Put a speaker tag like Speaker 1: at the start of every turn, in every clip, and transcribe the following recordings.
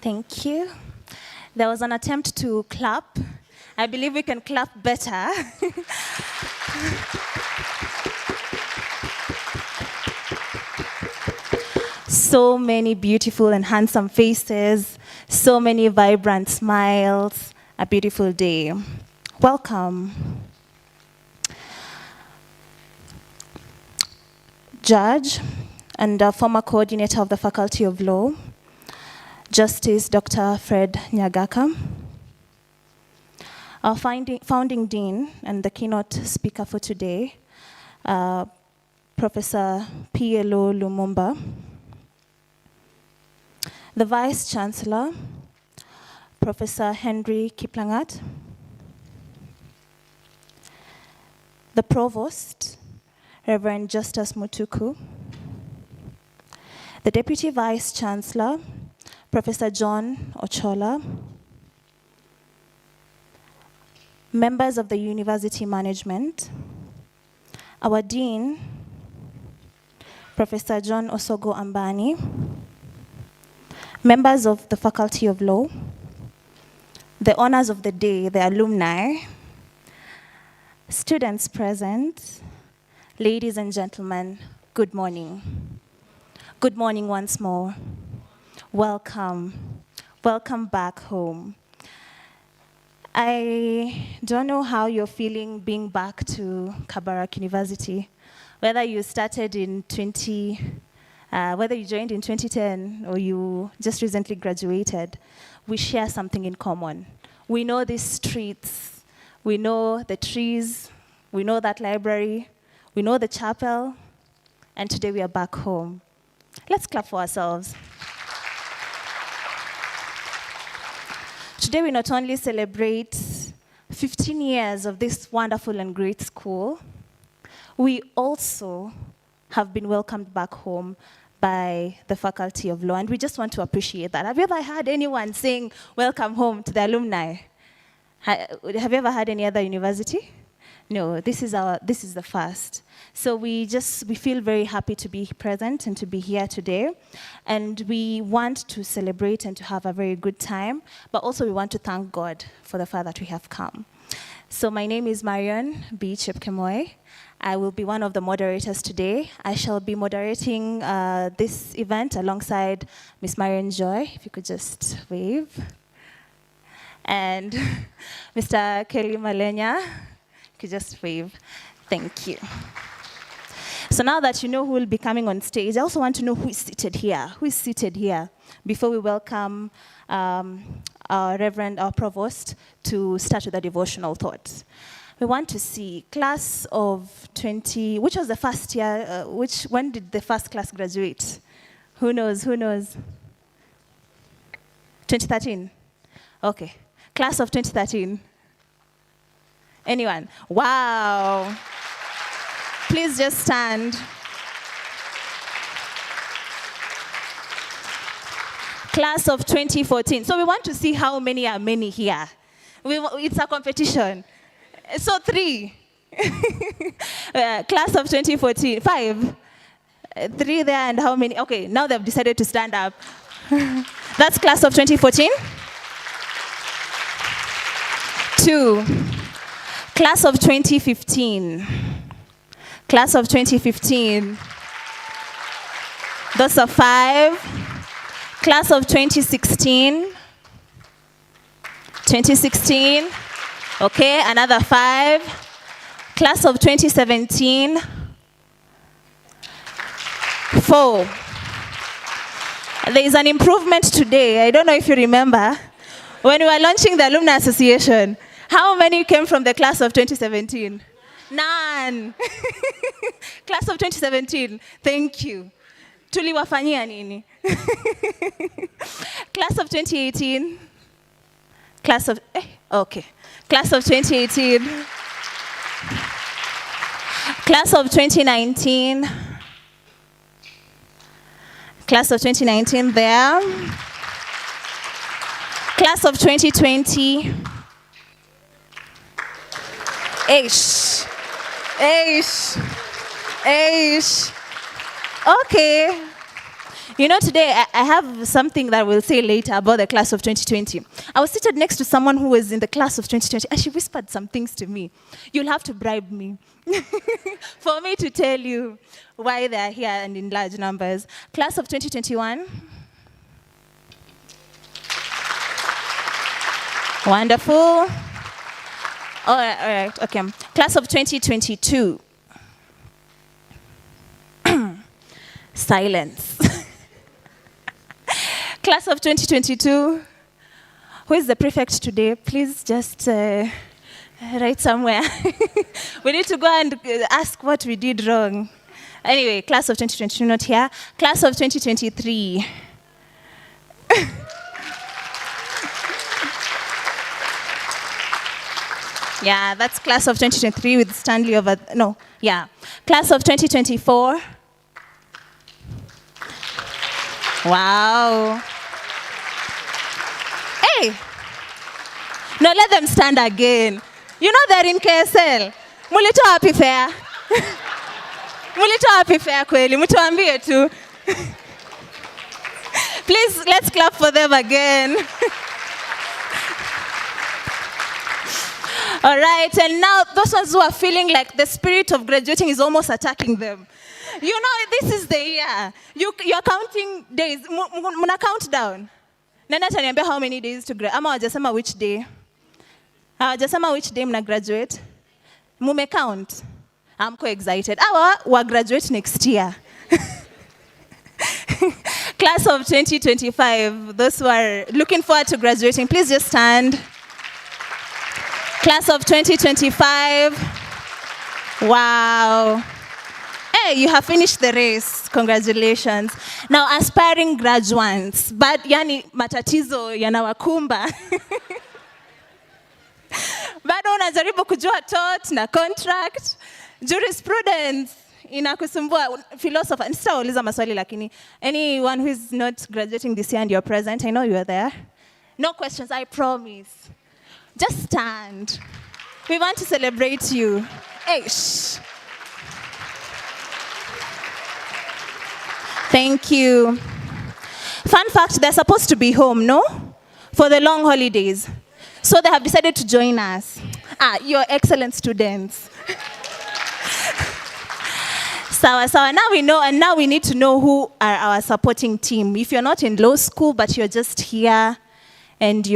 Speaker 1: Thank you. There was an attempt to clap. I believe we can clap better. So many beautiful and handsome faces, so many vibrant smiles, a beautiful day. Welcome. Judge and former coordinator of the Faculty of Law, Justice Dr. Fred Nyagaka, our founding dean and the keynote speaker for today, Professor PLO Lumumba, the Vice-Chancellor, Professor Henry Kiplangat, the Provost, Reverend Justus Mutuku, the Deputy Vice-Chancellor, Professor John Ochola, members of the University Management, our Dean, Professor John Osogo Ambani, members of the Faculty of Law, the honors of the day, the alumni, students present, ladies and gentlemen, good morning. Good morning once more. Welcome. Welcome back home. I don't know how you're feeling being back to Kabarak University, whether you started in whether you joined in 2010 or you just recently graduated, we share something in common. We know these streets, we know the trees, we know that library, we know the chapel, and today we are back home. Let's clap for ourselves. Today we not only celebrate 15 years of this wonderful and great school, we also have been welcomed back home by the Faculty of Law, and we just want to appreciate that. Have you ever heard anyone saying, welcome home to the alumni? Have you ever had any other university? No, this is the first. So we feel very happy to be present and to be here today. And we want to celebrate and to have a very good time, but also we want to thank God for the fact that we have come. So my name is Marion B. Chepkemoi. I will be one of the moderators today. I shall be moderating this event alongside Ms. Marion Joy, if you could just wave. And Mr. Kelly Malenya, could just wave. Thank you. So now that you know who will be coming on stage, I also want to know who is seated here. Who is seated here before we welcome our Provost to start with a devotional thought. We want to see class of 20, which was the first year, when did the first class graduate? Who knows? 2013? Okay. Class of 2013. Anyone? Wow. Please just stand. Class of 2014. So we want to see how many are many here. It's a competition. So 3. Class of 2014. 5. 3 there and how many? Okay, now they've decided to stand up. That's class of 2014. 2. Class of 2015. Class of 2015. Those are 5. Class of 2016. 2016. Okay, another 5. Class of 2017. 4. There is an improvement today. I don't know if you remember. When we were launching the Alumni Association, how many came from the class of 2017? None. Class of 2017, thank you. Tuliwafanyia nini? Class of 2018. Class of 2018. Class of 2019. Class of 2019 there. Class of 2020. Eish. Okay. You know, today I have something that we'll say later about the class of 2020. I was seated next to someone who was in the class of 2020, and she whispered some things to me. You'll have to bribe me for me to tell you why they're here and in large numbers. Class of 2021. Wonderful. All right, okay. Class of 2022. Silence. Class of 2022. Who is the prefect today? Please just write somewhere. We need to go and ask what we did wrong. Anyway, class of 2022 not here. Class of 2023. Yeah, that's class of 2023 with Stanley over, no, yeah. Class of 2024. Wow. Hey. No, let them stand again. You know they're in KSL. Mulito happy fair. Mulito happy fair kweli. Mtuambie tu. Please, let's clap for them again. All right, and now those ones who are feeling like the spirit of graduating is almost attacking them. You know, this is the year. You're counting days. Muna count down. Nana taniambia how many days to graduate. Ama wajasema which day. Wajasema which day mna graduate. Mume count. I'm quite excited. We'll graduate next year. Class of 2025, those who are looking forward to graduating, please just stand. Class of 2025. Wow. Hey, you have finished the race. Congratulations. Now, aspiring graduates, but yani matatizo yanawakumba. Bado unajaribu kujua tort na contract, jurisprudence inakusumbua, philosopher. Nisitauliza maswali lakini anyone who is not graduating this year and you're present, I know you are there. No questions, I promise. Just stand. We want to celebrate you. Hey, shh. Thank you. Fun fact, they're supposed to be home, no? For the long holidays. So they have decided to join us. You're excellent students. Sawa. Now we know, and now we need to know who are our supporting team. If you're not in law school, but you're just here, and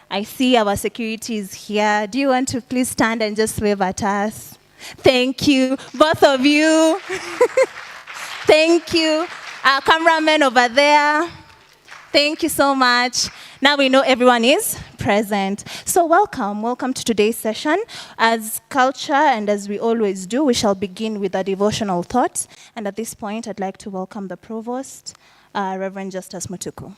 Speaker 1: I see our security is here. Do you want to please stand and just wave at us? Thank you, both of you. Thank you. Our cameraman over there. Thank you so much. Now we know everyone is present. So welcome to today's session. As culture and as we always do, we shall begin with a devotional thought. And at this point, I'd like to welcome the Provost, Reverend Justus Mutuku.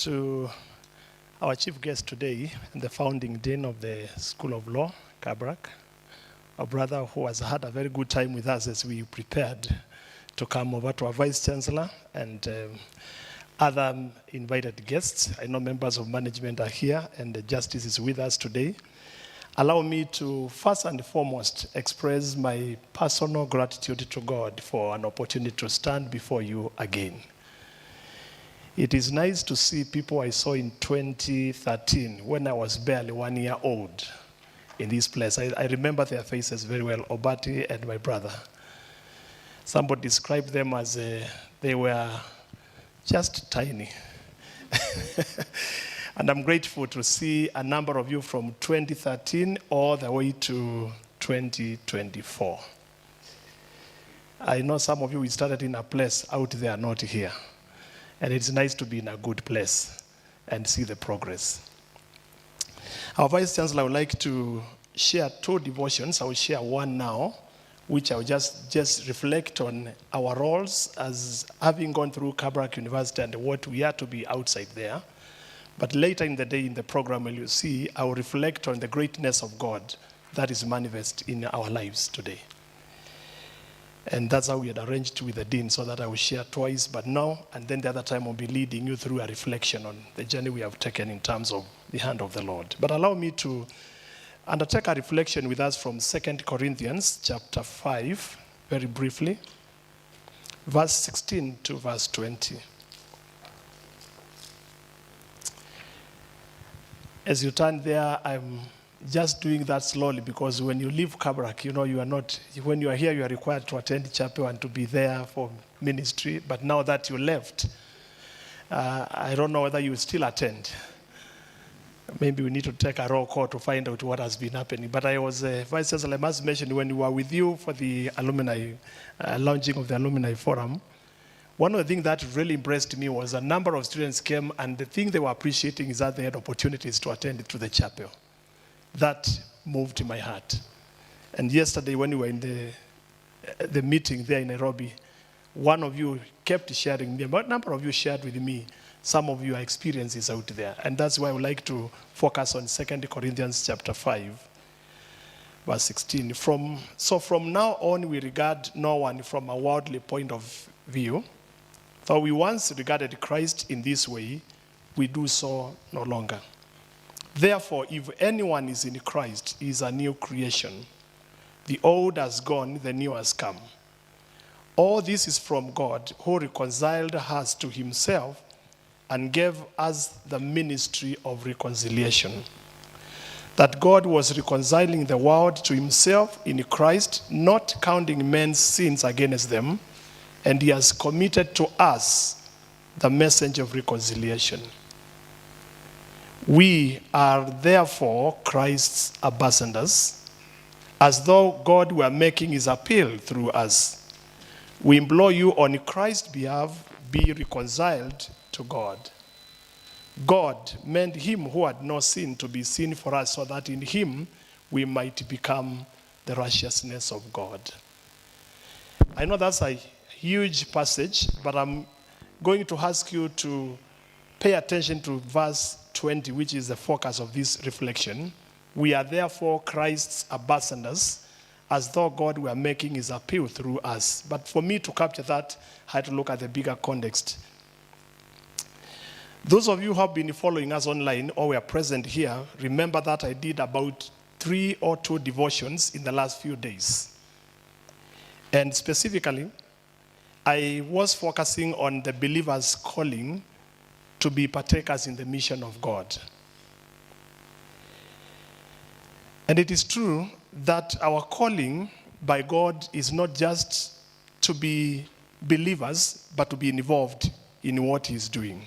Speaker 2: To our chief guest today, the founding dean of the School of Law, Kabarak, our brother who has had a very good time with us as we prepared to come over to our Vice-Chancellor and other invited guests. I know members of management are here and the Justice is with us today. Allow me to first and foremost express my personal gratitude to God for an opportunity to stand before you again. It is nice to see people I saw in 2013 when I was barely 1 year old in this place. I remember their faces very well, Obati and my brother. Somebody described them as they were just tiny. And I'm grateful to see a number of you from 2013 all the way to 2024. I know some of you, we started in a place out there, not here. And it's nice to be in a good place and see the progress. Our Vice-Chancellor would like to share 2 devotions. I will share one now, which I will just reflect on our roles as having gone through Kabarak University and what we are to be outside there. But later in the day in the program, will you see, I will reflect on the greatness of God that is manifest in our lives today. And that's how we had arranged with the dean, so that I will share twice, but now, and then the other time I'll be leading you through a reflection on the journey we have taken in terms of the hand of the Lord. But allow me to undertake a reflection with us from 2 Corinthians chapter 5, very briefly, verse 16 to verse 20. As you turn there, I'm just doing that slowly, because when you leave Kabarak, you are not, when you are here, you are required to attend chapel and to be there for ministry. But now that you left, I don't know whether you will still attend. Maybe we need to take a roll call to find out what has been happening. But I was, Vice-Chancellor, I must mention, when we were with you for the alumni, launching of the alumni forum, one of the things that really impressed me was a number of students came, and the thing they were appreciating is that they had opportunities to attend to the chapel. That moved my heart. And yesterday when we were in the meeting there in Nairobi, one of you kept sharing, a number of you shared with me some of your experiences out there. And that's why I would like to focus on 2 Corinthians chapter 5, verse 16. So from now on, we regard no one from a worldly point of view. Though we once regarded Christ in this way, we do so no longer. Therefore, if anyone is in Christ, he is a new creation. The old has gone, the new has come. All this is from God, who reconciled us to himself and gave us the ministry of reconciliation. That God was reconciling the world to himself in Christ, not counting men's sins against them, and he has committed to us the message of reconciliation. We are therefore Christ's ambassadors, as though God were making his appeal through us. We implore you on Christ's behalf, be reconciled to God. God made him who had no sin to be sin for us, so that in him we might become the righteousness of God. I know that's a huge passage, but I'm going to ask you to pay attention to verse 20, which is the focus of this reflection. We are therefore Christ's ambassadors, as though God were making his appeal through us. But for me to capture that, I had to look at the bigger context. Those of you who have been following us online or were present here, remember that I did about 3 or 2 devotions in the last few days. And specifically, I was focusing on the believer's calling to be partakers in the mission of God. And it is true that our calling by God is not just to be believers, but to be involved in what he's doing.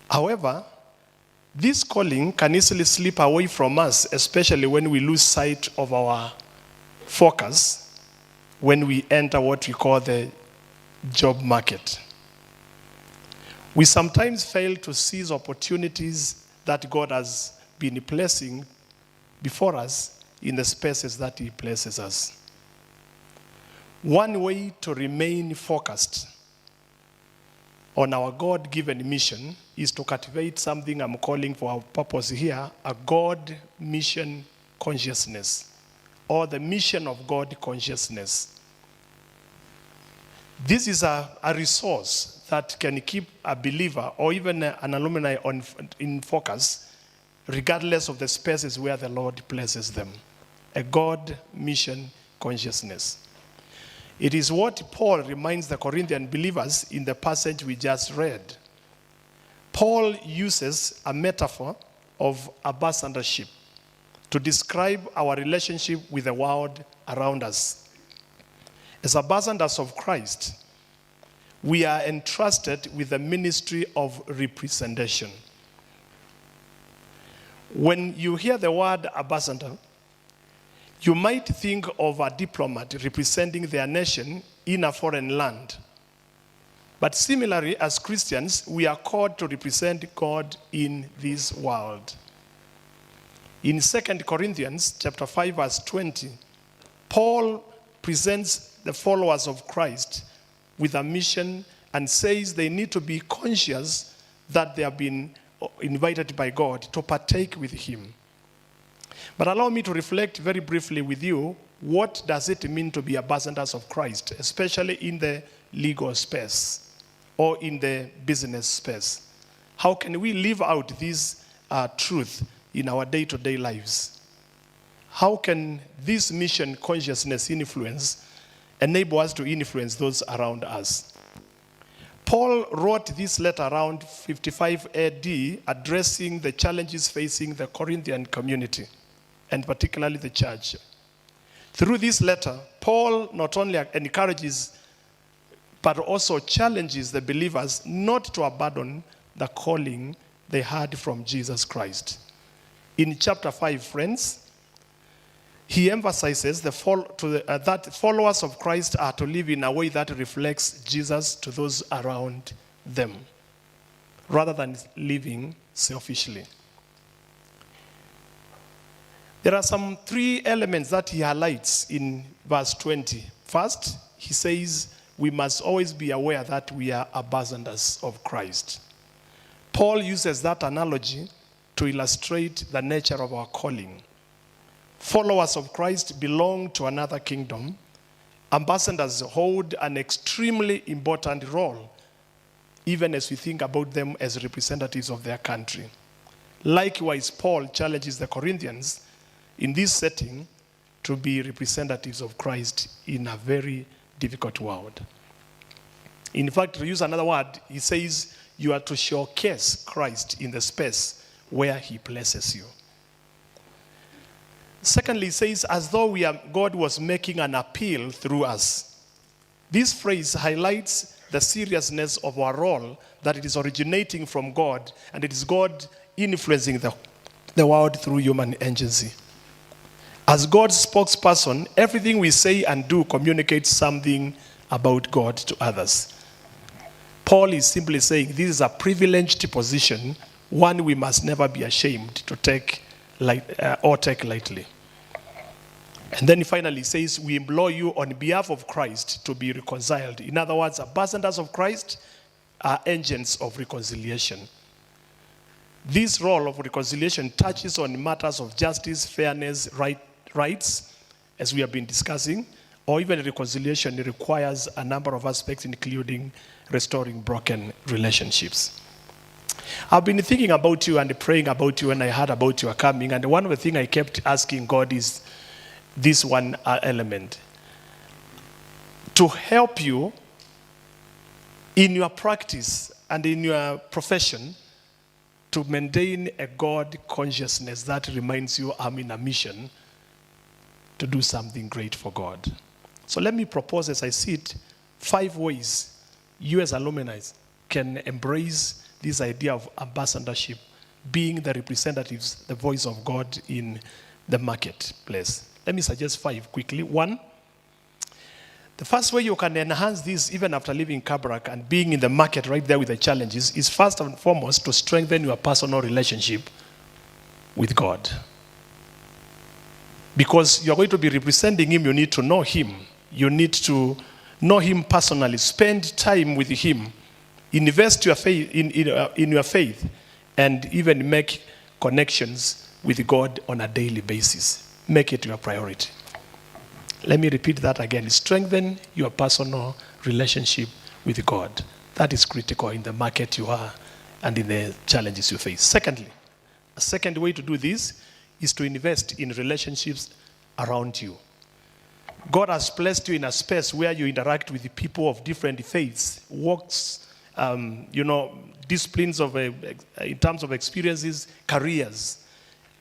Speaker 2: However, this calling can easily slip away from us, especially when we lose sight of our focus when we enter what we call the job market. We sometimes fail to seize opportunities that God has been placing before us in the spaces that he places us. One way to remain focused on our God-given mission is to cultivate something I'm calling for our purpose here, a God mission consciousness, or the mission of God consciousness. This is a resource that can keep a believer or even an alumni in focus, regardless of the spaces where the Lord places them. A God mission consciousness. It is what Paul reminds the Corinthian believers in the passage we just read. Paul uses a metaphor of ambassadorship to describe our relationship with the world around us. As ambassadors of Christ, we are entrusted with the ministry of representation. When you hear the word ambassador, you might think of a diplomat representing their nation in a foreign land. But similarly, as Christians, we are called to represent God in this world. In 2 Corinthians chapter 5, verse 20, Paul presents the followers of Christ with a mission and says they need to be conscious that they have been invited by God to partake with him. But allow me to reflect very briefly with you, what does it mean to be ambassadors of Christ, especially in the legal space or in the business space? How can we live out this truth in our day-to-day lives? How can this mission consciousness influence enable us to influence those around us? Paul wrote this letter around 55 AD, addressing the challenges facing the Corinthian community, and particularly the church. Through this letter, Paul not only encourages, but also challenges the believers not to abandon the calling they had from Jesus Christ. In chapter 5, friends, he emphasizes that followers of Christ are to live in a way that reflects Jesus to those around them, rather than living selfishly. There are some 3 elements that he highlights in verse 20. First, he says we must always be aware that we are ambassadors of Christ. Paul uses that analogy to illustrate the nature of our calling. Followers of Christ belong to another kingdom. Ambassadors hold an extremely important role, even as we think about them as representatives of their country. Likewise, Paul challenges the Corinthians in this setting to be representatives of Christ in a very difficult world. In fact, to use another word, he says you are to showcase Christ in the space where he places you. Secondly, he says, as though God was making an appeal through us. This phrase highlights the seriousness of our role, that it is originating from God, and it is God influencing the world through human agency. As God's spokesperson, everything we say and do communicates something about God to others. Paul is simply saying this is a privileged position, one we must never be ashamed to take lightly. And then finally he says, we implore you on behalf of Christ to be reconciled. In other words, ambassadors of Christ are agents of reconciliation. This role of reconciliation touches on matters of justice, fairness, rights, as we have been discussing, or even reconciliation requires a number of aspects, including restoring broken relationships. I've been thinking about you and praying about you when I heard about your coming, and one of the things I kept asking God is this one element. To help you in your practice and in your profession to maintain a God consciousness that reminds you I'm in a mission to do something great for God. So let me propose, as I see it, 5 ways you as alumni can embrace this idea of ambassadorship, being the representatives, the voice of God in the marketplace. Let me suggest 5 quickly. 1, the first way you can enhance this even after leaving Kabarak and being in the market right there with the challenges is first and foremost to strengthen your personal relationship with God. Because you're going to be representing him, you need to know him. You need to know him personally. Spend time with him. Invest your faith in your faith, and even make connections with God on a daily basis. Make it your priority. Let me repeat that again. Strengthen your personal relationship with God. That is critical in the market you are and in the challenges you face. Secondly, a second way to do this is to invest in relationships around you. God has placed you in a space where you interact with people of different faiths, walks, disciplines in terms of experiences, careers.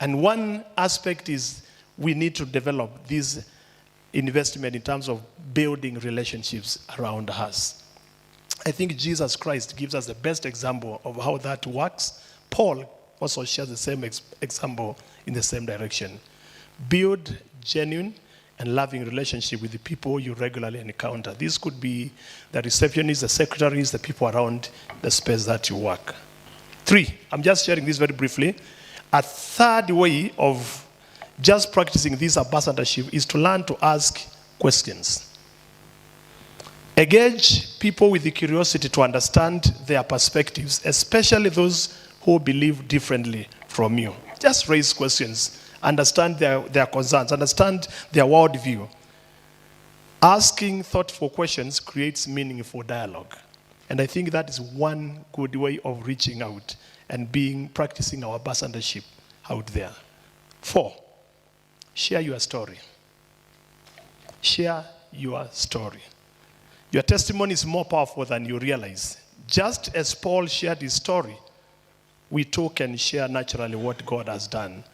Speaker 2: And one aspect is we need to develop this investment in terms of building relationships around us. I think Jesus Christ gives us the best example of how that works. Paul also shares the same example in the same direction. Build genuine and loving relationship with the people you regularly encounter. This could be the receptionists, the secretaries, the people around the space that you work. 3, I'm just sharing this very briefly. A third way of just practicing this ambassadorship is to learn to ask questions. Engage people with the curiosity to understand their perspectives, especially those who believe differently from you. Just raise questions, understand their concerns, understand their worldview. Asking thoughtful questions creates meaningful dialogue. And I think that is one good way of reaching out and practicing our ambassadorship out there. 4, share your story. Share your story. Your testimony is more powerful than you realize. Just as Paul shared his story, we too can share naturally what God has done.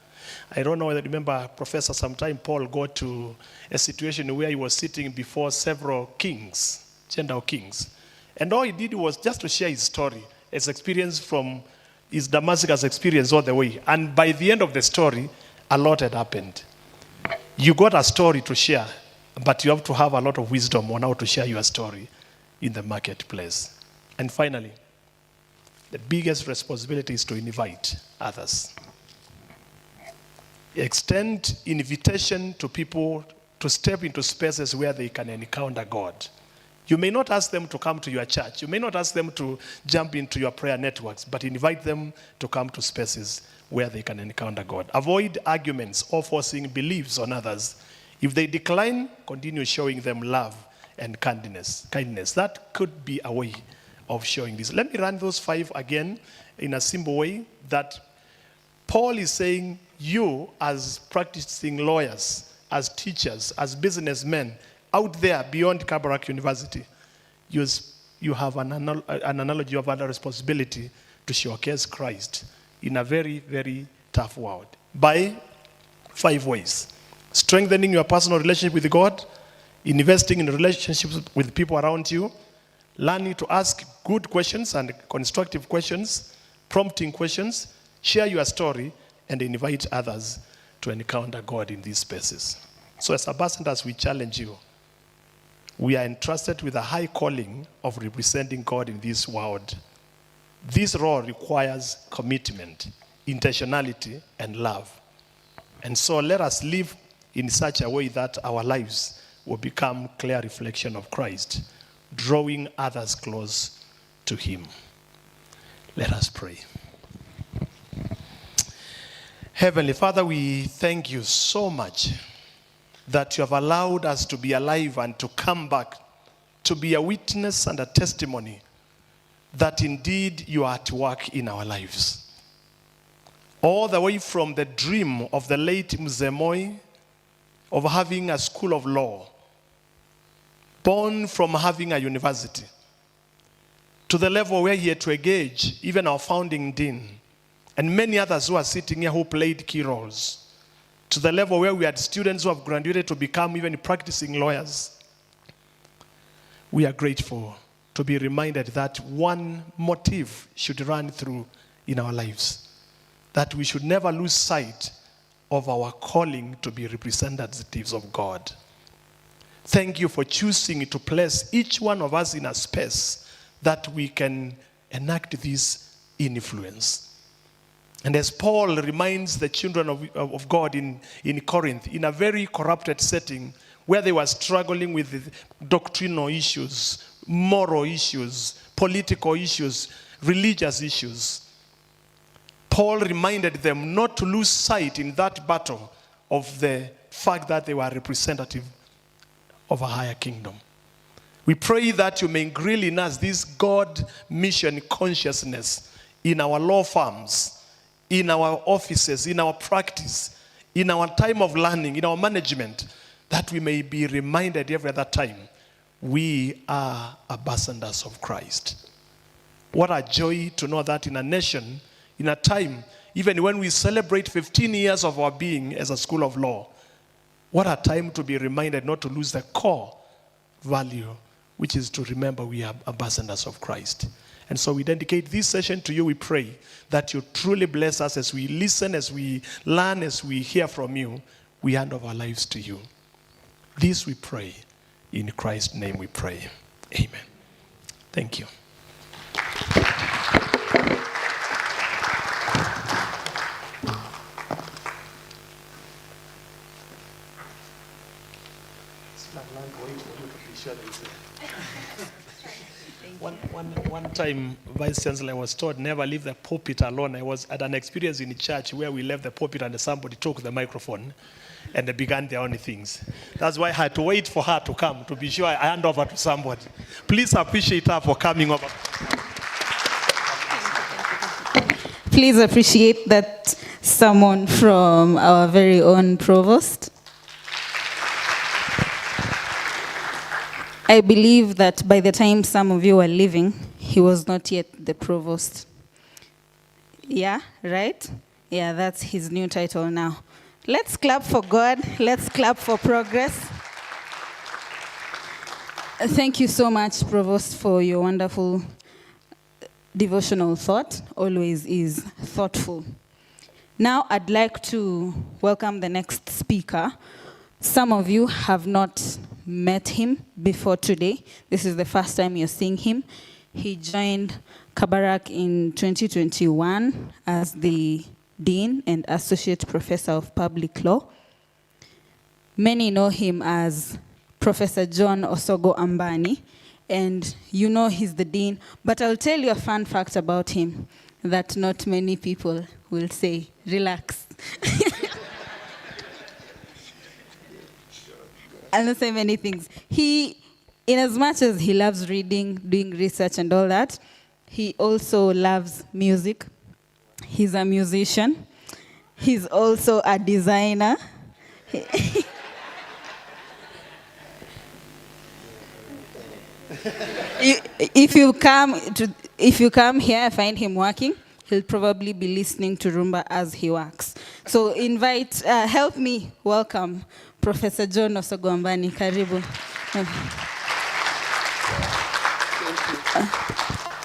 Speaker 2: I don't know whether you remember, Professor, sometime Paul got to a situation where he was sitting before several kings, Gentile kings. And all he did was just to share his story, his experience from his Damascus experience all the way. And by the end of the story, a lot had happened. You got a story to share, but you have to have a lot of wisdom on how to share your story in the marketplace. And finally, the biggest responsibility is to invite others. Extend invitation to people to step into spaces where they can encounter God. You may not ask them to come to your church. You may not ask them to jump into your prayer networks, but invite them to come to spaces where they can encounter God. Avoid arguments or forcing beliefs on others. If they decline, continue showing them love and kindness. That could be a way of showing this. Let me run those 5 again in a simple way that Paul is saying, you as practicing lawyers, as teachers, as businessmen, out there beyond Kabarak University, you have an analogy of other responsibility to showcase Christ in a very, very tough world by 5 ways. Strengthening your personal relationship with God, investing in relationships with people around you, learning to ask good questions and constructive questions, prompting questions, share your story, and invite others to encounter God in these spaces. So as ambassadors, we challenge you. We are entrusted with a high calling of representing God in this world. This role requires commitment, intentionality, and love. And so let us live in such a way that our lives will become clear reflection of Christ, drawing others close to him. Let us pray. Heavenly Father, we thank you so much that you have allowed us to be alive and to come back to be a witness and a testimony that indeed you are at work in our lives. All the way from the dream of the late Mzee Moi of having a school of law, born from having a university, to the level where he had to engage even our founding dean and many others who are sitting here who played key roles, to the level where we had students who have graduated to become even practicing lawyers. We are grateful to be reminded that one motive should run through in our lives, that we should never lose sight of our calling to be representatives of God. Thank you for choosing to place each one of us in a space that we can enact this influence. And as Paul reminds the children of God in Corinth, in a very corrupted setting where they were struggling with doctrinal issues, moral issues, political issues, religious issues, Paul reminded them not to lose sight in that battle of the fact that they were representative of a higher kingdom. We pray that you may ingrain in us this God mission consciousness in our law firms, in our offices, in our practice, in our time of learning, in our management, that we may be reminded every other time we are ambassadors of Christ. What a joy to know that in a nation, in a time, even when we celebrate 15 years of our being as a school of law, what a time to be reminded not to lose the core value, which is to remember we are ambassadors of Christ. And so we dedicate this session to you. We pray that you truly bless us as we listen, as we learn, as we hear from you. We hand over our lives to you. This we pray. In Christ's name we pray. Amen. Thank you. I've learned One time, Vice-Chancellor was told, never leave the pulpit alone. I was at an experience in church where we left the pulpit and somebody took the microphone and they began their own things. That's why I had to wait for her to come to be sure I hand over to somebody. Please appreciate her for coming over.
Speaker 3: Please appreciate that someone from our very own Provost. I believe that by the time some of you were leaving, he was not yet the Provost. Yeah, right? Yeah, that's his new title now. Let's clap for God. Let's clap for progress. Thank you so much, Provost, for your wonderful devotional thought. Always is thoughtful. Now I'd like to welcome the next speaker. Some of you have not met him before today. This is the first time you're seeing him. He joined Kabarak in 2021 as the Dean and Associate Professor of Public Law. Many know him as Professor John Osogo Ambani, and you know he's the Dean, but I'll tell you a fun fact about him that not many people will say. Relax. I'll not say many things. He, in as much as he loves reading, doing research and all that, he also loves music. He's a musician. He's also a designer. If you come here and find him working, he'll probably be listening to Rumba as he works. So help me welcome Professor John Osogo Ambani. Karibu.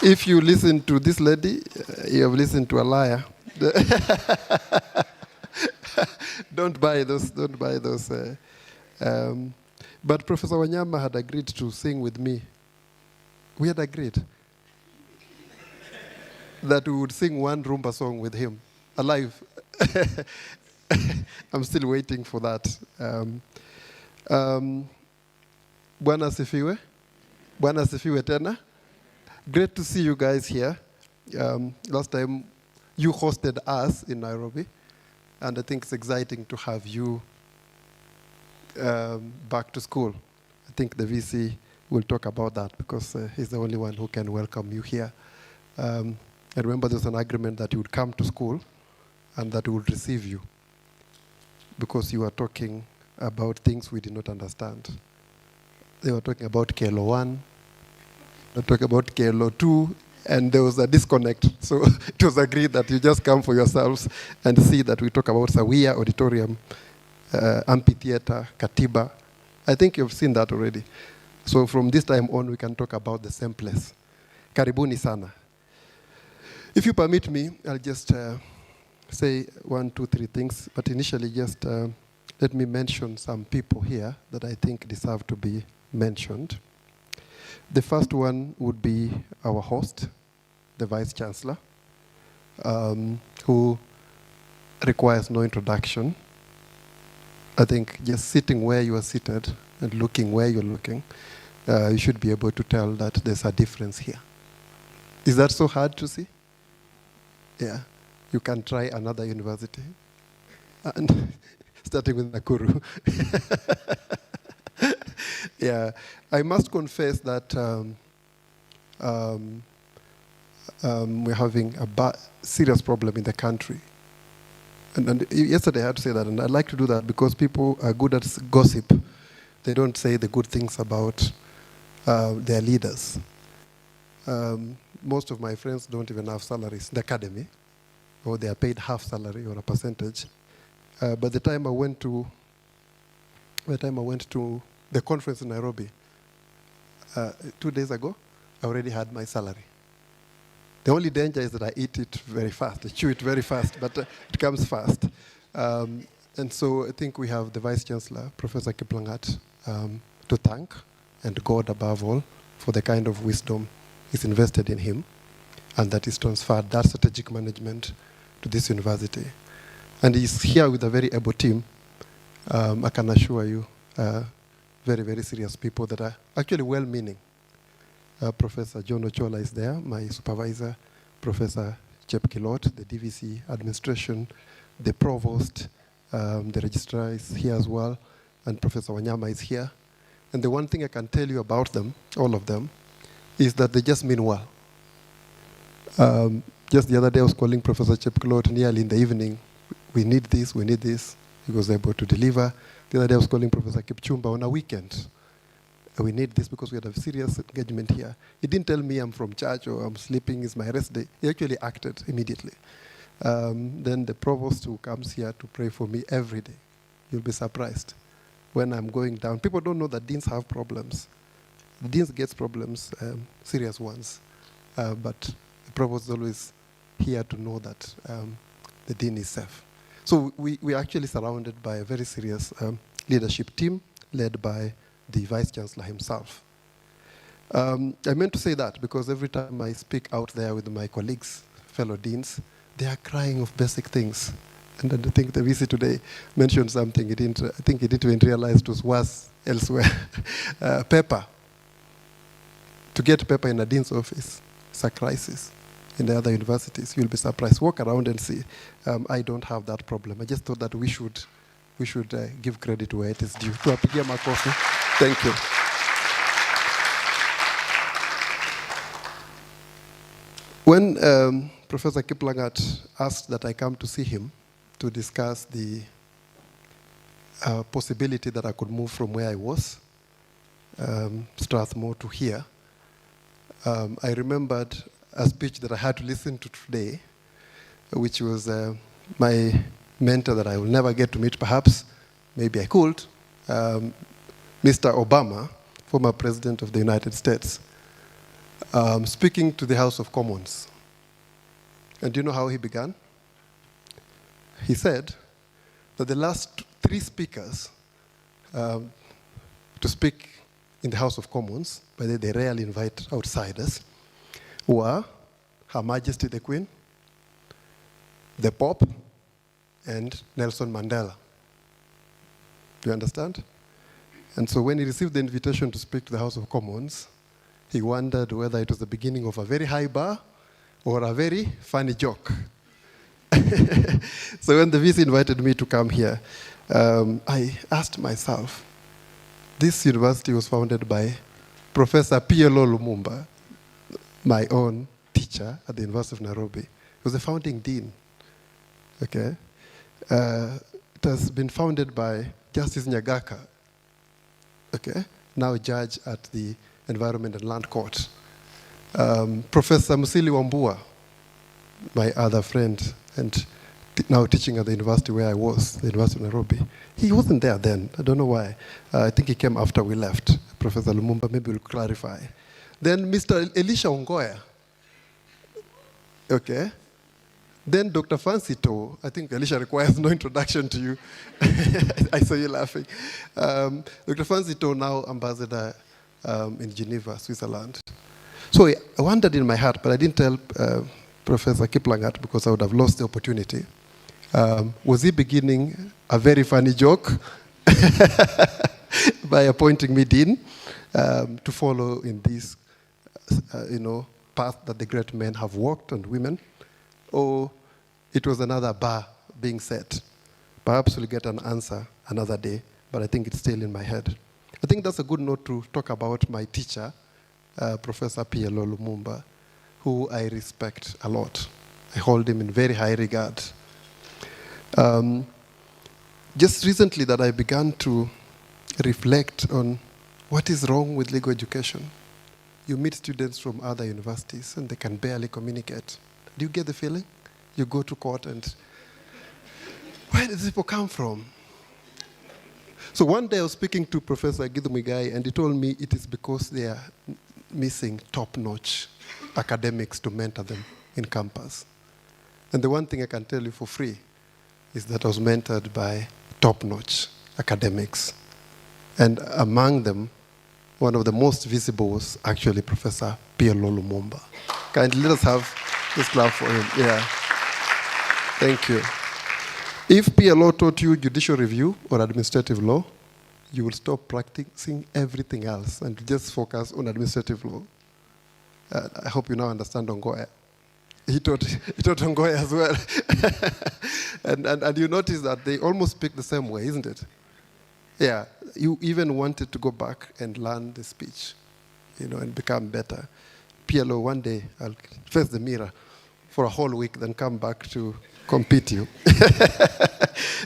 Speaker 4: If you listen to this lady, you have listened to a liar. Don't buy those. But Professor Wanyama had agreed to sing with me. We had agreed that we would sing one Rumba song with him, alive. I'm still waiting for that. Bwana asifiwe. Bwana asifiwe tena. Great to see you guys here. Last time you hosted us in Nairobi, and I think it's exciting to have you back to school. I think the VC will talk about that because he's the only one who can welcome you here. I remember there's an agreement that you would come to school and that we would receive you because you were talking about things we did not understand. They were talking about KLO 1, they were talking about KLO 2, and there was a disconnect. So it was agreed that you just come for yourselves and see that we talk about Sawia Auditorium, amphitheater, Katiba. I think you've seen that already. So from this time on, we can talk about the same place. Karibuni sana. If you permit me, I'll just say 1, 2, 3 things, but initially just let me mention some people here that I think deserve to be mentioned. The first one would be our host, the Vice-Chancellor, who requires no introduction. I think just sitting where you are seated and looking where you're looking, you should be able to tell that there's a difference here. Is that so hard to see? Yeah. You can try another university, and starting with Nakuru. Yeah, I must confess that we're having a serious problem in the country. And yesterday I had to say that, and I'd like to do that because people are good at gossip. They don't say the good things about their leaders. Most of my friends don't even have salaries in the academy, or they are paid half salary or a percentage. By the time I went to the conference in Nairobi 2 days ago, I already had my salary. The only danger is that I eat it very fast. I chew it very fast, but it comes fast. And so I think we have the Vice-Chancellor, Professor Kiplangat, to thank, and God above all, for the kind of wisdom is invested in him, and that is transferred that strategic management to this university. And he's here with a very able team. I can assure you, very, very serious people that are actually well-meaning. Professor John Ochola is there, my supervisor, Professor Keynote, the DVC administration, the provost, the registrar is here as well, and Professor Wanyama is here. And the one thing I can tell you about them, all of them, is that they just mean well. Just the other day I was calling Professor Chepkelot nearly in the evening. We need this, we need this. He was able to deliver. The other day I was calling Professor Kipchumba on a weekend. We need this because we had a serious engagement here. He didn't tell me I'm from church or I'm sleeping, it's my rest day. He actually acted immediately. Then the provost who comes here to pray for me every day. You'll be surprised. When I'm going down, people don't know that deans have problems. The deans gets problems, serious ones. But the provost is always here to know that the dean is safe. So we're actually surrounded by a very serious leadership team led by the Vice-Chancellor himself. I meant to say that because every time I speak out there with my colleagues, fellow deans, they are crying of basic things. And then I think the VC today mentioned something. I think he didn't even realize it was worse elsewhere. Paper. To get paper in a dean's office, it's a crisis. In the other universities, you'll be surprised. Walk around and see. I don't have that problem. I just thought that we should give credit where it is due. Tuwapigia makofi. Thank you. When Professor Kiplangat asked that I come to see him to discuss the possibility that I could move from where I was, Strathmore, to here, I remembered a speech that I had to listen to today, which was my mentor that I will never get to meet, perhaps. Maybe I could. Mr. Obama, former President of the United States, speaking to the House of Commons. And do you know how he began? He said that the last 3 speakers to speak in the House of Commons, but they rarely invite outsiders, were Her Majesty the Queen, the Pope, and Nelson Mandela. Do you understand? And so when he received the invitation to speak to the House of Commons, he wondered whether it was the beginning of a very high bar or a very funny joke. So when the VC invited me to come here, I asked myself, this university was founded by Professor PLO Lumumba, my own teacher at the University of Nairobi. He was the founding dean. Okay? It has been founded by Justice Nyagaka, okay? Now judge at the Environment and Land Court. Professor Musili Wambua, my other friend, and now teaching at the university where I was, the University of Nairobi. He wasn't there then. I don't know why. I think he came after we left. Professor Lumumba, maybe will clarify. Then Mr. Elisha Ongoya. Okay. Then Dr. Fancy To. I think Elisha requires no introduction to you. I saw you laughing. Dr. Fancy To, now ambassador in Geneva, Switzerland. So I wondered in my heart, but I didn't tell Professor Kiplangat because I would have lost the opportunity. Was he beginning a very funny joke by appointing me dean to follow in this, path that the great men have walked and women, or it was another bar being set? Perhaps we'll get an answer another day, but I think it's still in my head. I think that's a good note to talk about my teacher, Professor PLO Lumumba, who I respect a lot. I hold him in very high regard. Just recently that I began to reflect on what is wrong with legal education. You meet students from other universities and they can barely communicate. Do you get the feeling? You go to court and, where do these people come from? So one day I was speaking to Professor Githumigai and he told me it is because they are missing top-notch academics to mentor them in campus. And the one thing I can tell you for free is that I was mentored by top-notch academics. And among them, one of the most visible was actually Professor PLO Lumumba. Kindly let us have this clap for him. Yeah. Thank you. If PLO taught you judicial review or administrative law, you will stop practicing everything else and just focus on administrative law. I hope you now understand Ongoya. He taught Ongoya as well. and you notice that they almost speak the same way, isn't it? Yeah, you even wanted to go back and learn the speech, and become better. PLO, one day, I'll face the mirror for a whole week, then come back to compete you.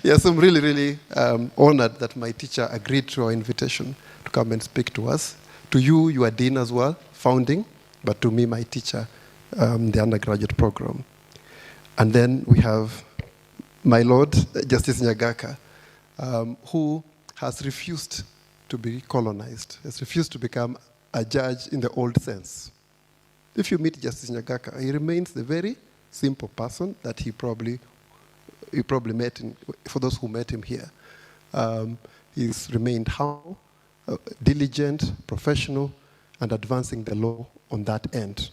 Speaker 4: Yes, I'm really, really honored that my teacher agreed to our invitation to come and speak to us. To you, you are dean as well, founding, but to me, my teacher, the undergraduate program. And then we have my Lord, Justice Nyagaka, who has refused to be colonized, has refused to become a judge in the old sense. If you meet Justice Nyagaka, he remains the very simple person that you probably met, for those who met him here. He's remained humble, diligent, professional, and advancing the law on that end.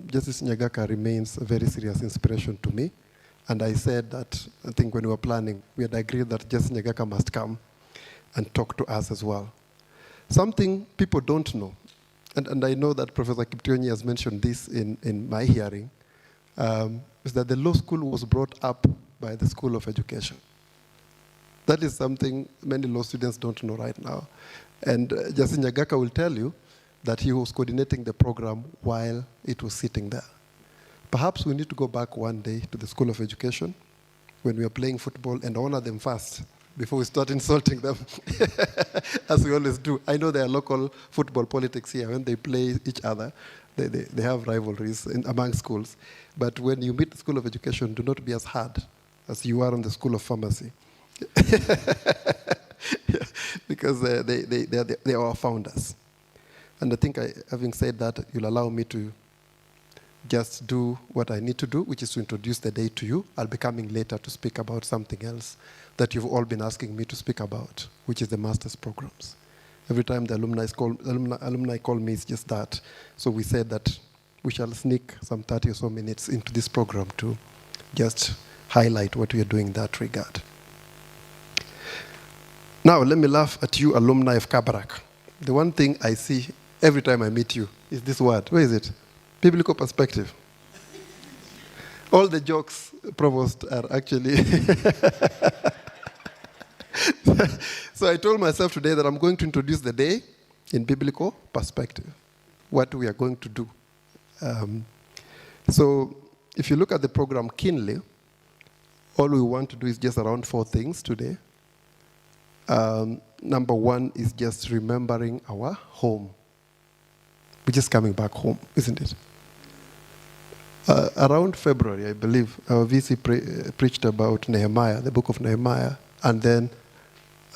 Speaker 4: Justice Nyagaka remains a very serious inspiration to me. And I said that, I think when we were planning, we had agreed that Justice Nyagaka must come and talk to us as well. Something people don't know, and I know that Professor Kiptionyi has mentioned this in my hearing, is that the law school was brought up by the School of Education. That is something many law students don't know right now. And Justice Nyagaka will tell you that he was coordinating the program while it was sitting there. Perhaps we need to go back one day to the School of Education when we are playing football and honor them first before we start insulting them, as we always do. I know there are local football politics here. When they play each other, they have rivalries among schools. But when you meet the School of Education, do not be as hard as you are on the School of Pharmacy. Because they are our founders. And I think, having said that, you'll allow me to just do what I need to do, which is to introduce the day to you. I'll be coming later to speak about something else that you've all been asking me to speak about, which is the master's programs. Every time the alumni call me, it's just that. So we said that we shall sneak some 30 or so minutes into this program to just highlight what we are doing in that regard. Now, let me laugh at you, alumni of Kabarak. The one thing I see every time I meet you is this word. Where is it? Biblical perspective. All the jokes, Provost, are actually... So I told myself today that I'm going to introduce the day in biblical perspective, what we are going to do. So if you look at the program keenly, all we want to do is just around 4 things today. Number 1 is just remembering our home. We're just coming back home, isn't it? Around February, I believe, our VC preached about Nehemiah, the book of Nehemiah, and then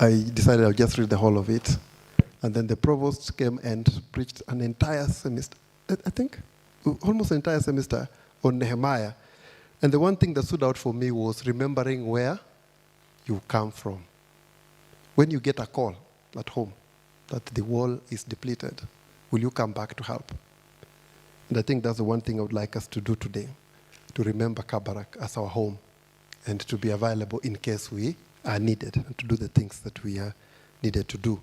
Speaker 4: I decided I'll just read the whole of it. And then the provost came and preached an entire semester, I think, almost an entire semester on Nehemiah. And the one thing that stood out for me was remembering where you come from. When you get a call at home that the wall is depleted, will you come back to help? And I think that's the one thing I would like us to do today, to remember Kabarak as our home and to be available in case we are needed and to do the things that we are needed to do.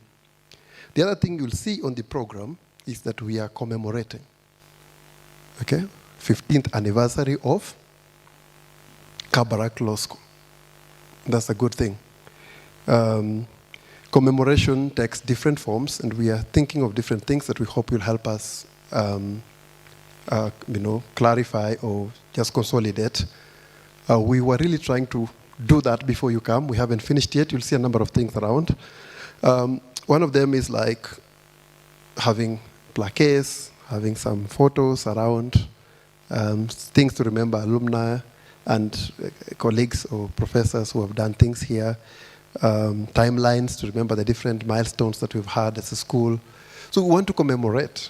Speaker 4: The other thing you'll see on the program is that we are commemorating, 15th anniversary of Kabarak Law School. That's a good thing. Commemoration takes different forms, and we are thinking of different things that we hope will help us clarify or just consolidate. We were really trying to do that before you come. We haven't finished yet. You'll see a number of things around. One of them is like having plaques, having some photos around, things to remember alumni and colleagues or professors who have done things here, timelines to remember the different milestones that we've had as a school. So we want to commemorate.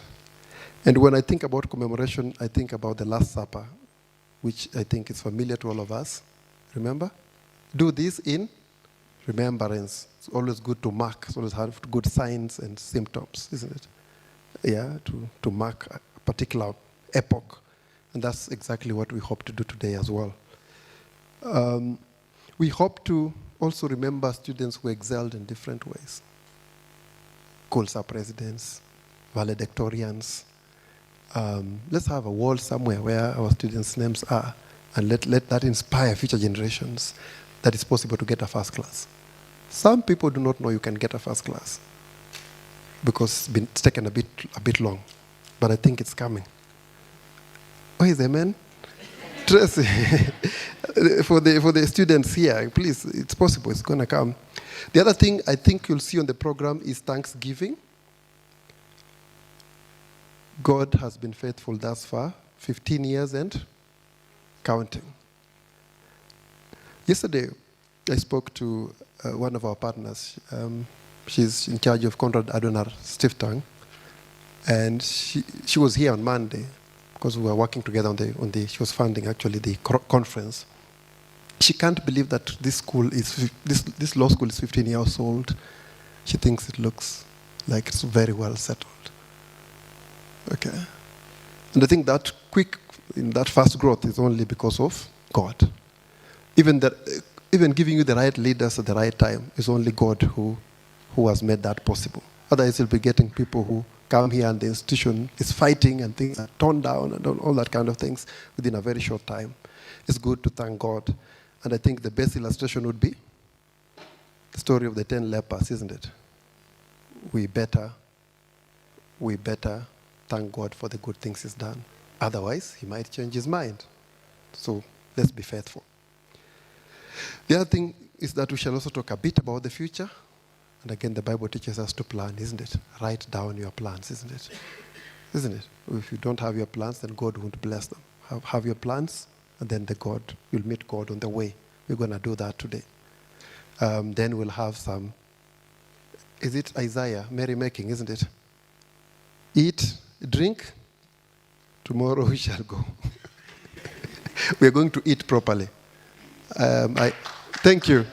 Speaker 4: And when I think about commemoration, I think about the Last Supper, which I think is familiar to all of us. Remember? Do this in remembrance. It's always good to mark. It's always have good signs and symptoms, isn't it? Yeah, to mark a particular epoch. And that's exactly what we hope to do today as well. We hope to also remember students who excelled in different ways. call sub-presidents, valedictorians. Let's have a wall somewhere where our students' names are, and let that inspire future generations that it's possible to get a first class. Some people do not know you can get a first class because it's taken a bit long, but I think it's coming. Oh, is amen? Tracy, for the students here, please, it's possible, it's going to come. The other thing I think you'll see on the program is Thanksgiving. God has been faithful thus far, 15 years and counting. Yesterday, I spoke to one of our partners. She's in charge of Konrad Adenauer Stiftung, and she was here on Monday because we were working together on the she was funding actually the conference. She can't believe that this law school is 15 years old. She thinks it looks like it's very well settled. Okay, and I think that that fast growth is only because of God. Even giving you the right leaders at the right time is only God who has made that possible. Otherwise, you'll be getting people who come here and the institution is fighting and things are torn down and all that kind of things within a very short time. It's good to thank God. And I think the best illustration would be the story of the 10 lepers, isn't it? We better thank God for the good things he's done. Otherwise, he might change his mind. So let's be faithful. The other thing is that we shall also talk a bit about the future. And again, the Bible teaches us to plan, isn't it? Write down your plans, isn't it? Isn't it? If you don't have your plans, then God won't bless them. Have your plans, and then you'll meet God on the way. We're going to do that today. Then we'll have some, is it Isaiah, merrymaking, isn't it? Eat, drink, tomorrow we shall go. We're going to eat properly. Thank you.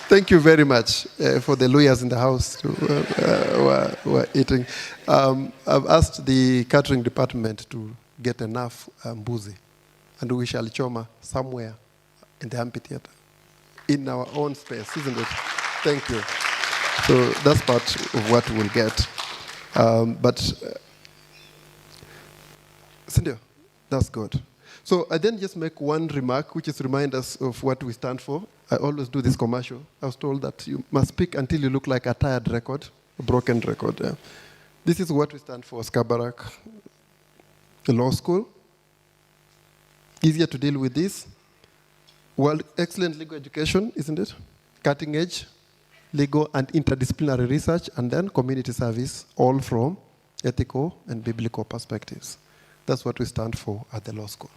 Speaker 4: Thank you very much for the lawyers in the house who are eating. I've asked the catering department to get enough mbuzi, and we shall choma somewhere in the amphitheater, in our own space, isn't it? Thank you. So that's part of what we'll get. Cynthia, that's good. So I then just make one remark, which is remind us of what we stand for. I always do this commercial. I was told that you must speak until you look like a tired record, a broken record. Yeah. This is what we stand for as Kabarak Law School. Easier to deal with this. Excellent legal education, isn't it? Cutting edge, legal and interdisciplinary research, and then community service, all from ethical and biblical perspectives. That's what we stand for at the law school.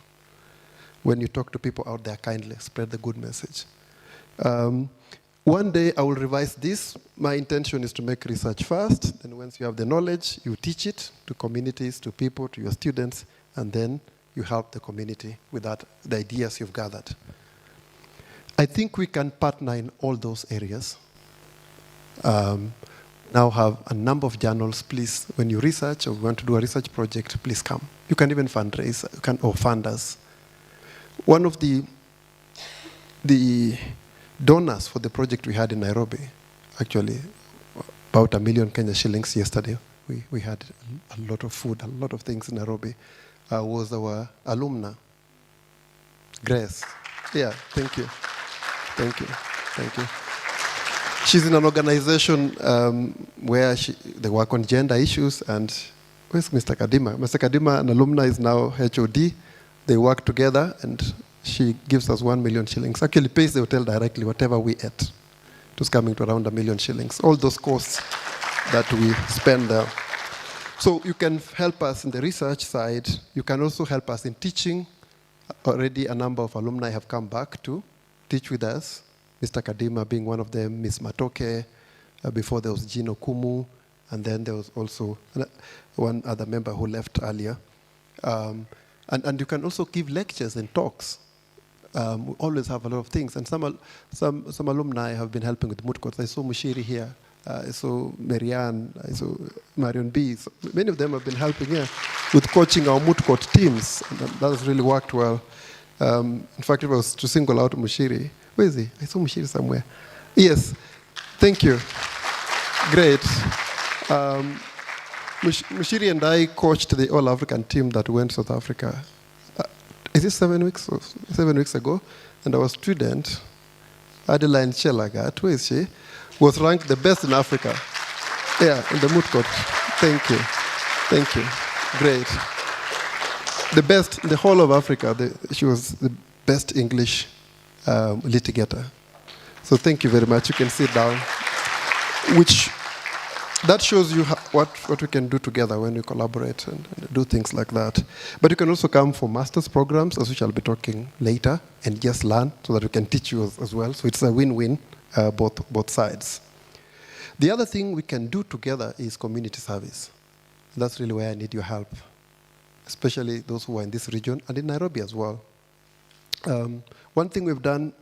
Speaker 4: When you talk to people out there kindly, spread the good message. One day I will revise this. My intention is to make research first, then once you have the knowledge, you teach it to communities, to people, to your students, and then you help the community with the ideas you've gathered. I think we can partner in all those areas. Now have a number of journals. Please, when you research or want to do a research project, please come. You can even fundraise or fund us. One of the donors for the project we had in Nairobi, actually about 1 million Kenya shillings yesterday. We had a lot of food, a lot of things in Nairobi. Was our alumni, Grace. Yeah, thank you. She's in an organization where they work on gender issues, and where's Mr. Kadima? Mr. Kadima, an alumni, is now HOD. They work together, and she gives us 1 million shillings. Actually pays the hotel directly, whatever we ate. It was coming to around 1 million shillings. All those costs that we spend there. So you can help us in the research side. You can also help us in teaching. Already a number of alumni have come back to teach with us. Mr. Kadima being one of them, Ms. Matoke, before there was Gino Kumu, and then there was also one other member who left earlier. And you can also give lectures and talks. We always have a lot of things, and some alumni have been helping with moot courts. I saw Mushiri here, I saw Marianne, I saw Marion B. So many of them have been helping here with coaching our moot court teams, and that has really worked well. In fact, if I was to single out Mushiri, where is he? I saw Mushiri somewhere. Yes, Thank you. Great. Mushiri and I coached the All-African team that went to South Africa. Is it 7 weeks? 7 weeks ago? And our student, Adeline Chelagat, where is she? Was ranked the best in Africa. Yeah, in the moot court. Thank you. Thank you. Great. The best in the whole of Africa. She was the best English litigator. So thank you very much. You can sit down. That shows you what we can do together when we collaborate and do things like that. But you can also come for master's programs, as we shall be talking later, and just learn so that we can teach you as well. So it's a win-win, both sides. The other thing we can do together is community service. That's really where I need your help, especially those who are in this region and in Nairobi as well. One thing we've done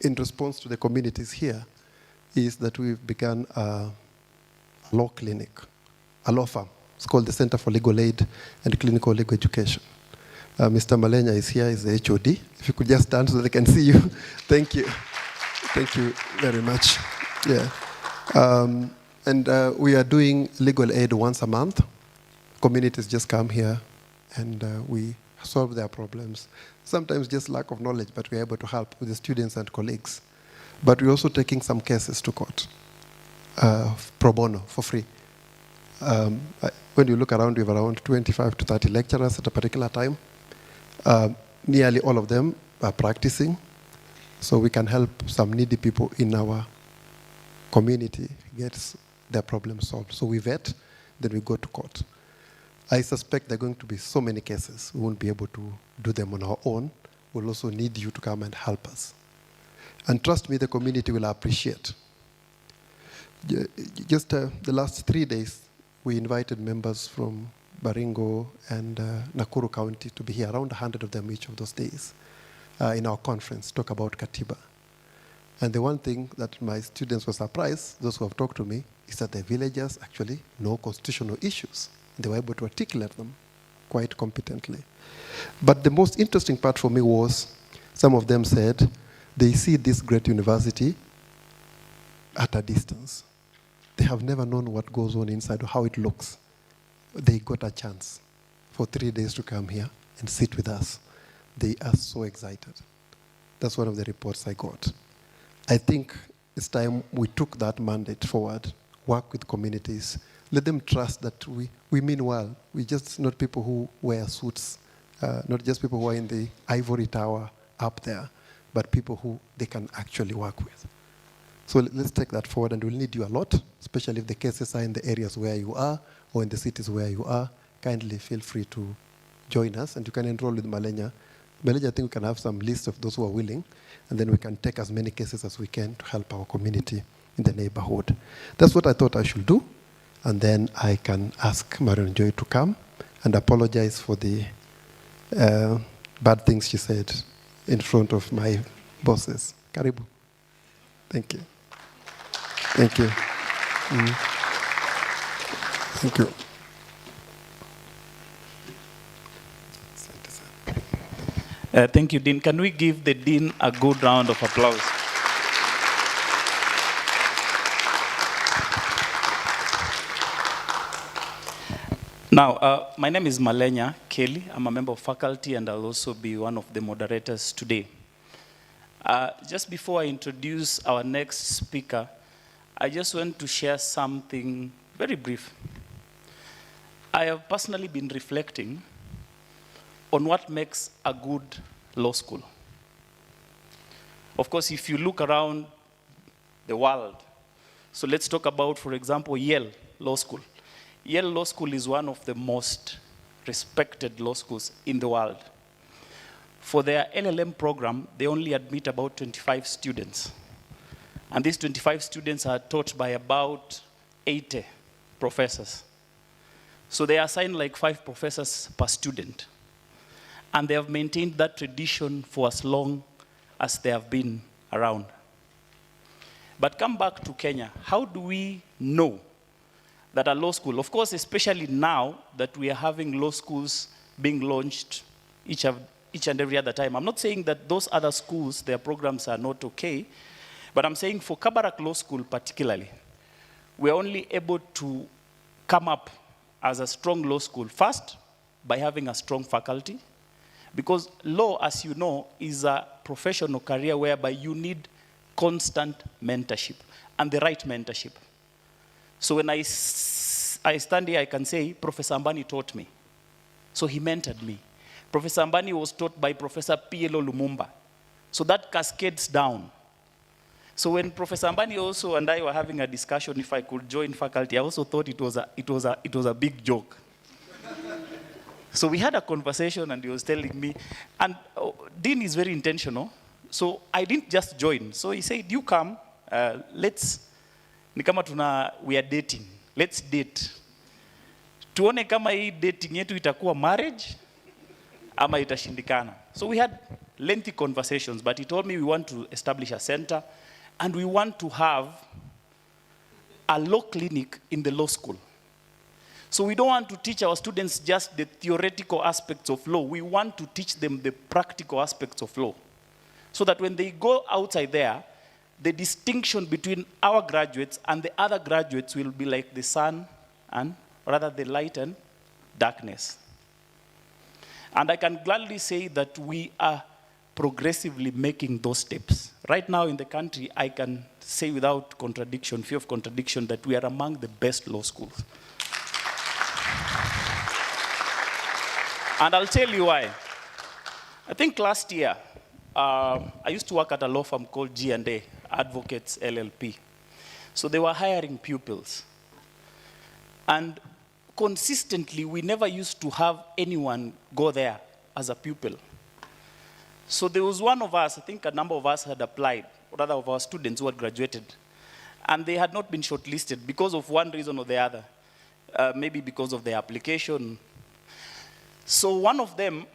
Speaker 4: in response to the communities here is that we've begun a law clinic, a law firm. It's called the Center for Legal Aid and Clinical Legal Education. Mr. Malenya is here, is the HOD. If you could just stand so they can see you. Thank you. Thank you very much. Yeah. We are doing legal aid once a month. Communities just come here and we solve their problems. Sometimes just lack of knowledge, but we're able to help with the students and colleagues. But we're also taking some cases to court, pro bono, for free. When you look around, we have around 25 to 30 lecturers at a particular time. Nearly all of them are practicing, so we can help some needy people in our community get their problems solved. So we vet, then we go to court. I suspect there are going to be so many cases, we won't be able to do them on our own. We'll also need you to come and help us. And trust me, the community will appreciate. Just the last 3 days, we invited members from Baringo and Nakuru County to be here, around 100 of them each of those days, in our conference, talk about Katiba. And the one thing that my students were surprised, those who have talked to me, is that the villagers actually know constitutional issues. They were able to articulate them quite competently. But the most interesting part for me was, some of them said, they see this great university at a distance. They have never known what goes on inside or how it looks. They got a chance for 3 days to come here and sit with us. They are so excited. That's one of the reports I got. I think it's time we took that mandate forward, work with communities, let them trust that we mean well. We're just not people who wear suits, not just people who are in the ivory tower up there, but people who they can actually work with. So let's take that forward, and we'll need you a lot, especially if the cases are in the areas where you are or in the cities where you are. Kindly feel free to join us, and you can enroll with Malenya. Malenya, I think we can have some list of those who are willing, and then we can take as many cases as we can to help our community in the neighborhood. That's what I thought I should do, and then I can ask Marion Joy to come and apologize for the bad things she said in front of my bosses. Karibu. Thank you. Thank you. Thank you.
Speaker 5: Thank you, Dean. Can we give the Dean a good round of applause? Now, my name is Malenya Kelly. I'm a member of faculty, and I'll also be one of the moderators today. Just before I introduce our next speaker, I just want to share something very brief. I have personally been reflecting on what makes a good law school. Of course, if you look around the world, so let's talk about, for example, Yale Law School. Yale Law School is one of the most respected law schools in the world. For their LLM program, they only admit about 25 students. And these 25 students are taught by about 80 professors. So they assign like 5 professors per student. And they have maintained that tradition for as long as they have been around. But come back to Kenya. How do we know that a law school, of course, especially now that we are having law schools being launched each and every other time. I'm not saying that those other schools, their programs are not okay, But I'm saying for Kabarak Law School particularly, we're only able to come up as a strong law school, first, by having a strong faculty, because law, as you know, is a professional career whereby you need constant mentorship, and the right mentorship. So when I stand here, I can say, Professor Ambani taught me. So he mentored me. Professor Ambani was taught by Professor PLO Lumumba. So that cascades down. So when Professor Ambani also and I were having a discussion if I could join faculty, I also thought it was a big joke. So we had a conversation and he was telling me, and Dean is very intentional, so I didn't just join. So he said, you come, we are dating, let's date. Tuone kama hii dating yetu itakuwa marriage, ama itashindikana. So we had lengthy conversations, but he told me we want to establish a center, and we want to have a law clinic in the law school. So we don't want to teach our students just the theoretical aspects of law. We want to teach them the practical aspects of law. So that when they go outside there, the distinction between our graduates and the other graduates will be like the sun and rather the light and darkness. And I can gladly say that we are progressively making those steps. Right now in the country, I can say without contradiction, fear of contradiction, that we are among the best law schools. And I'll tell you why. I think last year, I used to work at a law firm called G&A, Advocates LLP. So they were hiring pupils. And consistently, we never used to have anyone go there as a pupil. So there was one of us, I think a number of us had applied, or rather of our students who had graduated, and they had not been shortlisted because of one reason or the other, maybe because of their application. So one of them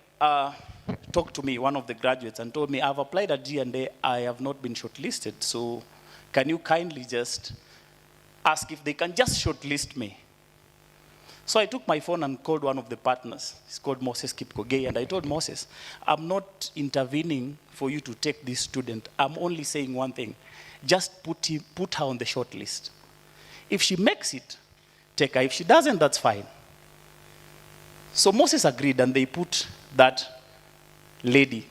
Speaker 5: talked to me, one of the graduates, and told me, I've applied at G&A, I have not been shortlisted, so can you kindly just ask if they can just shortlist me? So I took my phone and called one of the partners. He's called Moses Kipkogei, and I told Moses, I'm not intervening for you to take this student. I'm only saying one thing. Just put her on the short list. If she makes it, take her. If she doesn't, that's fine. So Moses agreed, and they put that lady,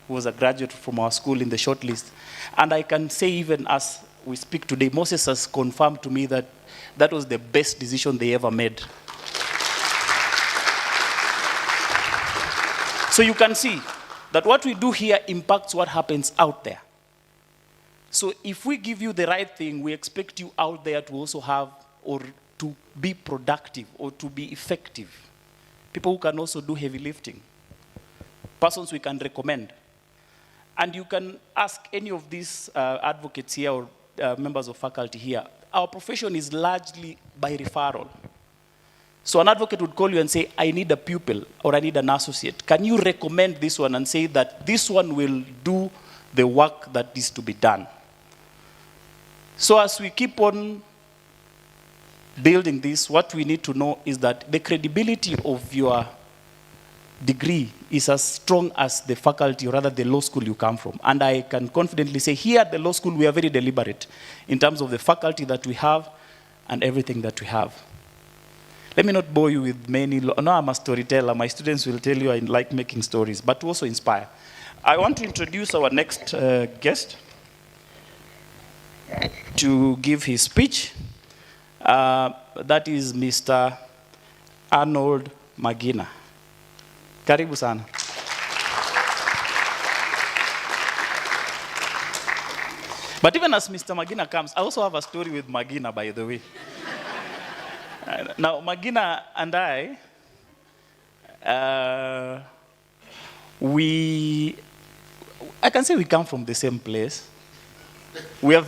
Speaker 5: who was a graduate from our school, in the short list. And I can say, even as we speak today, Moses has confirmed to me that that was the best decision they ever made. So you can see that what we do here impacts what happens out there. So if we give you the right thing, we expect you out there to also have, or to be productive, or to be effective. People who can also do heavy lifting. Persons we can recommend. And you can ask any of these advocates here, or members of faculty here. Our profession is largely by referral. So an advocate would call you and say, I need a pupil, or I need an associate. Can you recommend this one and say that this one will do the work that needs to be done? So as we keep on building this, what we need to know is that the credibility of your degree is as strong as the faculty, or rather the law school you come from. And I can confidently say, here at the law school, we are very deliberate in terms of the faculty that we have and everything that we have. Let me not bore you with many, no, I'm a storyteller. My students will tell you I like making stories, but to also inspire. I want to introduce our next guest to give his speech. That is Mr. Arnold Magina. Karibu sana. But even as Mr. Magina comes, I also have a story with Magina, by the way. Now, Magina and I, I can say we come from the same place. We are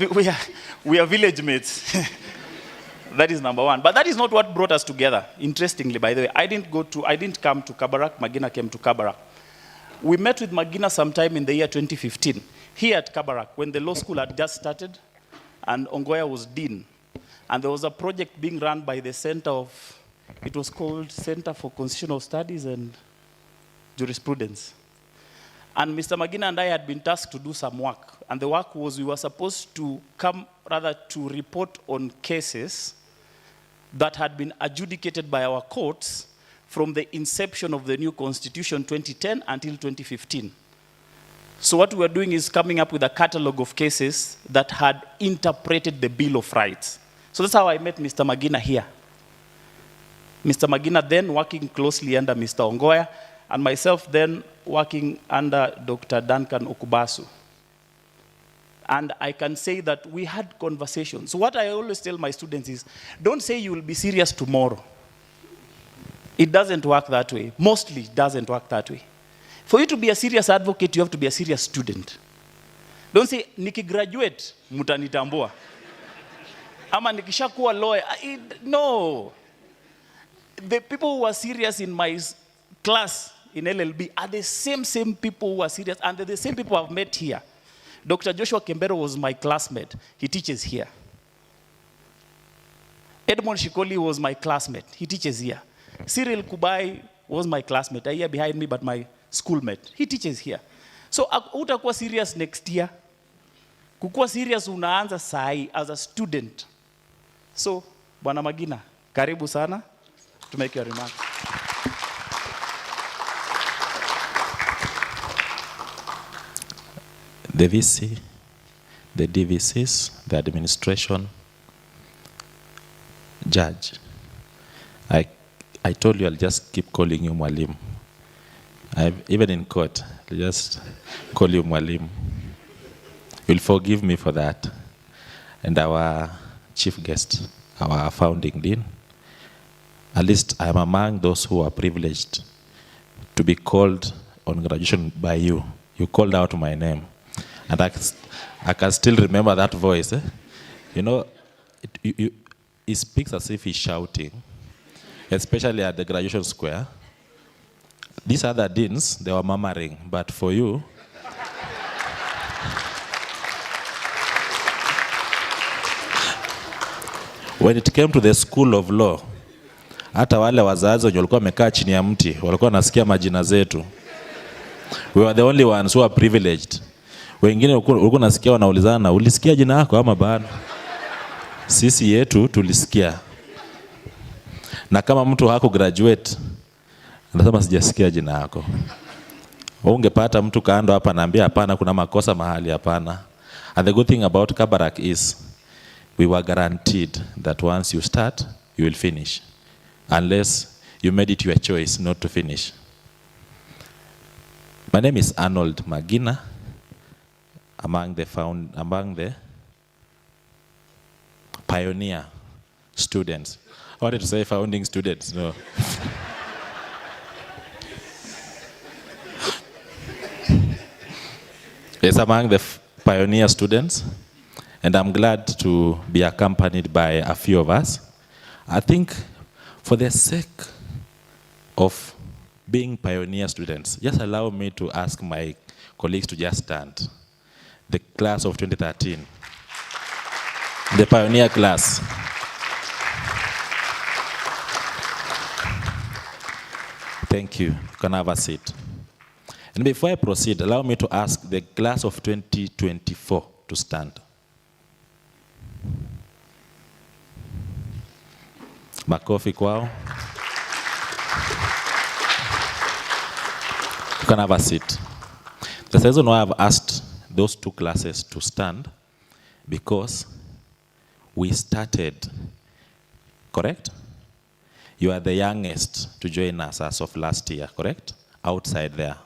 Speaker 5: village mates. That is number one. But that is not what brought us together, interestingly, by the way. I didn't come to Kabarak, Magina came to Kabarak. We met with Magina sometime in the year 2015, here at Kabarak, when the law school had just started, and Ongoya was dean. And there was a project being run by the it was called Center for Constitutional Studies and Jurisprudence. And Mr. Magina and I had been tasked to do some work. And the work was we were supposed to come, rather to report on cases that had been adjudicated by our courts from the inception of the new constitution 2010 until 2015. So what we were doing is coming up with a catalog of cases that had interpreted the Bill of Rights. So that's how I met Mr. Magina here. Mr. Magina then working closely under Mr. Ongoya, and myself then working under Dr. Duncan Okubasu. And I can say that we had conversations. So what I always tell my students is, don't say you will be serious tomorrow. It doesn't work that way. Mostly it doesn't work that way. For you to be a serious advocate, you have to be a serious student. Don't say, nikigraduate, mutanitambua. Ama nikishakuwa lawyer. No. The people who are serious in my class in LLB are the same people who are serious, and they're the same people I've met here. Dr. Joshua Kembero was my classmate. He teaches here. Edmond Shikoli was my classmate. He teaches here. Cyril Kubai was my classmate, a year behind me, but my schoolmate. He teaches here. So utakuwa serious next year. Kukuwa serious unaanza sai as a student. So, Bwana Magina, karibu sana to make your remarks.
Speaker 6: The VC, the DVCs, the administration, judge. I told you I'll just keep calling you Mwalimu. Even in court, I'll just call you Mwalimu. You'll forgive me for that. And our chief guest, our founding dean, at least I'm among those who are privileged to be called on graduation by you. You called out my name. And I can still remember that voice. Eh? You know, he speaks as if he's shouting, especially at the graduation square. These other deans, they were murmuring, but for you, when it came to the school of law, hata wale wazazi wenye walikuwa wamekaa chini ya mti, walikuwa nasikia majina zetu. We were the only ones who are privileged. Wengine ulikuwa nasikia wanaulizana, ulisikia jina lako ama bado? Sisi yetu tulisikia. Na kama mtu hako graduate, anasema sijasikia jina lako. Ungepata mtu kando hapa anaambia hapana kuna makosa mahali hapana. And the good thing about Kabarak is we were guaranteed that once you start, you will finish. Unless you made it your choice not to finish. My name is Arnold Magina. Among the pioneer students. I wanted to say founding students, no. Yes, among the pioneer students, and I'm glad to be accompanied by a few of us. I think for the sake of being pioneer students, just allow me to ask my colleagues to just stand. The class of 2013, the pioneer class. Thank you. You can have a seat. And before I proceed, allow me to ask the class of 2024 to stand. Makofi kwao. You can have a seat. The reason why I've asked those two classes to stand, because we started, correct? You are the youngest to join us as of last year, correct? Outside there.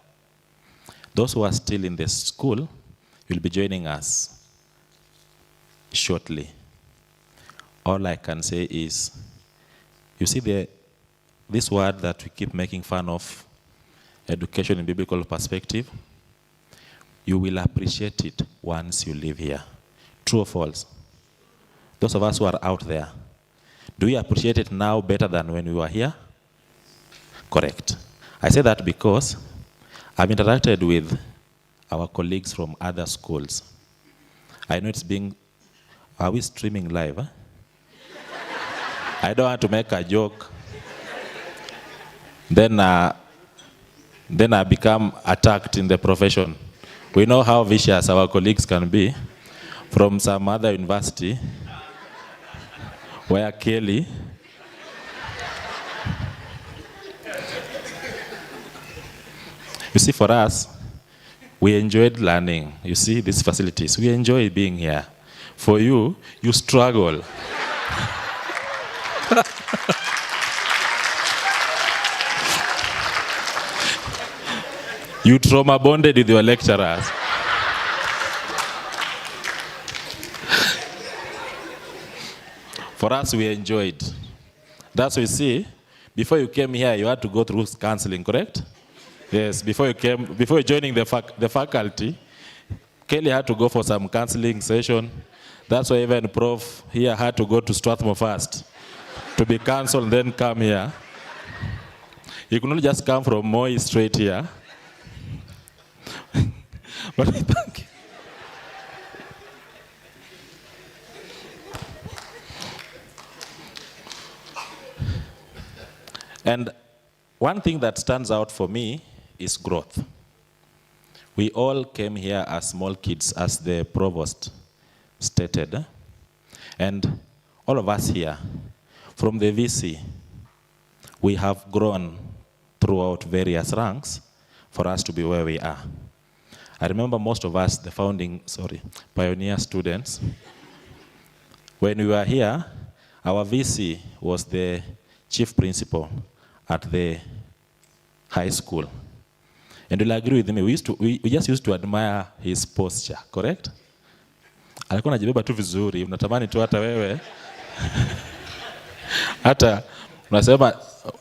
Speaker 6: Those who are still in the school will be joining us shortly. All I can say is, you see this word that we keep making fun of, education in biblical perspective, you will appreciate it once you live here. True or false? Those of us who are out there, do we appreciate it now better than when we were here? Correct. I say that because I've interacted with our colleagues from other schools. I know it's being, are we streaming live? Huh? I don't want to make a joke. Then I become attacked in the profession We know how vicious our colleagues can be from some other university where Kelly you see, for us, we enjoyed learning. You see, these facilities, we enjoy being here. For you, you struggle. You trauma bonded with your lecturers. For us, we enjoyed. That's what you see. Before you came here, you had to go through counseling, correct? Yes, before joining the faculty, Kelly had to go for some counseling session. That's why even Prof here had to go to Strathmore first to be counseled, then come here. You could not just come from Moi straight here. But thank you. And one thing that stands out for me is growth. We all came here as small kids, as the provost stated. And all of us here, from the VC, we have grown throughout various ranks for us to be where we are. I remember most of us, the pioneer students, when we were here, our VC was the chief principal at the high school. And you'll agree with me, we just used to admire his posture, correct? Alikuwa anajibeba tu vizuri, unatamani tu hata wewe. Hata unasema,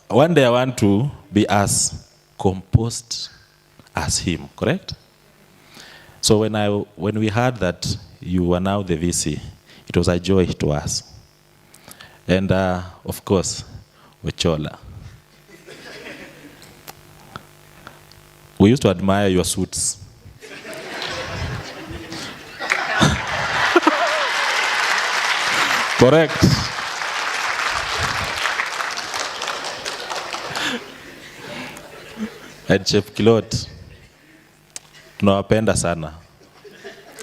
Speaker 6: one day I want to be as composed as him, correct? So when we heard that you were now the VC, it was a joy to us. And of course, Wechola. We used to admire your suits. Correct. And Chef Kilot, tunawapenda sana.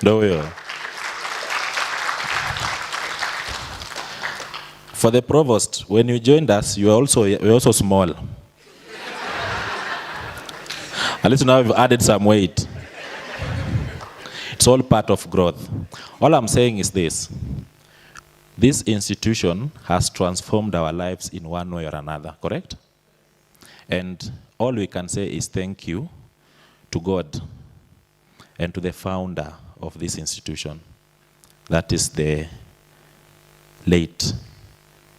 Speaker 6: Ndio huyo. For the provost, when you joined us, you were also small. At least now we've added some weight. It's all part of growth. All I'm saying is this. This institution has transformed our lives in one way or another, correct? And all we can say is thank you to God and to the founder of this institution. That is the late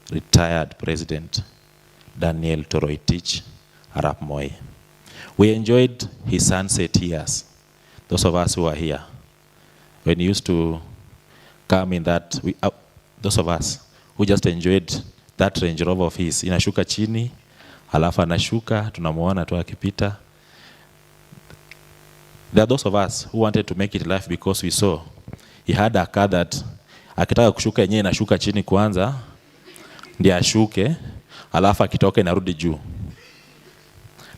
Speaker 6: retired President Daniel Toroitich Arap Moi. We enjoyed his sunset years, those of us who are here. When he used to come in that, those of us who just enjoyed that Range Rover of his, inashuka chini, halafu anashuka, tunamuona tu akipita. There are those of us who wanted to make it life because we saw he had a car that akitaka kushuka yenyewe inashuka chini kwanza, ndiye ashuke, halafu akitoka inarudi juu.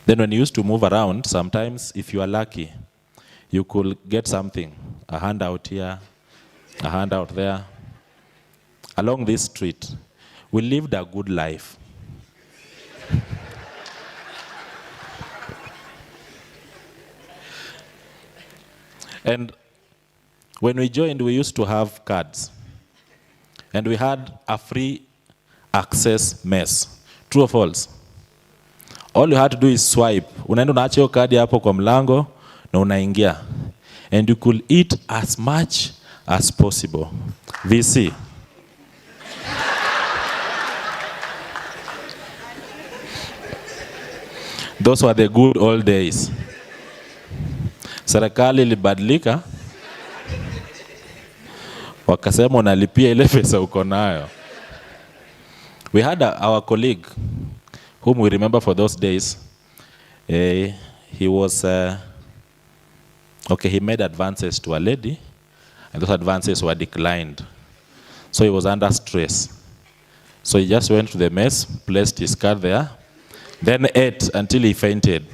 Speaker 6: Then when you used to move around, sometimes if you are lucky, you could get something, a handout here, a handout there. Along this street, we lived a good life. And when we joined, we used to have cards. And we had a free access mess. True or false? All you had to do is swipe. Unaenda unaacha hiyo kadi hapo kwa mlango na unaingia. And you could eat as much as possible. VC. Those were the good old days. Serikali ilibadilika. Wakasema unalipia ile pesa uko nayo. We had our colleague whom we remember for those days. He was, he made advances to a lady, and those advances were declined. So he was under stress. So he just went to the mess, placed his card there, then ate until he fainted.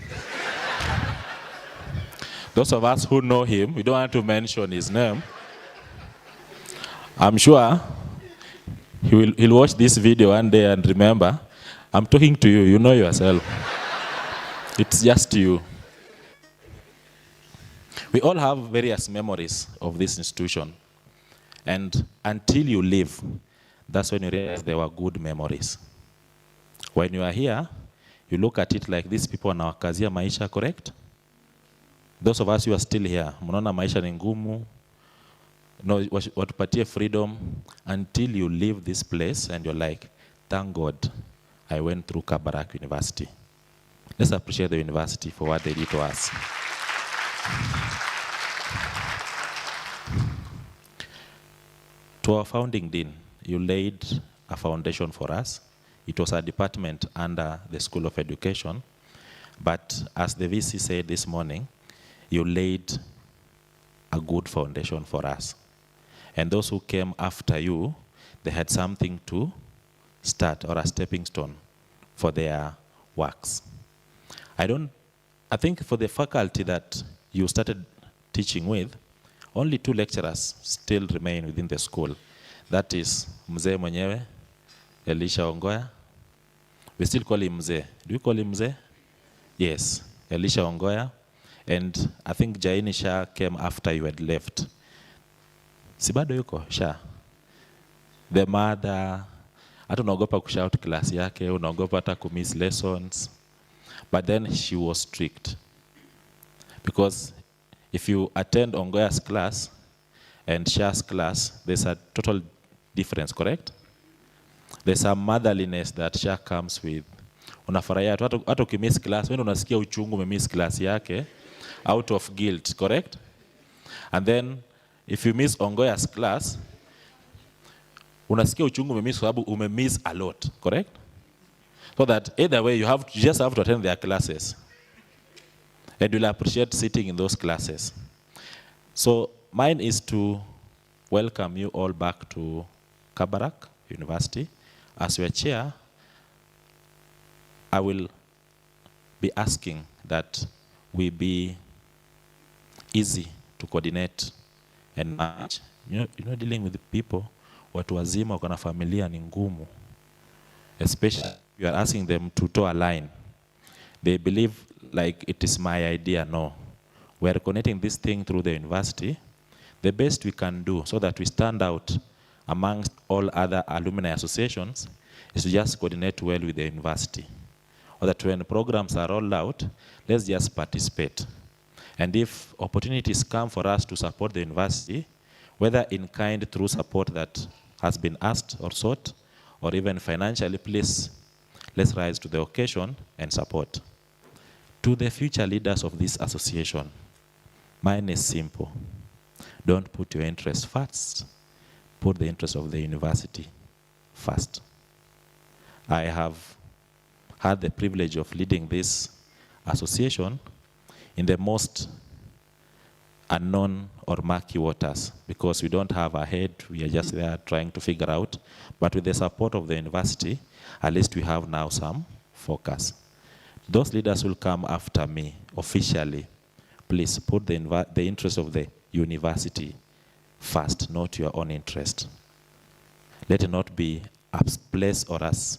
Speaker 6: Those of us who know him, we don't want to mention his name. I'm sure he'll watch this video one day and remember, I'm talking to you, you know yourself. It's just you. We all have various memories of this institution. And until you leave, that's when you realize they were good memories. When you are here, you look at it like these people wanawakazia maisha, correct? Those of us who are still here, mnaona maisha ni ngumu, no, watupatie freedom until you leave this place and you're like, thank God I went through Kabarak University. Let's appreciate the university for what they did to us. To our founding dean, you laid a foundation for us. It was a department under the School of Education, but as the VC said this morning, you laid a good foundation for us. And those who came after you, they had something to start or a stepping stone for their works. I think for the faculty that you started teaching with, only 2 lecturers still remain within the school. That is Mzee mwenyewe, Elisha Ongoya. We still call him Mzee. Do you call him Mzee? Yes, Elisha Ongoya. And I think Jaini Shah came after you had left. Sibado yuko, Shah. The mother, hata unaogopa kushout class yake, unaogopa hata kumiss lessons. But then she was strict. Because if you attend Ongoya's class and Shah's class, there's a total difference, correct? There's a motherliness that Shah comes with. Unafurahia hata ukimiss class, wewe unasikia uchungu umemiss class yake out of guilt, correct? And then if you miss Ongoya's class, unasikia uchungu umemiss sababu umemiss a lot, correct? So that either way you just have to attend their classes. And you'll appreciate sitting in those classes. So mine is to welcome you all back to Kabarak University. As your chair, I will be asking that we be easy to coordinate and manage. You know, dealing with the people, watu wazima wako na familia ni ngumu. Especially you are asking them to toe a line. They believe like it is my idea. No. We are connecting this thing through the university. The best we can do so that we stand out amongst all other alumni associations is to just coordinate well with the university. Or that when programs are rolled out, let's just participate. And if opportunities come for us to support the university, whether in kind through support that has been asked or sought, or even financially, please, let's rise to the occasion and support. To the future leaders of this association, mine is simple. Don't put your interest first. Put the interest of the university first. I have had the privilege of leading this association in the most unknown or murky waters because we don't have a head, we are just there trying to figure out. But with the support of the university, at least we have now some focus. Those leaders will come after me officially. Please put the interest of the university first, not your own interest. Let it not be a place or as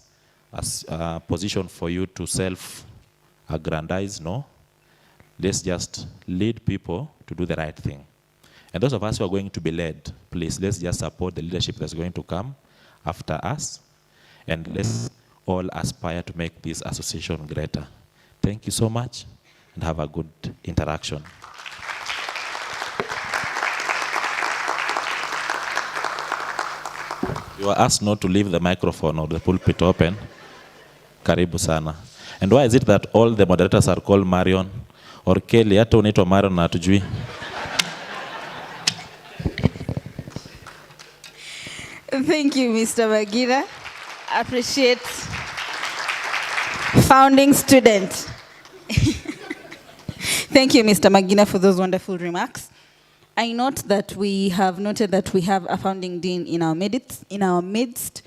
Speaker 6: a position for you to self-aggrandize, no. Let's just lead people to do the right thing. And those of us who are going to be led, please, let's just support the leadership that's going to come after us. And let's all aspire to make this association greater. Thank you so much, and have a good interaction. You are asked not to leave the microphone or the pulpit open. Karibu sana. And why is it that all the moderators are called Marion or Kelly? Hata unaitwa Marion na hatujui.
Speaker 3: Thank you, Mr. Magira. Appreciate founding student. Thank you, Mr. Magina, for those wonderful remarks. I note that we have noted that we have a founding dean in our midst.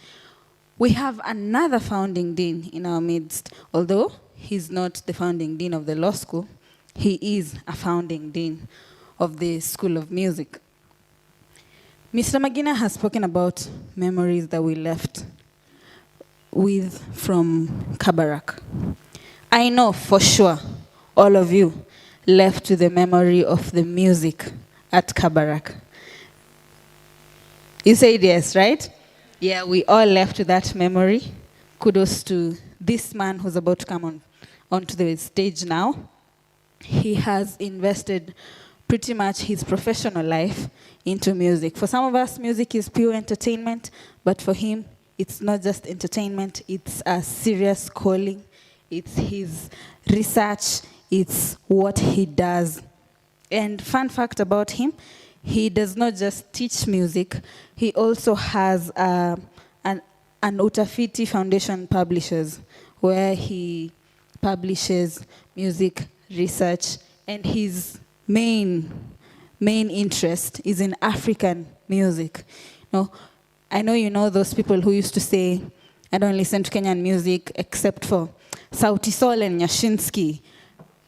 Speaker 3: We have another founding dean in our midst, although he's not the founding dean of the law school. he is a founding dean of the School of Music. Mr. Magina has spoken about memories that we left with from Kabarak. I know for sure all of you left with the memory of the music at Kabarak. You said yes, right? Yeah, we all left with that memory. Kudos to this man who's about to come onto the stage now. He has invested pretty much his professional life into music. For some of us, music is pure entertainment, but for him, it's not just entertainment, it's a serious calling. It's his research, it's what he does. And fun fact about him, he does not just teach music, he also has an Utafiti Foundation Publishers, where he publishes music research, and his main interest is in African music. I know you know those people who used to say, I don't listen to Kenyan music except for Sauti Sol and Nyashinsky.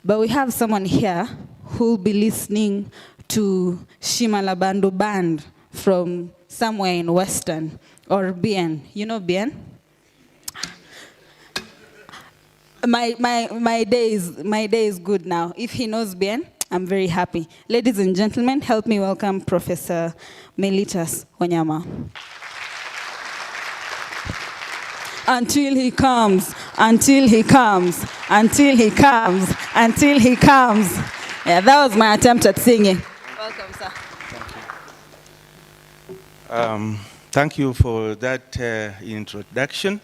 Speaker 3: But we have someone here who will be listening to Shimalabando Band from somewhere in Western, or Bien. You know Bien? My day is good now. If he knows Bien, I'm very happy. Ladies and gentlemen, help me welcome Professor Melitas Wanyama. Until he comes, until he comes, until he comes, until he comes. Yeah, that was my attempt at singing. Welcome, sir.
Speaker 7: Thank you for that introduction.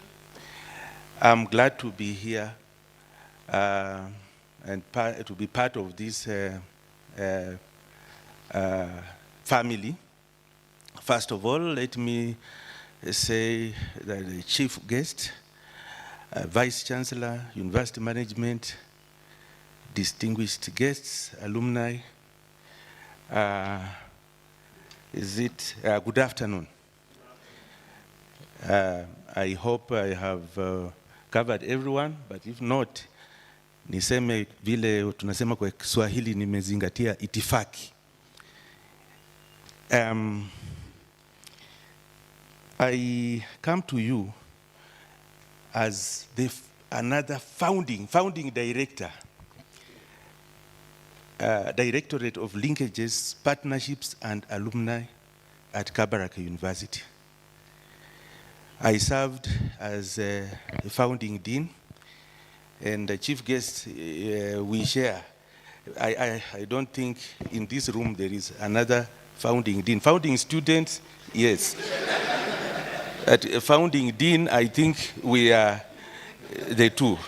Speaker 7: I'm glad to be here and to be part of this family. First of all, let me say that the chief guest, Vice-Chancellor, University Management, distinguished guests, alumni, good afternoon. I hope I have covered everyone, but if not, niseme vile tunasema kwa Kiswahili nimezingatia itifaki. I come to you as another founding director, Directorate of Linkages, Partnerships and Alumni at Kabarak University. I served as a founding dean, and the chief guest we share. I don't think in this room there is another founding dean. Founding students, yes. At founding dean, I think we are the two.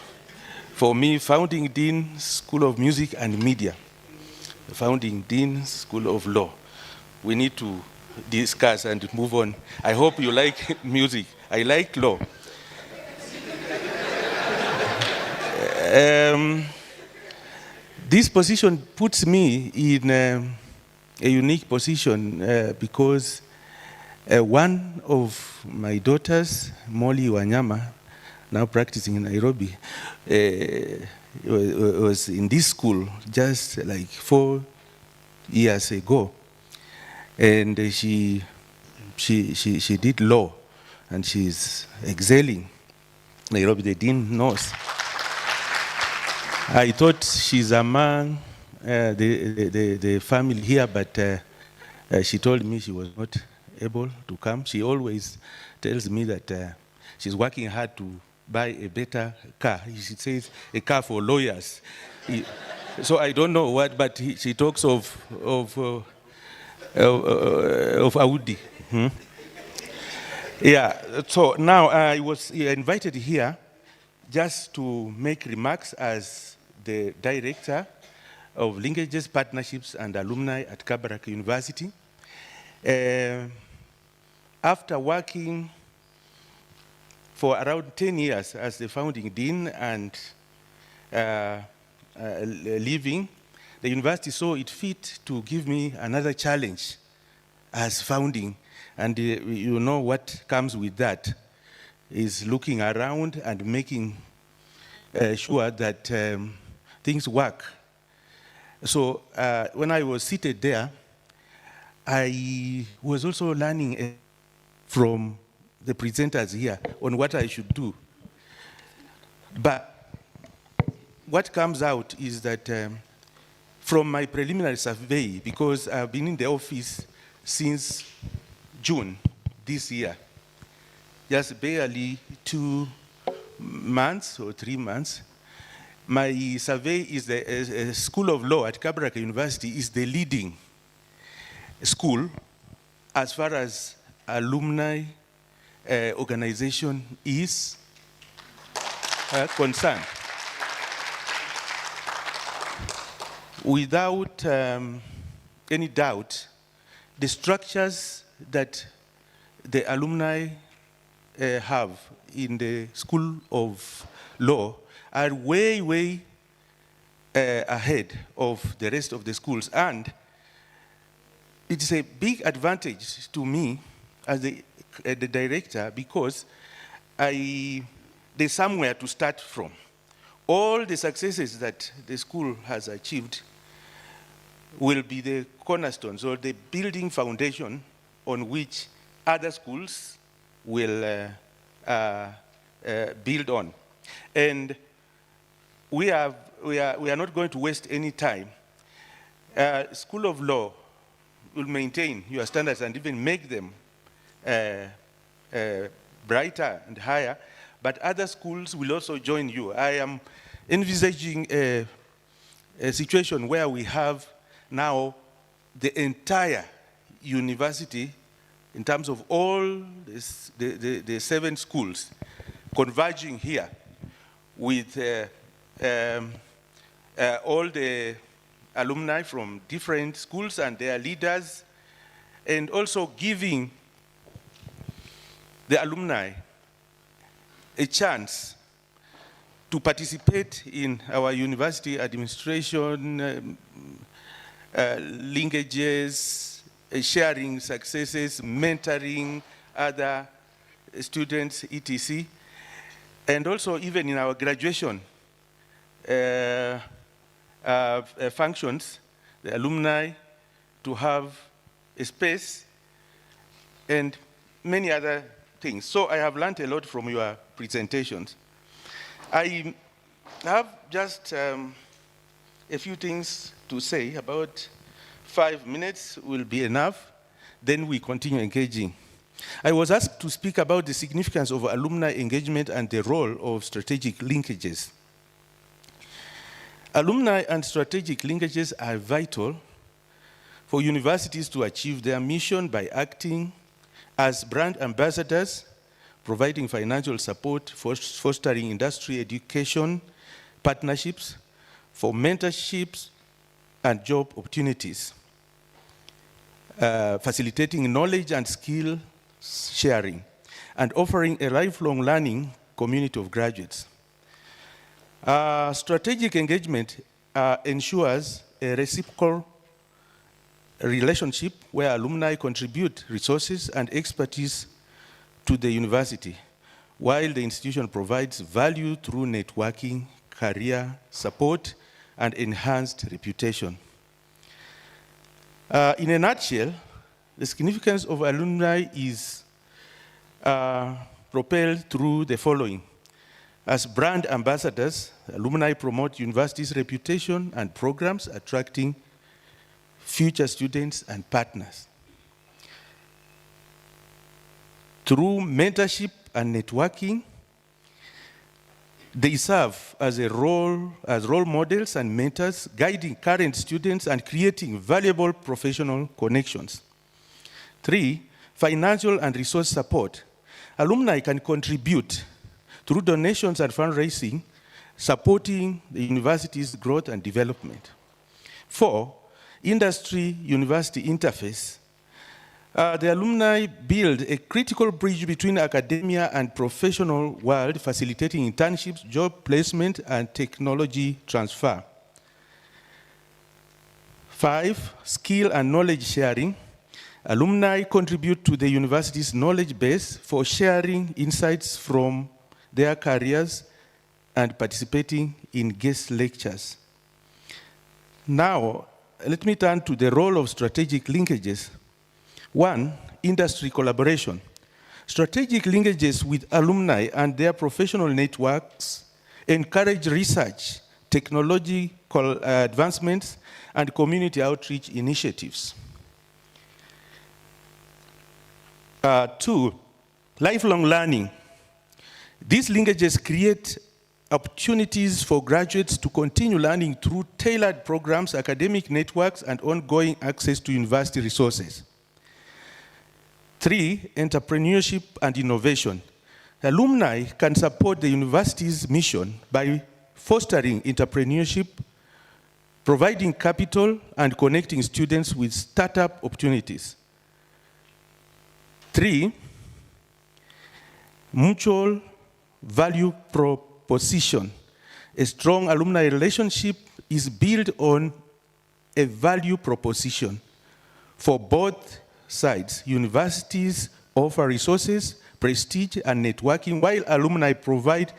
Speaker 7: For me, founding dean, School of Music and Media. Founding dean, School of Law. We need to discuss and move on. I hope you like music. I like law. This position puts me in a unique position because one of my daughters, Molly Wanyama, now practicing in Nairobi, was in this school just like 4 years ago, and she did law, and she's excelling. Nairobi, the dean knows. I thought she's among the family here, but she told me she was not able to come. She always tells me that she's working hard to buy a better car. She says a car for lawyers. So I don't know what, but she talks of Audi. Yeah. So now I was invited here just to make remarks as the director of Linkages, Partnerships and Alumni at Kabarak University. After working for around 10 years as the founding dean and leaving, the university saw it fit to give me another challenge as founding. And you know what comes with that is looking around and making sure that things work. So when I was seated there, I was also learning from the presenters here on what I should do. But what comes out is that from my preliminary survey, because I've been in the office since June this year, just barely 2 months or 3 months, my survey is the School of Law at Kabarak University is the leading school as far as alumni organization is concerned. Without any doubt, the structures that the alumni have in the School of Law are way, way ahead of the rest of the schools. And it's a big advantage to me as the director because there's somewhere to start from. All the successes that the school has achieved will be the cornerstones or the building foundation on which other schools will build on. And we are not going to waste any time. School of Law will maintain your standards and even make them brighter and higher, but other schools will also join you. I am envisaging a situation where we have now the entire university, in terms of all the 7 schools, converging here with all the alumni from different schools and their leaders, and also giving the alumni a chance to participate in our university administration, linkages, sharing successes, mentoring other students, etc. And also even in our graduation functions, the alumni to have a space and many other things. So I have learned a lot from your presentations. I have just a few things to say. About 5 minutes will be enough. Then we continue engaging. I was asked to speak about the significance of alumni engagement and the role of strategic linkages. Alumni and strategic linkages are vital for universities to achieve their mission by acting as brand ambassadors, providing financial support, fostering industry education, partnerships, for mentorships and job opportunities, facilitating knowledge and skill sharing, and offering a lifelong learning community of graduates. Strategic engagement ensures a reciprocal relationship where alumni contribute resources and expertise to the university, while the institution provides value through networking, career support, and enhanced reputation. In a nutshell, the significance of alumni is propelled through the following. As brand ambassadors, alumni promote university's reputation and programs, attracting future students and partners. Through mentorship and networking, they serve as role models and mentors, guiding current students and creating valuable professional connections. 3, financial and resource support. Alumni can contribute through donations and fundraising, supporting the university's growth and development. 4, industry-university interface. The alumni build a critical bridge between academia and professional world, facilitating internships, job placement, and technology transfer. 5, skill and knowledge sharing. Alumni contribute to the university's knowledge base for sharing insights from their careers and participating in guest lectures. Now, let me turn to the role of strategic linkages. One, industry collaboration. Strategic linkages with alumni and their professional networks encourage research, technological advancements, and community outreach initiatives. Two, lifelong learning. These linkages create opportunities for graduates to continue learning through tailored programs, academic networks, and ongoing access to university resources. Three, entrepreneurship and innovation. Alumni can support the university's mission by fostering entrepreneurship, providing capital, and connecting students with startup opportunities. Three, mutual value proposition. A strong alumni relationship is built on a value proposition for both sides. Universities offer resources, prestige, and networking, while alumni provide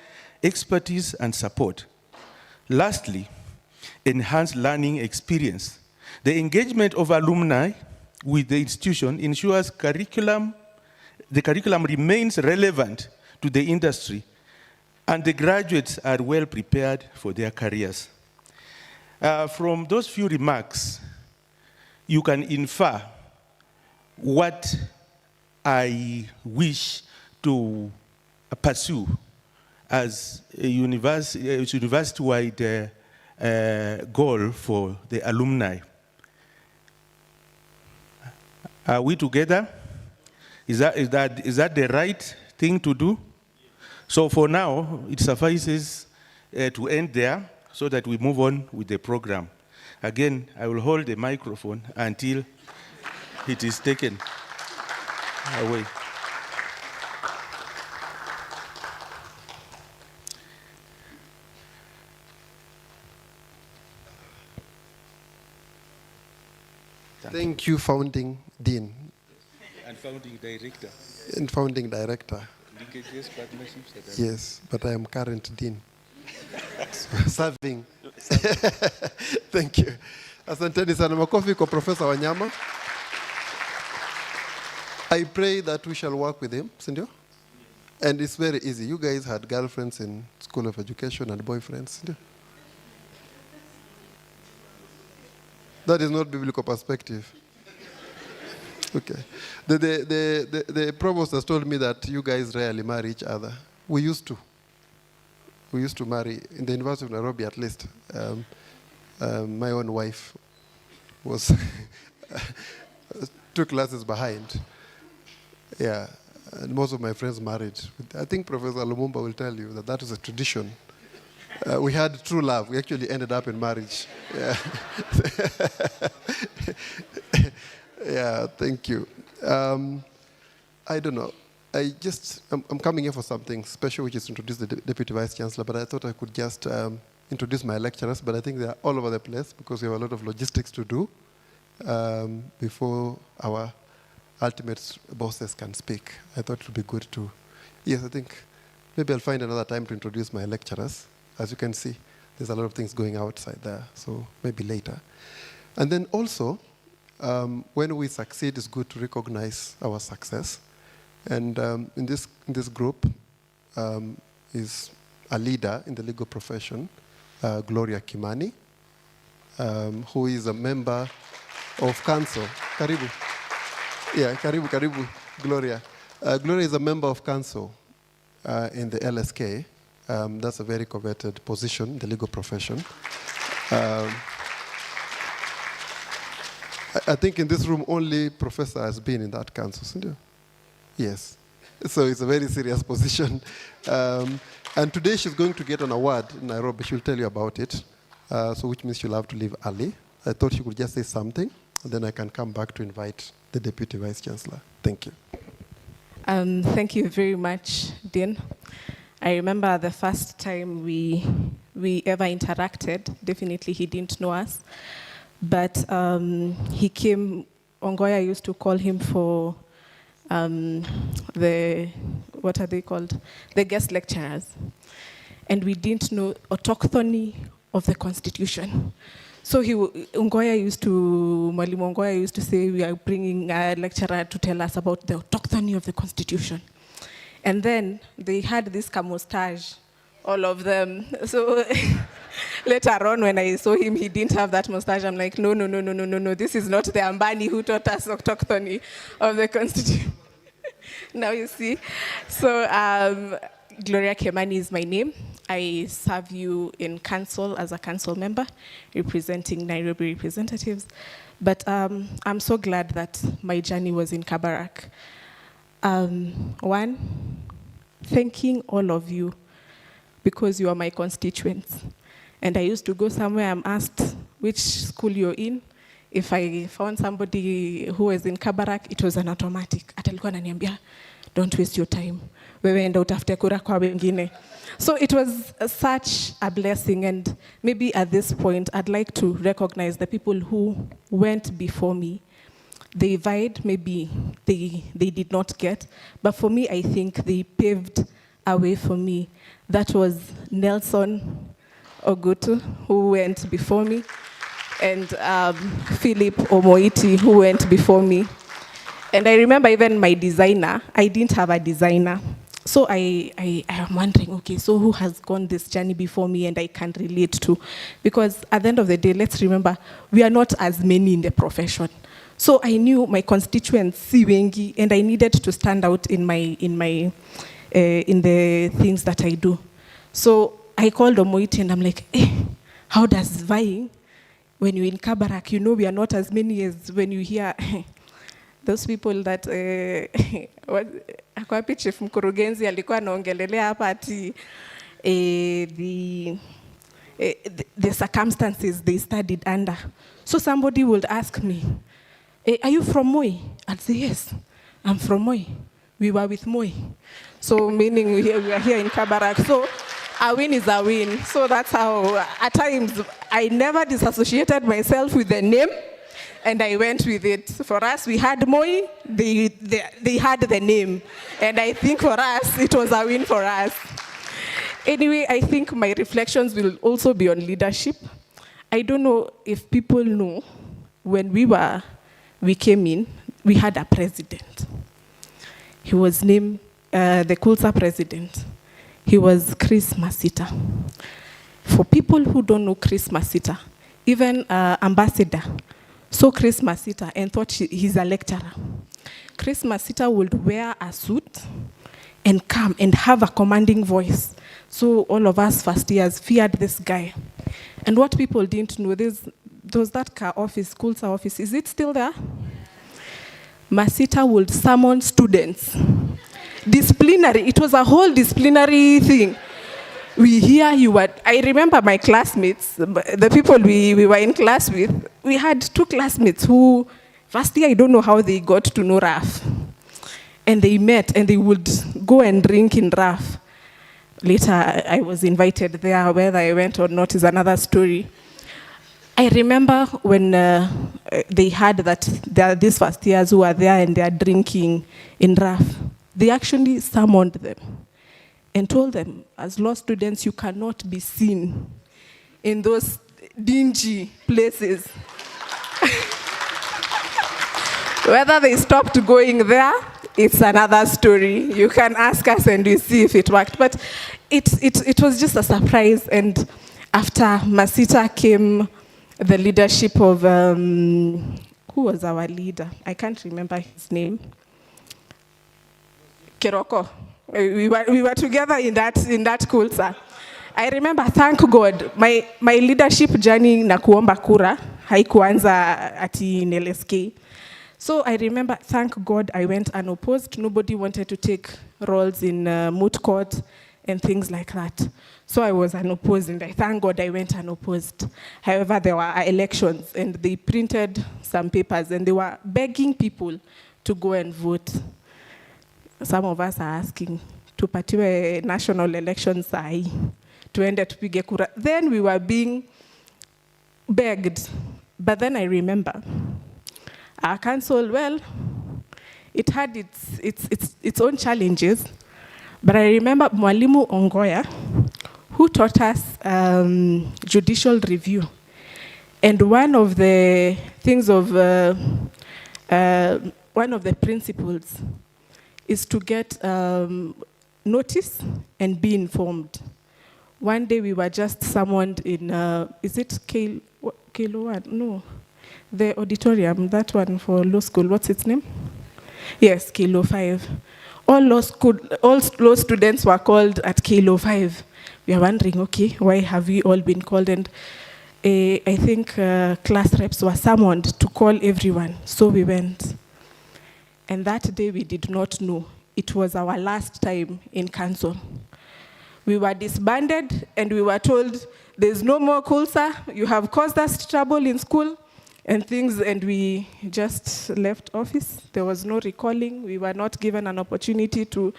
Speaker 7: expertise and support. Lastly, enhanced learning experience. The engagement of alumni with the institution ensures the curriculum remains relevant to the industry, and the graduates are well prepared for their careers. From those few remarks, you can infer what I wish to pursue as a university-wide goal for the alumni. Are we together? Is that the right thing to do? So for now, it suffices to end there so that we move on with the program. Again, I will hold the microphone until it is taken away.
Speaker 4: Thank you, Founding Dean.
Speaker 7: And Founding Director.
Speaker 4: And Founding Director.
Speaker 7: Linkages, partnerships.
Speaker 4: Yes, but I am current Dean. Serving. Thank you. Asanteni sana, makofi kwa Professor Wanyama. I pray that we shall work with him, sindio? And it's very easy. You guys had girlfriends in School of Education and boyfriends, sindio? That is not biblical perspective. Okay. The provost has told me that you guys rarely marry each other. We used to. We used to marry, in the University of Nairobi at least. My own wife was 2 classes behind. Yeah, and most of my friends married. I think Professor Lumumba will tell you that that is a tradition. We had true love. We actually ended up in marriage. Yeah, yeah, thank you. I don't know. I'm coming here for something special, which is to introduce the Deputy Vice-Chancellor, but I thought I could just introduce my lecturers, but I think they are all over the place because we have a lot of logistics to do before our ultimate bosses can speak. I thought it would be good to, yes, I think maybe I'll find another time to introduce my lecturers. As you can see, there's a lot of things going outside there, so maybe later. And then also, when we succeed, it's good to recognize our success. And in this group is a leader in the legal profession, Gloria Kimani, who is a member of council. Karibu. Yeah, karibu, Gloria. Gloria is a member of council in the LSK. That's a very coveted position in the legal profession. I think in this room only professor has been in that council, isn't it? Yes. So it's a very serious position. And today she's going to get an award in Nairobi. She'll tell you about it. So which means she'll have to leave early. I thought she could just say something, and then I can come back to invite the Deputy Vice-Chancellor. Thank you.
Speaker 8: Thank you very much, Dean. I remember the first time we ever interacted. Definitely he didn't know us. But he came, Ongoya used to call him for what are they called? The guest lecturers. And we didn't know autochthony of the Constitution. So Mwalimu Ungoya used to say, we are bringing a lecturer to tell us about the autochthony of the Constitution. And then they had this camouflage, all of them. So later on, when I saw him, he didn't have that mustache. I'm like, no, this is not the Ambani who taught us autochthony of the Constitution. Now you see. So Gloria Kemani is my name. I serve you in council as a council member, representing Nairobi representatives. But I'm so glad that my journey was in Kabarak. One, thanking all of you because you are my constituents. And I used to go somewhere, I'm asked which school you're in. If I found somebody who was in Kabarak, it was an automatic. Atalikuwa ananiambia, don't waste your time. Wewe enda utafute kura kwa wengine. So it was such a blessing, and maybe at this point, I'd like to recognize the people who went before me. They vied, maybe they did not get, but for me, I think they paved a way for me. That was Nelson Ogutu, who went before me, and Philip Omoiti, who went before me. And I remember even my designer, I didn't have a designer. So I am wondering, okay, so who has gone this journey before me and I can relate to? Because at the end of the day, let's remember, we are not as many in the profession. So I knew my constituents, si wengi, and I needed to stand out in the things that I do. So I called Omoiti and I'm like, how does vying, when you're in Kabarak, you know we are not as many as when you hear those people that akwapi chief mkurugenzi alikuwa anaongelelea hapa ati the circumstances they studied under. So somebody would ask me, are you from Moi? I'd say, yes, I'm from Moi. We were with Moi. So meaning we are here in Kabarak. So a win is a win. So that's how, at times, I never disassociated myself with the name, and I went with it. For us, we had Moi, they had the name. And I think for us, it was a win for us. Anyway, I think my reflections will also be on leadership. I don't know if people know, when we came in, we had a president. He was named the Kulsa president. He was Chris Masita. For people who don't know Chris Masita, even ambassador saw Chris Masita and thought he's a lecturer. Chris Masita would wear a suit and come and have a commanding voice. So all of us first years feared this guy. And what people didn't know, there was that car office, Kulsa office. Is it still there? Masita would summon students. Disciplinary, it was a whole disciplinary thing. I remember my classmates, the people we were in class with, we had two classmates who, first year, I don't know how they got to know RAF. And they met and they would go and drink in RAF. Later, I was invited there. Whether I went or not is another story. I remember when they had these first years who were there and they are drinking in RAF, they actually summoned them and told them, as law students, you cannot be seen in those dingy places. Whether they stopped going there, it's another story. You can ask us and we see if it worked. But it was just a surprise. And after Masita came the leadership of, who was our leader? I can't remember his name. Keroko. We were together in that Kulsa. I remember, thank God, my leadership journey na kuomba kura haikuanza ati in LSK. So I remember, thank God, I went unopposed. Nobody wanted to take roles in moot court and things like that. So I was unopposed, and I thank God I went unopposed. However, there were elections, and they printed some papers, and they were begging people to go and vote. Some of us are asking, tupatiwe national elections sahi, tuende tupige kura. Then we were being begged. But then I remember, our council, well, it had its own challenges. But I remember Mwalimu Ongoya, who taught us judicial review. And one of the things of, one of the principles is to get notice and be informed. One day we were just summoned in, is it Keynote 1? No, the auditorium, that one for law school, what's its name? Yes, Keynote 5. All law students were called at Keynote 5. We are wondering, okay, why have we all been called? And I think class reps were summoned to call everyone, so we went. And that day we did not know. It was our last time in council. We were disbanded and we were told, there's no more Kulsa, you have caused us trouble in school and things, and we just left office. There was no recalling. We were not given an opportunity to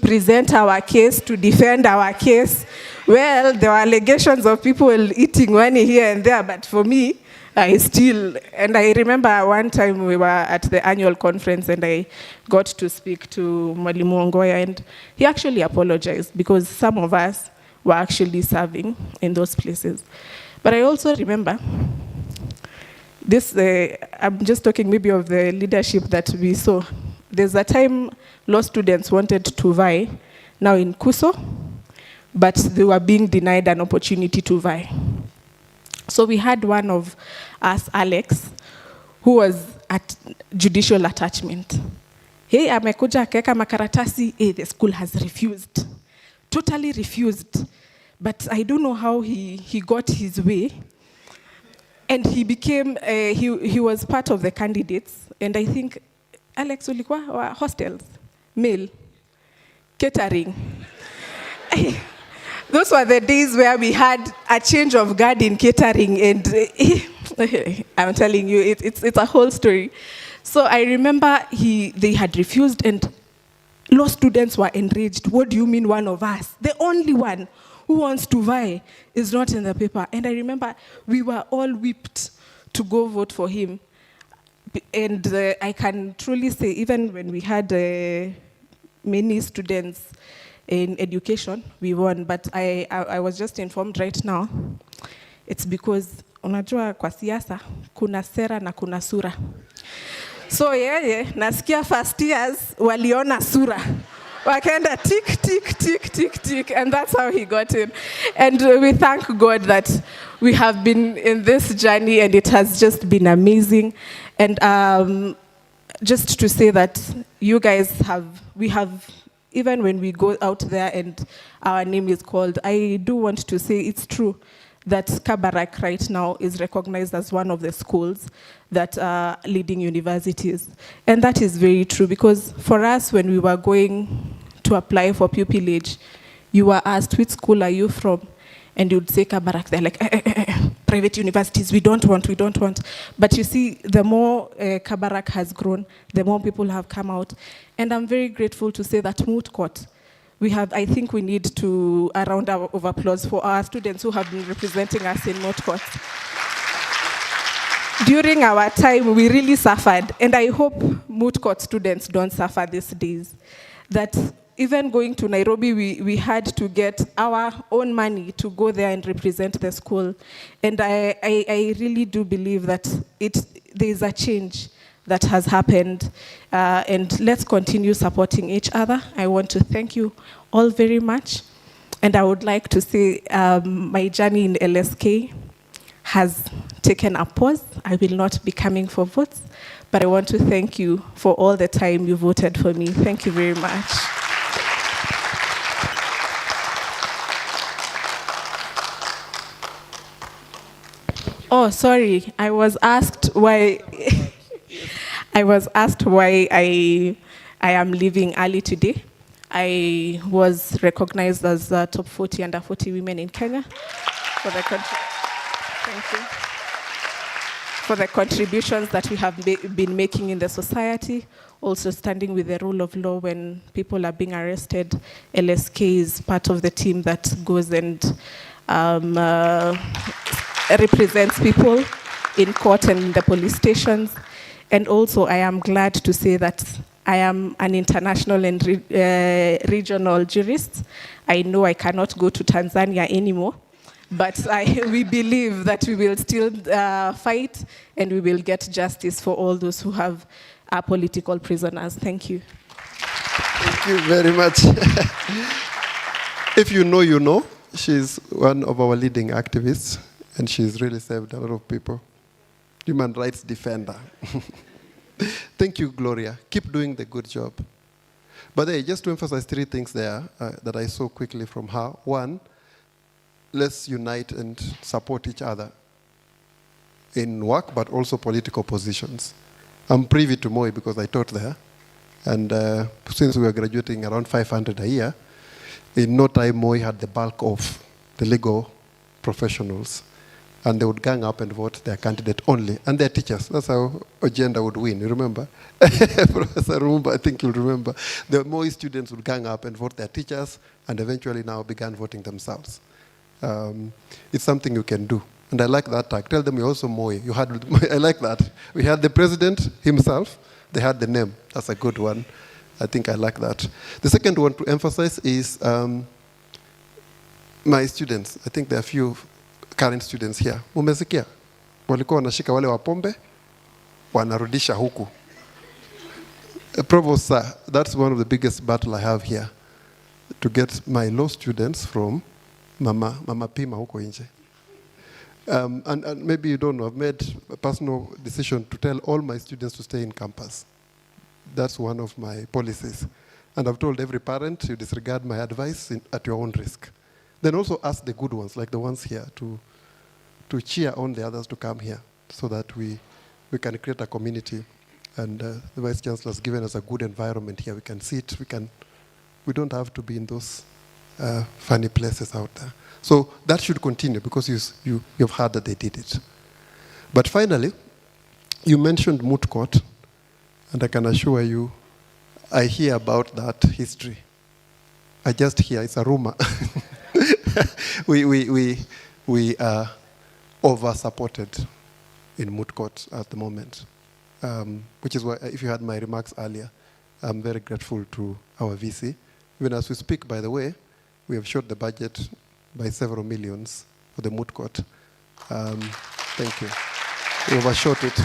Speaker 8: present our case, to defend our case. Well, there were allegations of people eating money here and there, but for me, and I remember one time we were at the annual conference and I got to speak to Mwalimu Ongoya, and he actually apologized because some of us were actually serving in those places. But I also remember this, I'm just talking maybe of the leadership that we saw. There's a time law students wanted to vie now in Kuso, but they were being denied an opportunity to vie. So we had one of us, Alex, who was at judicial attachment. Hey, amekuja akeka makaratasi, hey, the school has refused. Totally refused. But I don't know how he got his way. And he became, he was part of the candidates. And I think, Alex, ulikuwa hostels, mail, catering. Those were the days where we had a change of guard in catering, and I'm telling you, it's a whole story. So I remember they had refused, and law students were enraged. What do you mean one of us? The only one who wants to vie is not in the paper. And I remember we were all whipped to go vote for him. And I can truly say, even when we had many students in education, we won. But I was just informed right now, it's because unajua kwa siasa kuna sera na kuna sura. So nasikia first years waliona sura. Wakaenda tick, tick, tick, tick, tick, and that's how he got in. And we thank God that we have been in this journey, and it has just been amazing. And just to say that you guys we have, even when we go out there and our name is called, I do want to say it's true that Kabarak right now is recognized as one of the schools that are leading universities. And that is very true, because for us, when we were going to apply for pupillage, you were asked, which school are you from? And you'd say Kabarak. They're like, private universities, we don't want. But you see, the more Kabarak has grown, the more people have come out. And I'm very grateful to say that Moot Court, I think we need a round of applause for our students who have been representing us in Moot Court. During our time, we really suffered, and I hope Moot Court students don't suffer these days. That even going to Nairobi, we had to get our own money to go there and represent the school. And I really do believe that there is a change that has happened. And let's continue supporting each other. I want to thank you all very much. And I would like to say my journey in LSK has taken a pause. I will not be coming for votes, but I want to thank you for all the time you voted for me. Thank you very much. Oh, sorry, I was asked why I am leaving early today. I was recognized as top 40 under 40 women in Kenya for the country. Thank you. For the contributions that we have been making in the society, also standing with the rule of law when people are being arrested. LSK is part of the team that goes and represents people in court and in the police stations. And also, I am glad to say that I am an international and regional jurist. I know I cannot go to Tanzania anymore, But we believe that we will still fight and we will get justice for all those who have political prisoners. Thank you.
Speaker 4: Thank you very much. If you know, you know. She's one of our leading activists, and she's really saved a lot of people. Human rights defender. Thank you, Gloria. Keep doing the good job. But hey, just to emphasize 3 things there that I saw quickly from her. One, let's unite and support each other in work, but also political positions. I'm privy to Moi because I taught there. And since we were graduating around 500 a year, in no time Moi had the bulk of the legal professionals. And they would gang up and vote their candidate only. And their teachers. That's how agenda would win. You remember? Professor Lumumba, I think you'll remember. The Moi students would gang up and vote their teachers, and eventually now began voting themselves. It's something you can do. And I like that tag. Tell them you're also Moi. You had, I like that. We had the president himself. They had the name. That's a good one. I think I like that. The second one to emphasize is my students. I think there are a few current students here. Mumesikia? Walikuwa wanashika wale wapombe, wanarudisha huku. Provost, sir, that's one of the biggest battle I have here. To get my law students from Mama Pima huko nje. And maybe you don't know, I've made a personal decision to tell all my students to stay in campus. That's one of my policies. And I've told every parent, you disregard my advice at your own risk. Then also ask the good ones, like the ones here, to cheer on the others to come here so that we can create a community. And the Vice-Chancellor has given us a good environment here. We can sit, we don't have to be in those funny places out there. So that should continue because you've heard that they did it. But finally, you mentioned moot court, and I can assure you, I hear about that history. I just hear, it's a rumor. We are over-supported in moot court at the moment, which is why, if you had my remarks earlier, I'm very grateful to our VC. Even as we speak, by the way, we have shot the budget by several millions for the moot court. Thank you. We overshot it.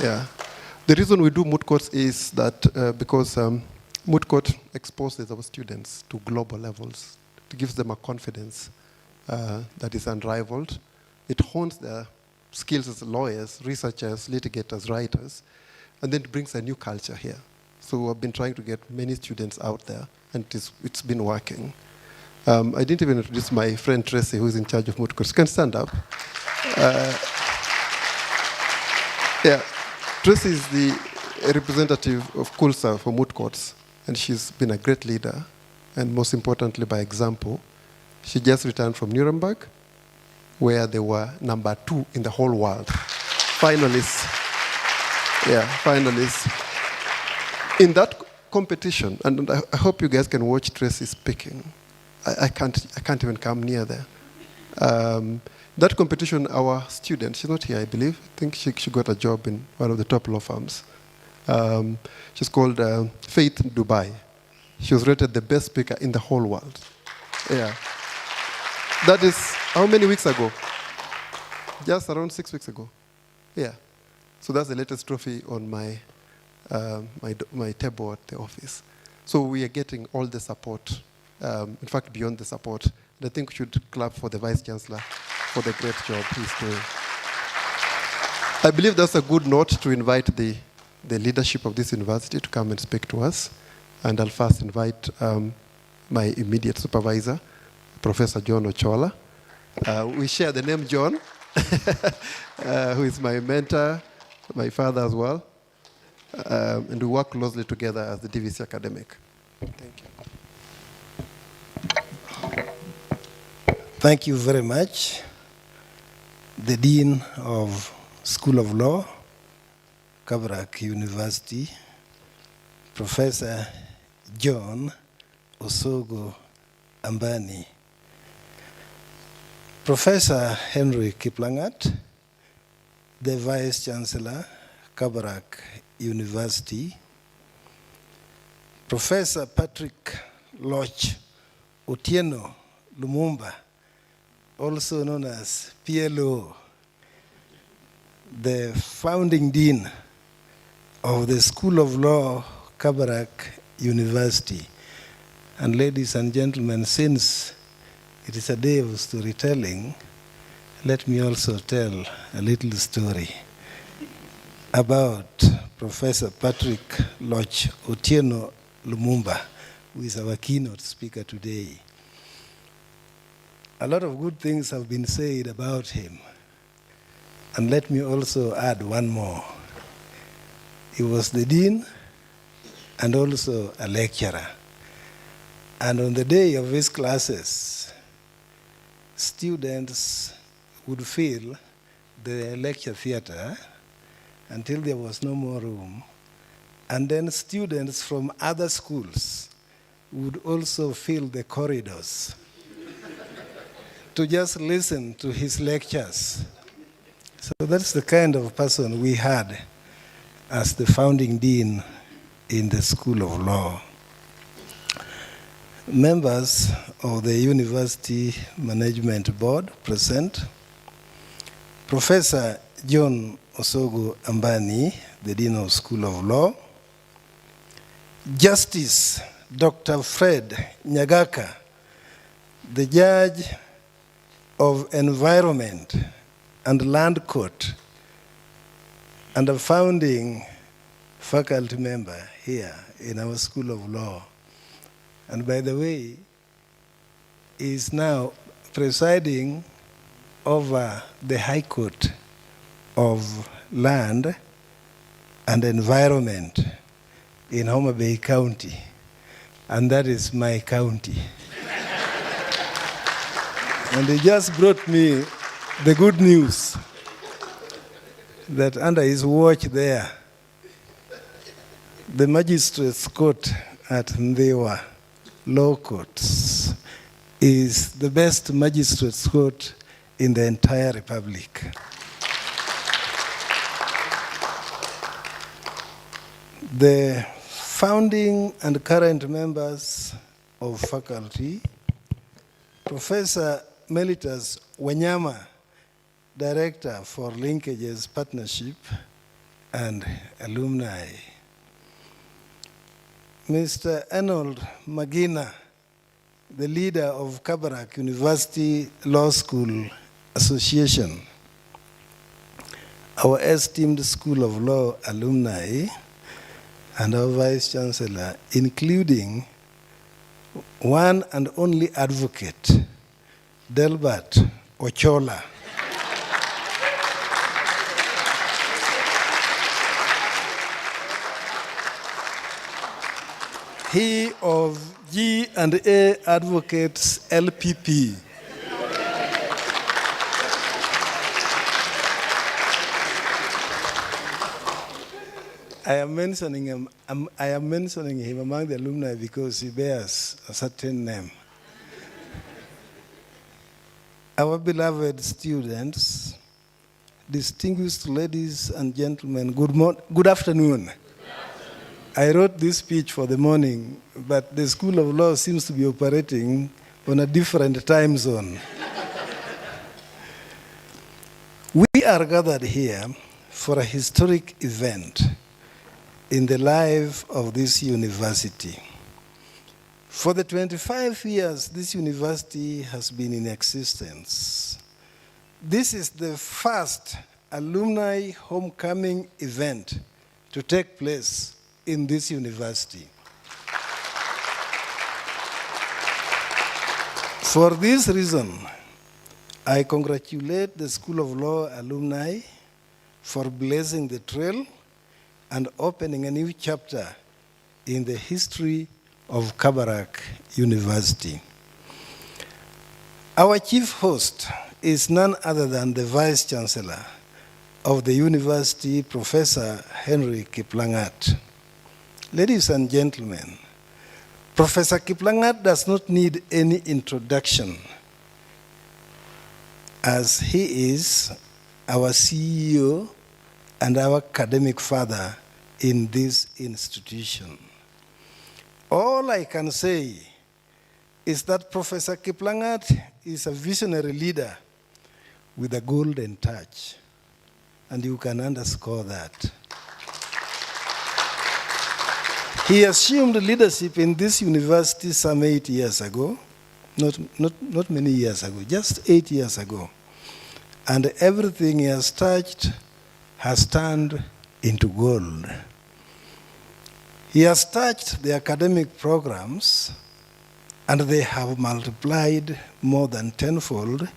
Speaker 4: Yeah. The reason we do moot courts is that because moot court exposes our students to global levels. It gives them a confidence that is unrivaled. It hones their skills as lawyers, researchers, litigators, writers, and then it brings a new culture here. So I've been trying to get many students out there, and it's been working. I didn't even introduce my friend Tracy, who is in charge of moot courts. Can stand up. Yeah, Tracy is the representative of KULSA for moot courts, and she's been a great leader, and most importantly, by example. She just returned from Nuremberg, where they were number 2 in the whole world. Finalists. Yeah, finalists. In that competition, and I hope you guys can watch Tracy speaking. I can't even come near there. That competition, our student, she's not here, I believe. I think she got a job in one of the top law firms. She's called Faith Dubai. She was rated the best speaker in the whole world. Yeah. That is how many weeks ago? Just around 6 weeks ago. Yeah. So that's the latest trophy on my my table at the office. So we are getting all the support. In fact, beyond the support. And I think we should clap for the Vice-Chancellor for the great job he's doing. I believe that's a good note to invite the leadership of this university to come and speak to us. And I'll first invite my immediate supervisor, Professor John Ochola. We share the name John, who is my mentor, my father as well. And we work closely together as the DVC academic. Thank you.
Speaker 9: Thank you very much. The Dean of School of Law, Kabarak University, Professor John Osogo Ambani, Professor Henry Kiplangat, the Vice-Chancellor, Kabarak University, Professor Patrick Loch Otieno Lumumba, also known as PLO, the founding dean of the School of Law, Kabarak University. And ladies and gentlemen, since it is a day of storytelling, let me also tell a little story about Professor Patrick Loch Otieno Lumumba, who is our keynote speaker today. A lot of good things have been said about him. And let me also add one more. He was the dean and also a lecturer. And on the day of his classes, students would fill the lecture theater until there was no more room. And then students from other schools would also fill the corridors to just listen to his lectures. So that's the kind of person we had as the founding dean in the School of Law. Members of the University Management Board present, Professor John Osogo Ambani, the Dean of School of Law, Justice Dr. Fred Nyagaka, the Judge of Environment and Land Court, and a founding faculty member here in our School of Law. And by the way, is now presiding over the High Court of Land and Environment in Homa Bay County. And that is my county. And he just brought me the good news that under his watch there, the Magistrates Court at Ndewa Law Courts is the best Magistrates Court in the entire Republic. The founding and current members of faculty, Professor Melitus Wanyama, Director for Linkages Partnership and Alumni. Mr. Arnold Magina, the leader of Kabarak University Law School Association. Our esteemed School of Law alumni and our Vice-Chancellor, including one and only advocate, Delbert Ochola. He of G&A Advocates LPP. I am mentioning him among the alumni because he bears a certain name. Our beloved students, distinguished ladies and gentlemen, good afternoon. I wrote this speech for the morning, but the School of Law seems to be operating on a different time zone. We are gathered here for a historic event in the life of this university. For the 25 years this university has been in existence, this is the first alumni homecoming event to take place in this university. For this reason, I congratulate the School of Law alumni for blazing the trail and opening a new chapter in the history of Kabarak University. Our chief host is none other than the Vice-Chancellor of the university, Professor Henry Kiplangat. Ladies and gentlemen, Professor Kiplangat does not need any introduction, as he is our CEO and our academic father in this institution. All I can say is that Professor Kiplangat is a visionary leader with a golden touch, and you can underscore that. He assumed leadership in this university some 8 years ago, not many years ago, just 8 years ago. And everything he has touched has turned into gold. He has touched the academic programs, and they have multiplied more than tenfold,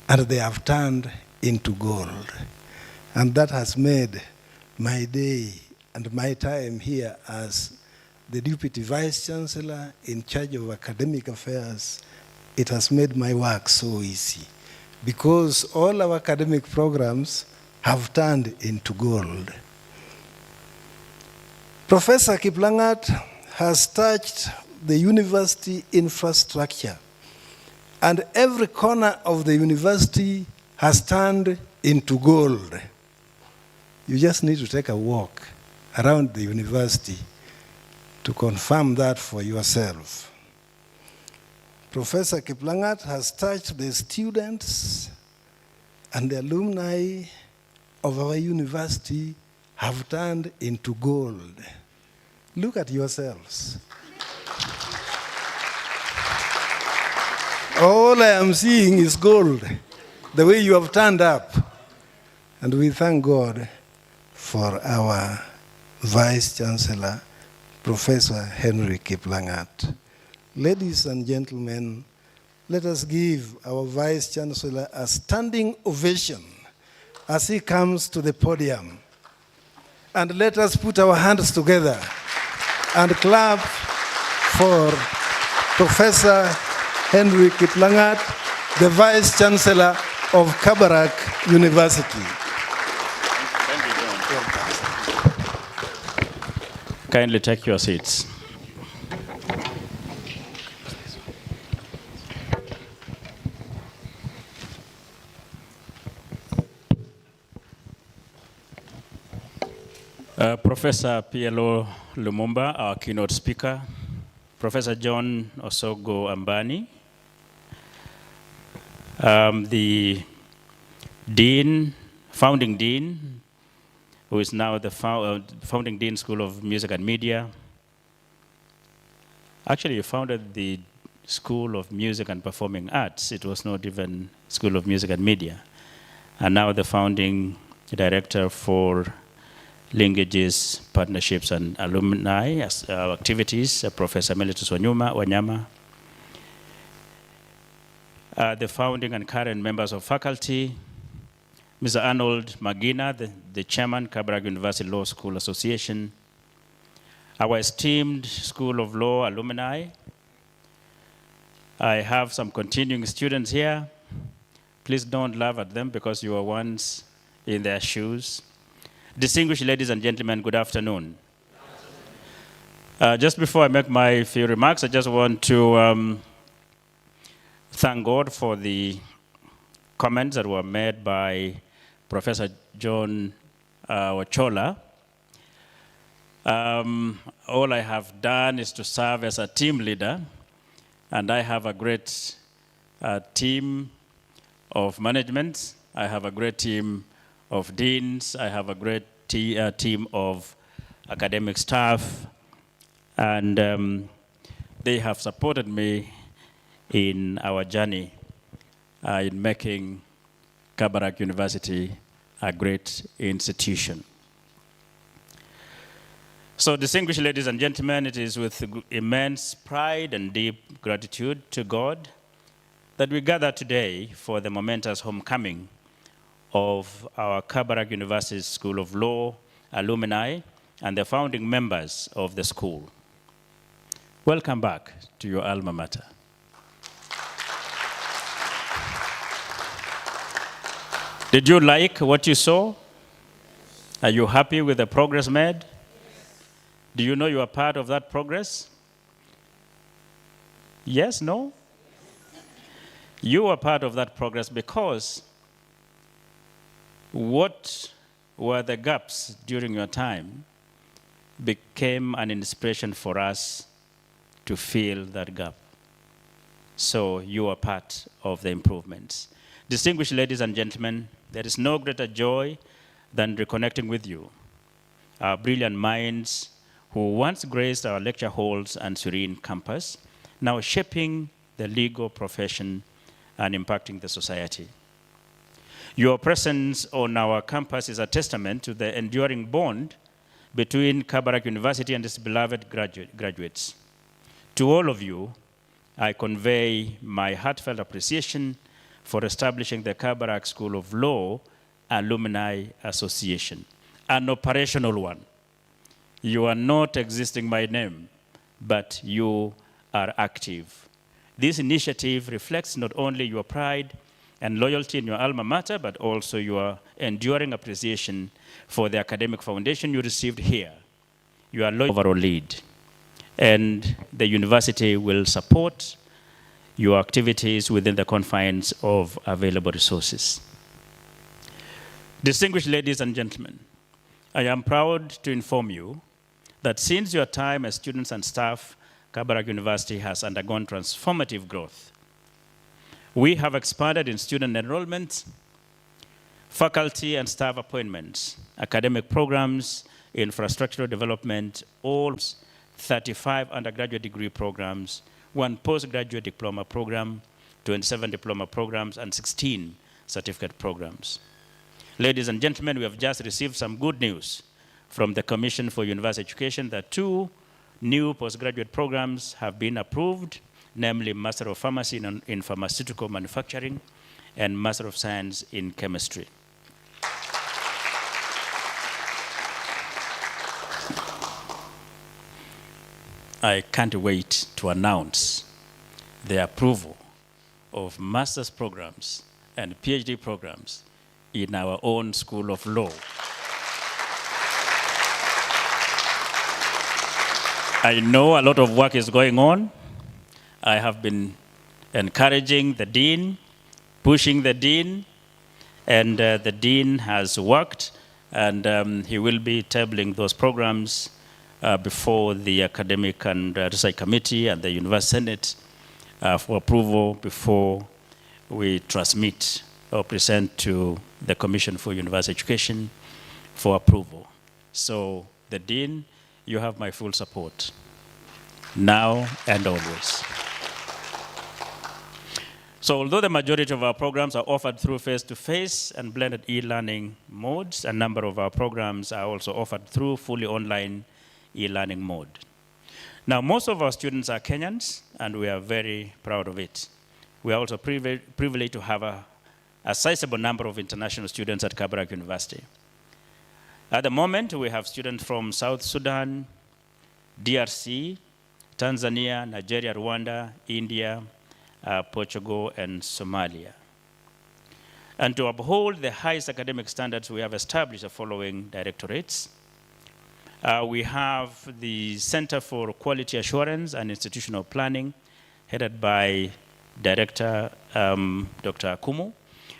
Speaker 9: and they have turned into gold. And that has made my day and my time here as the Deputy Vice-Chancellor in charge of academic affairs, it has made my work so easy, because all our academic programs have turned into gold. Professor Kiplangat has touched the university infrastructure, and every corner of the university has turned into gold. You just need to take a walk around the university to confirm that for yourself. Professor Kiplangat has touched the students, and the alumni of our university have turned into gold. Look at yourselves. All I am seeing is gold, the way you have turned up. And we thank God for our Vice-Chancellor, Professor Henry Kiplangat. Ladies and gentlemen, let us give our Vice-Chancellor a standing ovation as he comes to the podium. And let us put our hands together and clap for Professor Henry Kiplangat, the Vice-Chancellor of Kabarak University.
Speaker 5: Kindly take your seats. Professor PLO Lumumba, our keynote speaker, Professor John Osogo Ambani, the Dean, founding Dean, who is now the founding Dean School of Music and Media. Actually, you founded the School of Music and Performing Arts. It was not even School of Music and Media. And now the founding director for linkages, partnerships, and alumni activities, Professor Mellitus Wanyama. The founding and current members of faculty, Mr. Arnold Magina, the chairman, Kabarak University Law School Association, our esteemed School of Law alumni. I have some continuing students here. Please don't laugh at them because you were once in their shoes. Distinguished ladies and gentlemen, good afternoon. Just before I make my few remarks, I just want to thank God for the comments that were made by Professor John Wachola. All I have done is to serve as a team leader, and I have a great team of management. I have a great team of deans. I have a great team of academic staff, and they have supported me in our journey in making Kabarak University a great institution. So, distinguished ladies and gentlemen, it is with immense pride and deep gratitude to God that we gather today for the momentous homecoming of our Kabarak University School of Law alumni and the founding members of the school. Welcome back to your alma mater. Did you like what you saw? Are you happy with the progress made? Do you know you are part of that progress? Yes, no? You are part of that progress because what were the gaps during your time became an inspiration for us to fill that gap. So you are part of the improvements. Distinguished ladies and gentlemen, there is no greater joy than reconnecting with you, our brilliant minds who once graced our lecture halls and serene campus, now shaping the legal profession and impacting the society. Your presence on our campus is a testament to the enduring bond between Kabarak University and its beloved graduates. To all of you, I convey my heartfelt appreciation for establishing the Kabarak School of Law Alumni Association, an operational one. You are not existing by name, but you are active. This initiative reflects not only your pride and loyalty in your alma mater, but also your enduring appreciation for the academic foundation you received here. You are loyal overall lead, and the university will support your activities within the confines of available resources. Distinguished ladies and gentlemen, I am proud to inform you that since your time as students and staff, Kabarak University has undergone transformative growth. We have expanded in student enrollment, faculty and staff appointments, academic programs, infrastructural development, all 35 undergraduate degree programs, 1 postgraduate diploma program, 27 diploma programs, and 16 certificate programs. Ladies and gentlemen, we have just received some good news from the Commission for University Education that 2 new postgraduate programs have been approved, namely Master of Pharmacy in Pharmaceutical Manufacturing and Master of Science in Chemistry. I can't wait to announce the approval of master's programs and PhD programs in our own School of Law. I know a lot of work is going on. I have been encouraging the dean, pushing the dean, and the dean has worked, and he will be tabling those programs before the Academic and Research Committee and the University Senate for approval before we transmit or present to the Commission for University Education for approval. So the dean, you have my full support, now and always. So although the majority of our programs are offered through face-to-face and blended e-learning modes, a number of our programs are also offered through fully online e-learning mode. Now, most of our students are Kenyans, and we are very proud of it. We are also privileged to have a sizable number of international students at Kabarak University. At the moment, we have students from South Sudan, DRC, Tanzania, Nigeria, Rwanda, India, Portugal, and Somalia. And to uphold the highest academic standards, we have established the following directorates. We have the Center for Quality Assurance and Institutional Planning, headed by Director Dr. Akumu.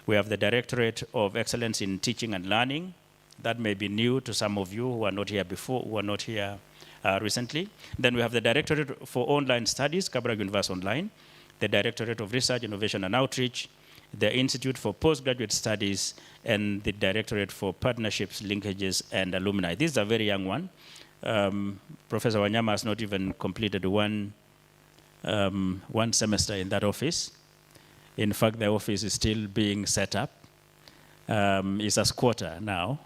Speaker 5: We have the Directorate of Excellence in Teaching and Learning. That may be new to some of you who are not here before, who are not here recently. Then we have the Directorate for Online Studies, Kabarak University Online, the Directorate of Research, Innovation and Outreach, the Institute for Postgraduate Studies, and the Directorate for Partnerships, Linkages, and Alumni. This is a very young one. Professor Wanyama has not even completed one semester in that office. In fact, the office is still being set up. He's a squatter now.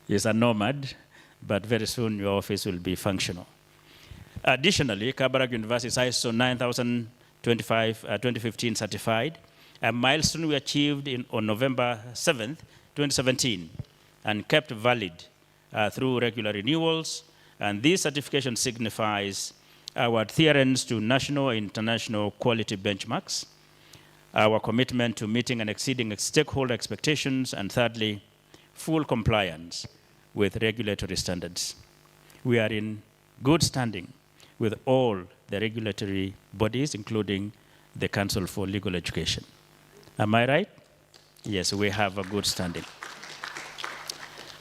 Speaker 5: He's a nomad, but very soon your office will be functional. Additionally, Kabarak University is ISO 2015 certified, a milestone we achieved on November 7th, 2017, and kept valid through regular renewals. And this certification signifies our adherence to national and international quality benchmarks, our commitment to meeting and exceeding stakeholder expectations, and thirdly, full compliance with regulatory standards. We are in good standing with all the regulatory bodies, including the Council for Legal Education. Am I right? Yes, we have a good standing.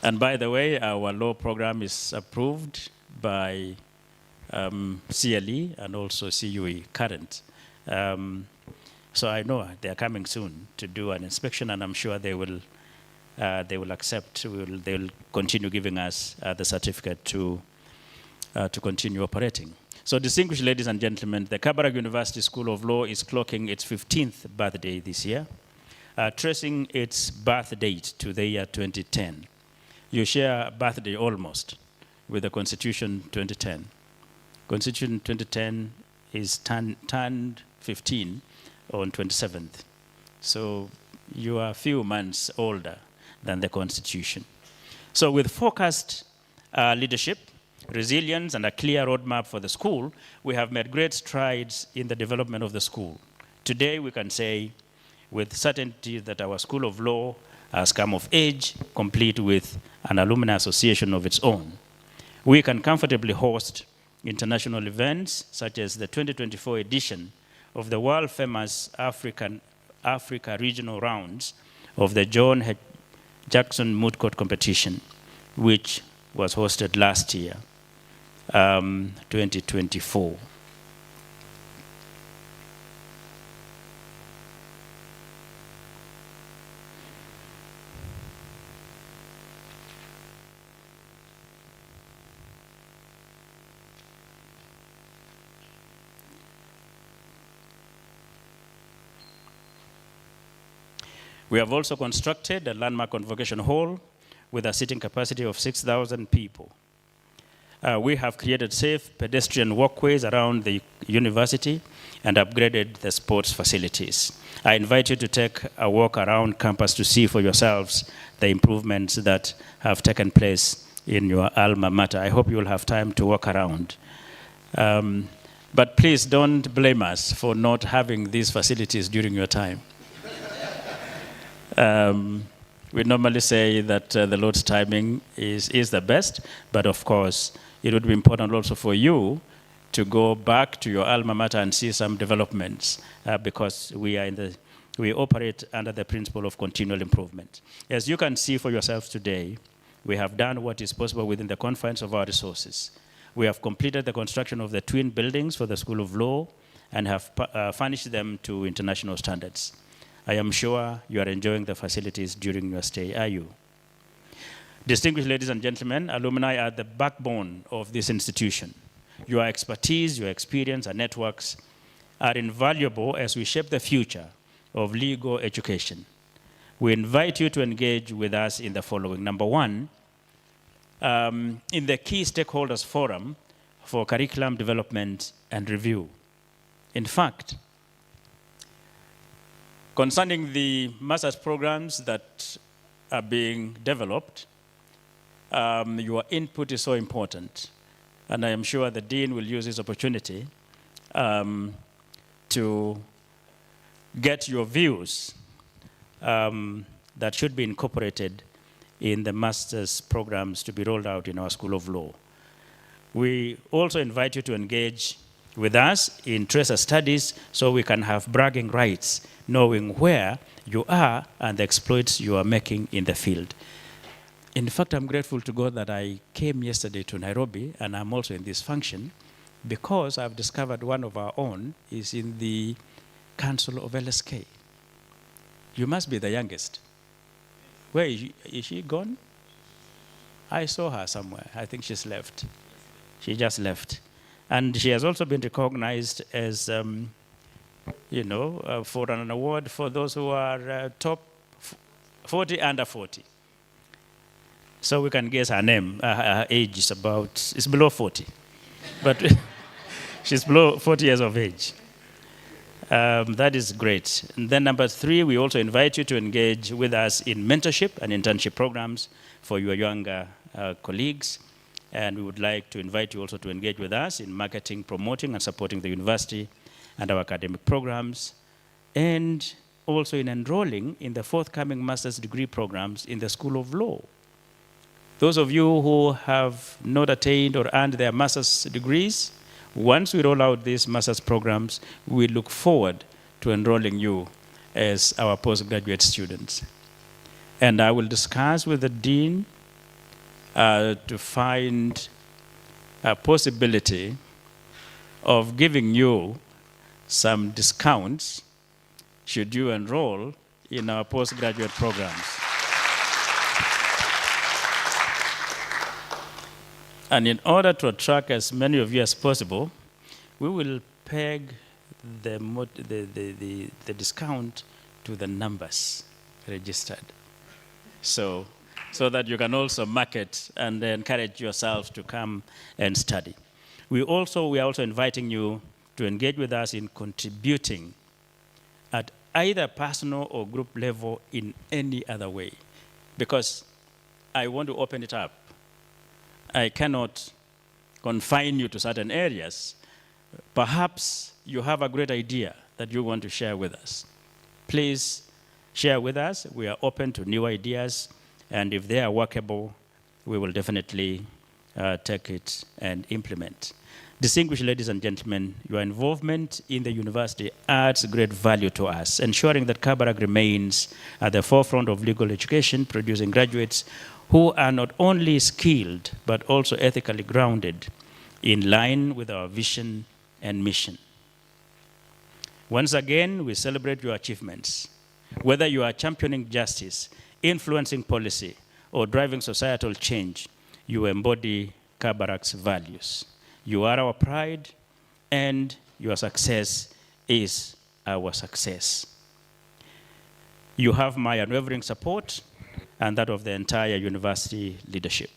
Speaker 5: And by the way, our law program is approved by CLE and also CUE current.
Speaker 10: So I know they're coming soon to do an inspection, and I'm sure they will accept, they will continue giving us the certificate to continue operating. So distinguished ladies and gentlemen, the Kabarak University School of Law is clocking its 15th birthday this year, tracing its birth date to the year 2010. You share a birthday almost with the Constitution 2010. Constitution 2010 is turned 15 on 27th. So you are a few months older than the Constitution. So with focused leadership, resilience, and a clear roadmap for the school, we have made great strides in the development of the school. Today, we can say with certainty that our School of Law has come of age, complete with an alumni association of its own. We can comfortably host international events, such as the 2024 edition of the world-famous Africa Regional Rounds of the John H. Jackson Moot Court Competition, which was hosted last year, 2024. We have also constructed a landmark convocation hall with a seating capacity of 6,000 people. We have created safe pedestrian walkways around the university and upgraded the sports facilities. I invite you to take a walk around campus to see for yourselves the improvements that have taken place in your alma mater. I hope you will have time to walk around. But please don't blame us for not having these facilities during your time. We normally say that the Lord's timing is the best, but of course, it would be important also for you to go back to your alma mater and see some developments, because we operate under the principle of continual improvement. As you can see for yourselves today, we have done what is possible within the confines of our resources. We have completed the construction of the twin buildings for the School of Law and have furnished them to international standards. I am sure you are enjoying the facilities during your stay, are you? Distinguished ladies and gentlemen, alumni are the backbone of this institution. Your expertise, your experience, and networks are invaluable as we shape the future of legal education. We invite you to engage with us in the following. Number one, in the key stakeholders forum for curriculum development and review. In fact, concerning the master's programs that are being developed, your input is so important. And I am sure the Dean will use this opportunity to get your views that should be incorporated in the master's programs to be rolled out in our School of Law. We also invite you to engage with us in tracer studies so we can have bragging rights, knowing where you are and the exploits you are making in the field. In fact, I'm grateful to God that I came yesterday to Nairobi, and I'm also in this function, because I've discovered one of our own is in the Council of LSK. You must be the youngest. Where is she gone? I saw her somewhere. I think she's left. She just left. And she has also been recognized as, for an award for those who are top 40, under 40. So we can guess her name. Her age is it's below 40. But she's below 40 years of age. That is great. And then number three, we also invite you to engage with us in mentorship and internship programs for your younger colleagues. And we would like to invite you also to engage with us in marketing, promoting, and supporting the university and our academic programs, and also in enrolling in the forthcoming master's degree programs in the School of Law. Those of you who have not attained or earned their master's degrees, once we roll out these master's programs, we look forward to enrolling you as our postgraduate students. And I will discuss with the Dean to find a possibility of giving you some discounts should you enroll in our postgraduate programs. And in order to attract as many of you as possible, we will peg the discount to the numbers registered. So that you can also market and encourage yourself to come and study. We are also inviting you to engage with us in contributing at either personal or group level in any other way. Because I want to open it up. I cannot confine you to certain areas. Perhaps you have a great idea that you want to share with us. Please share with us. We are open to new ideas, and if they are workable, we will definitely take it and implement. Distinguished ladies and gentlemen, your involvement in the university adds great value to us, ensuring that Kabarak remains at the forefront of legal education, producing graduates who are not only skilled, but also ethically grounded in line with our vision and mission. Once again, we celebrate your achievements. Whether you are championing justice, influencing policy, or driving societal change, you embody Kabarak's values. You are our pride, and your success is our success. You have my unwavering support and that of the entire university leadership.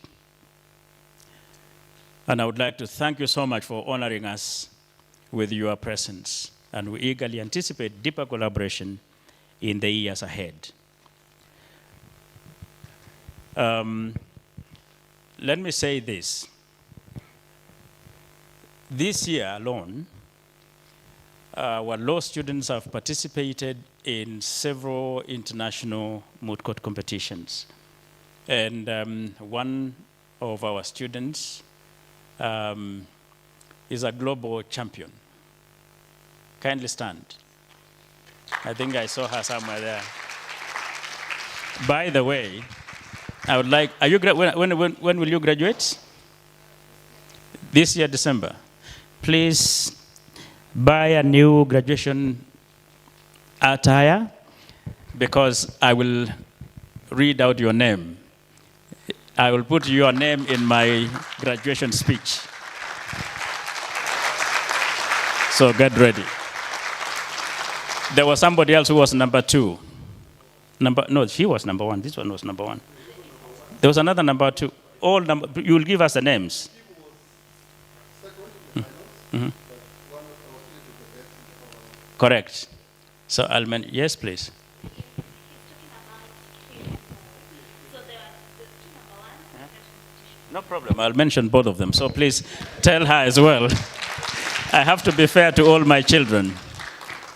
Speaker 10: And I would like to thank you so much for honoring us with your presence, and we eagerly anticipate deeper collaboration in the years ahead. Let me say this. This year alone, our law students have participated in several international moot court competitions. And one of our students is a global champion. Kindly stand. I think I saw her somewhere there. By the way, I would like, when will you graduate? This year, December. Please buy a new graduation attire, because I will read out your name. I will put your name in my graduation speech. So get ready. There was somebody else who was number 2. No, she was number 1. This one was number 1. There was another number 2. You will give us the names. Mm-hmm. Correct. So yes, please. No problem. I'll mention both of them. So please tell her as well. I have to be fair to all my children,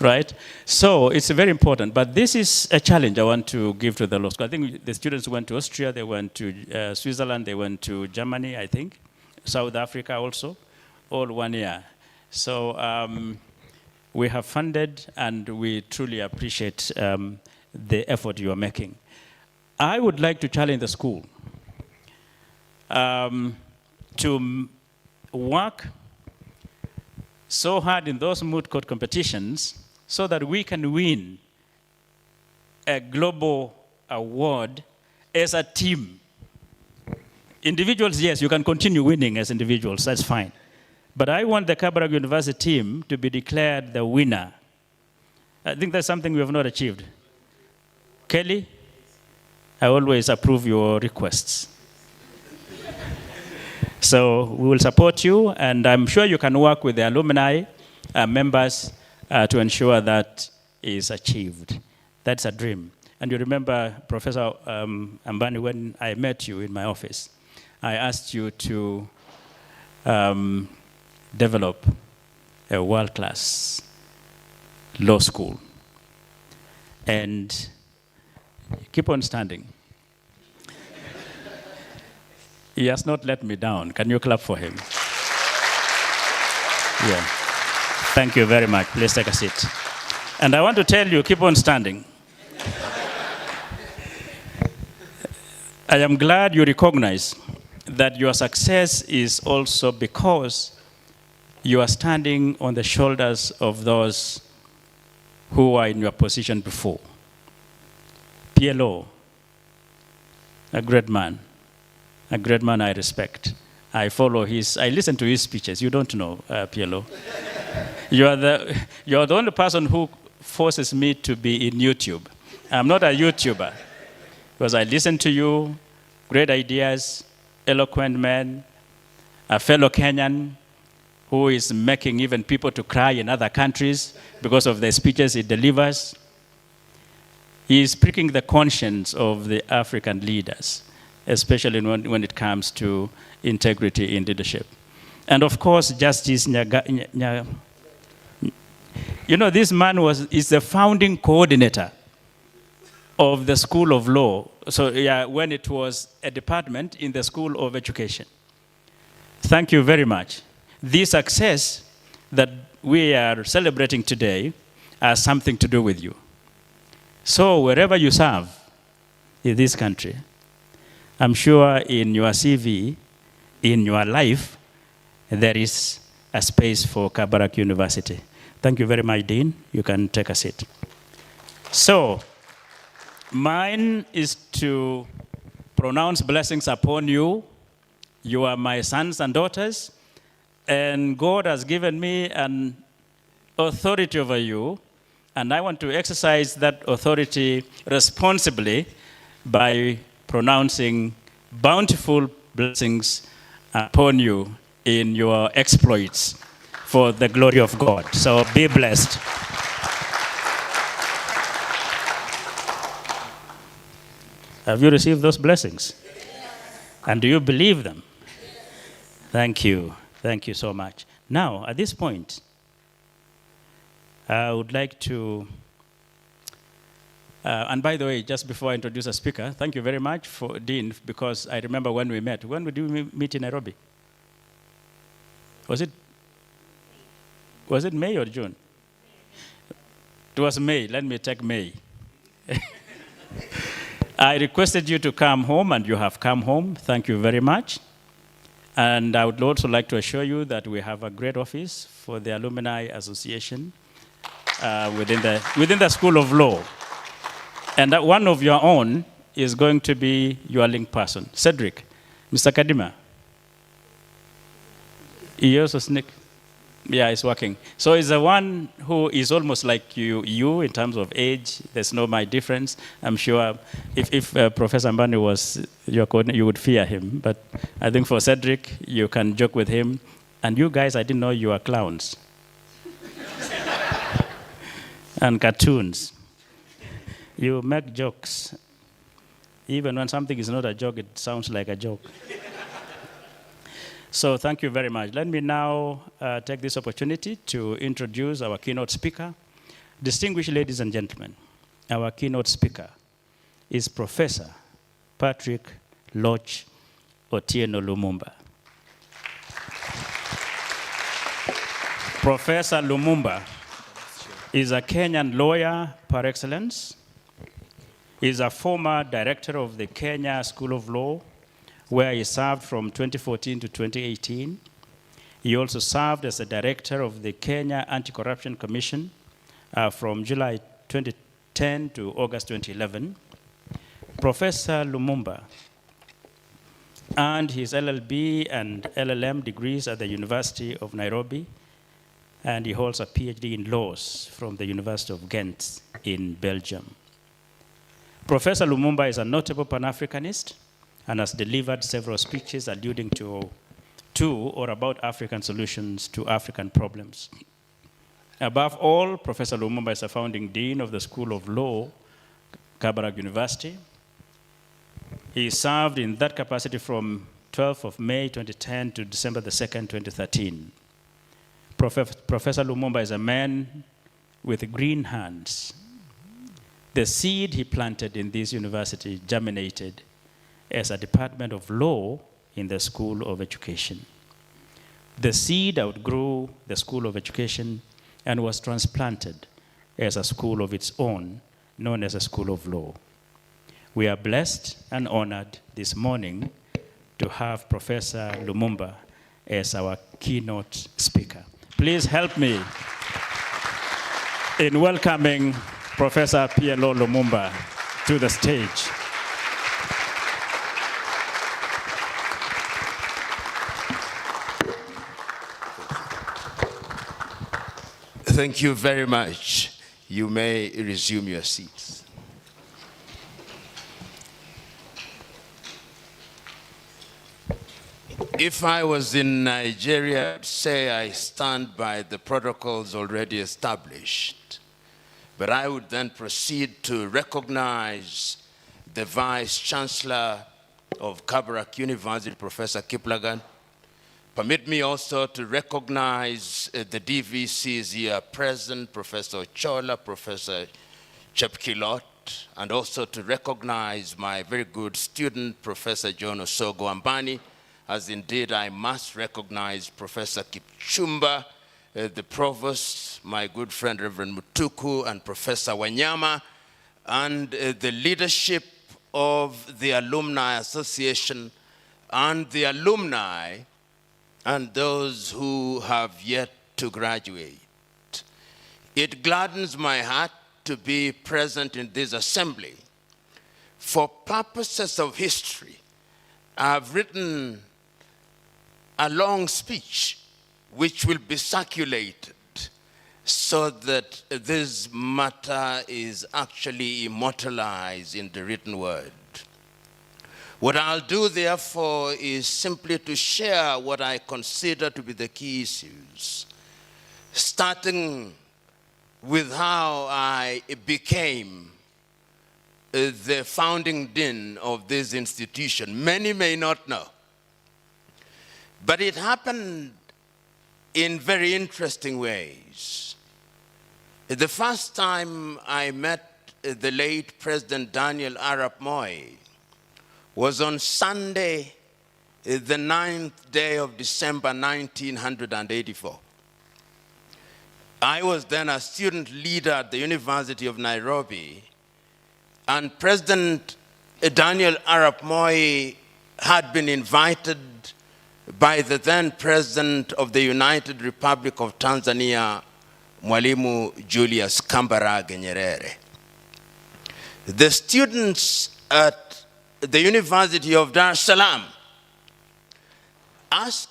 Speaker 10: right? So it's very important. But this is a challenge I want to give to the law school. I think the students went to Austria, they went to Switzerland, they went to Germany, I think, South Africa also, all 1 year. So we have funded, and we truly appreciate the effort you are making. I would like to challenge the school to work so hard in those moot court competitions so that we can win a global award as a team. Individuals, yes, you can continue winning as individuals, that's fine. But I want the Kabarak University team to be declared the winner. I think that's something we have not achieved. Kelly, I always approve your requests. So we will support you, and I'm sure you can work with the alumni members to ensure that is achieved. That's a dream. And you remember, Professor Ambani, when I met you in my office, I asked you to develop a world-class law school. And keep on standing. He has not let me down. Can you clap for him? Yeah. Thank you very much. Please take a seat. And I want to tell you, keep on standing. I am glad you recognize that your success is also because you are standing on the shoulders of those who are in your position before. PLO, a great man I respect. I listen to his speeches. You don't know PLO. You are the only person who forces me to be in YouTube. I'm not a YouTuber, because I listen to you, great ideas, eloquent man, a fellow Kenyan who is making even people to cry in other countries because of the speeches he delivers. He is pricking the conscience of the African leaders, especially when it comes to integrity in leadership. And of course, Justice Nyaga. You know, this man is the founding coordinator of the School of Law. So yeah, when it was a department in the School of Education. Thank you very much. The success that we are celebrating today has something to do with you. So wherever you serve in this country, I'm sure in your CV, in your life, there is a space for Kabarak University. Thank you very much, Dean. You can take a seat. So, mine is to pronounce blessings upon you. You are my sons and daughters, and God has given me an authority over you, and I want to exercise that authority responsibly by pronouncing bountiful blessings upon you in your exploits for the glory of God. So be blessed. Have you received those blessings? And do you believe them? Thank you. Thank you so much. Now, at this point, I would like to, and by the way, just before I introduce a speaker, thank you very much for Dean, because I remember when we met. When did we meet in Nairobi? Was it May or June? It was May. Let me take May. I requested you to come home, and you have come home. Thank you very much. And I would also like to assure you that we have a great office for the Alumni Association within the School of Law. And that one of your own is going to be your link person, Cedric. Mr. Kadima. He also sneak. Yeah, it's working. So it's the one who is almost like you in terms of age. There's no my difference. I'm sure if Professor Mbani was your coordinator, you would fear him. But I think for Cedric, you can joke with him. And you guys, I didn't know you are clowns. And cartoons. You make jokes. Even when something is not a joke, it sounds like a joke. So thank you very much. Let me now take this opportunity to introduce our keynote speaker. Distinguished ladies and gentlemen, our keynote speaker is Professor Patrick Loch Otieno Lumumba. Professor Lumumba is a Kenyan lawyer par excellence. He is a former director of the Kenya School of Law, where he served from 2014 to 2018. He also served as a director of the Kenya Anti-Corruption Commission from July 2010 to August 2011. Professor Lumumba earned his LLB and LLM degrees at the University of Nairobi, and he holds a PhD in laws from the University of Ghent in Belgium. Professor Lumumba is a notable Pan-Africanist and has delivered several speeches alluding to or about African solutions to African problems. Above all, Professor Lumumba is a founding dean of the School of Law, Kabarak University. He served in that capacity from 12th of May 2010 to December the 2nd, 2013. Professor Lumumba is a man with green hands. The seed he planted in this university germinated as a Department of Law in the School of Education. The seed outgrew the School of Education and was transplanted as a school of its own, known as a School of Law. We are blessed and honored this morning to have Professor Lumumba as our keynote speaker. Please help me in welcoming Professor PLO Lumumba to the stage.
Speaker 11: Thank you very much. You may resume your seats. If I was in Nigeria, I'd say I stand by the protocols already established. But I would then proceed to recognize the Vice-Chancellor of Kabarak University, Professor Kiplagan. Permit me also to recognize the DVCs here present, Professor Chola, Professor Chepkilot, and also to recognize my very good student, Professor John Osogo Ambani, as indeed I must recognize Professor Kipchumba, the Provost, my good friend Reverend Mutuku, and Professor Wanyama, and the leadership of the Alumni Association and the alumni and those who have yet to graduate. It gladdens my heart to be present in this assembly. For purposes of history, I've written a long speech which will be circulated so that this matter is actually immortalized in the written word. What I'll do, therefore, is simply to share what I consider to be the key issues, starting with how I became the founding dean of this institution. Many may not know, but it happened in very interesting ways. The first time I met the late President Daniel Arap Moi was on Sunday, the 9th day of December, 1984. I was then a student leader at the University of Nairobi, and President Daniel Arap Moi had been invited by the then President of the United Republic of Tanzania, Mwalimu Julius Kabarak Nyerere. The students at the University of Dar es Salaam asked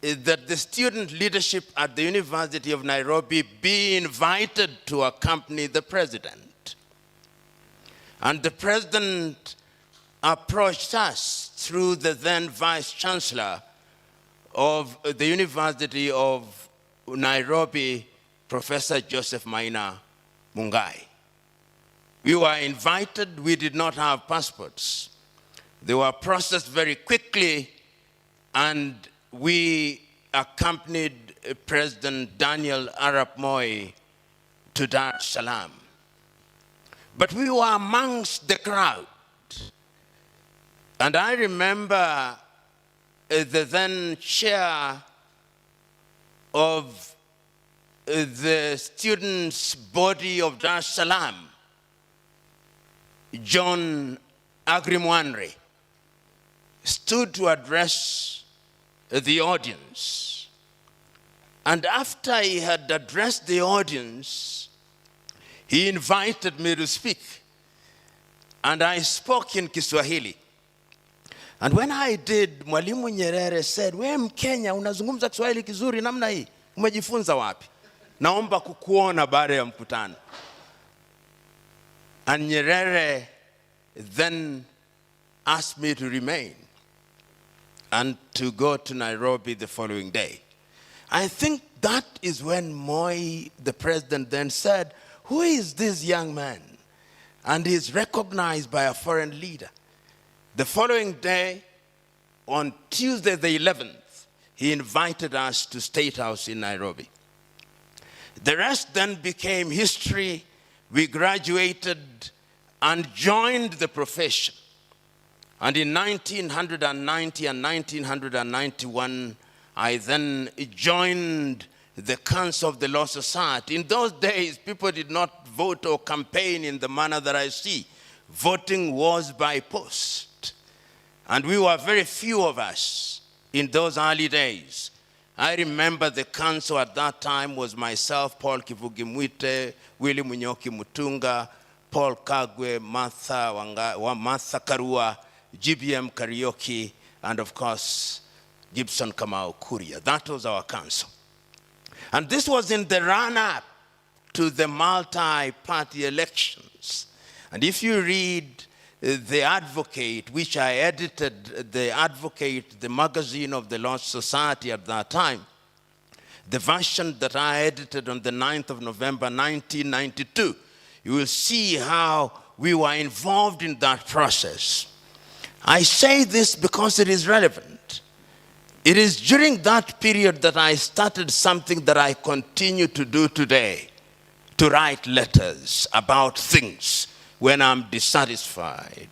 Speaker 11: that the student leadership at the University of Nairobi be invited to accompany the president. And the president approached us through the then Vice-Chancellor of the University of Nairobi, Professor Joseph Maina Mungai. We were invited. We did not have passports. They were processed very quickly, and we accompanied President Daniel Arap Moi to Dar es Salaam. But we were amongst the crowd. And I remember the then chair of the students' body of Dar es Salaam, John Agrimwanri, stood to address the audience. And after he had addressed the audience, he invited me to speak. And I spoke in Kiswahili. And when I did, Mwalimu Nyerere said, "We Mkenya, unazungumza Kiswahili kizuri namna hii. Umejifunza wapi? Naomba kukuona baada ya mkutano." And Nyerere then asked me to remain and to go to Nairobi the following day. I think that is when Moi, the president, then said, "Who is this young man?" And he is recognized by a foreign leader. The following day, on Tuesday the 11th, he invited us to State House in Nairobi. The rest then became history. We graduated and joined the profession. And in 1990 and 1991, I then joined the Council of the Law Society. In those days, people did not vote or campaign in the manner that I see. Voting was by post. And we were very few of us in those early days. I remember the council at that time was myself, Paul Kivugimwite, Willie Munyoki Mutunga, Paul Kagwe, Martha Karua, GBM Karaoke, and of course, Gibson Kamau Kuria. That was our council. And this was in the run-up to the multi-party elections. And if you read The Advocate, which I edited, The Advocate, the magazine of the Law Society at that time, the version that I edited on the 9th of November 1992, you will see how we were involved in that process. I say this because it is relevant. It is during that period that I started something that I continue to do today, to write letters about things when I'm dissatisfied.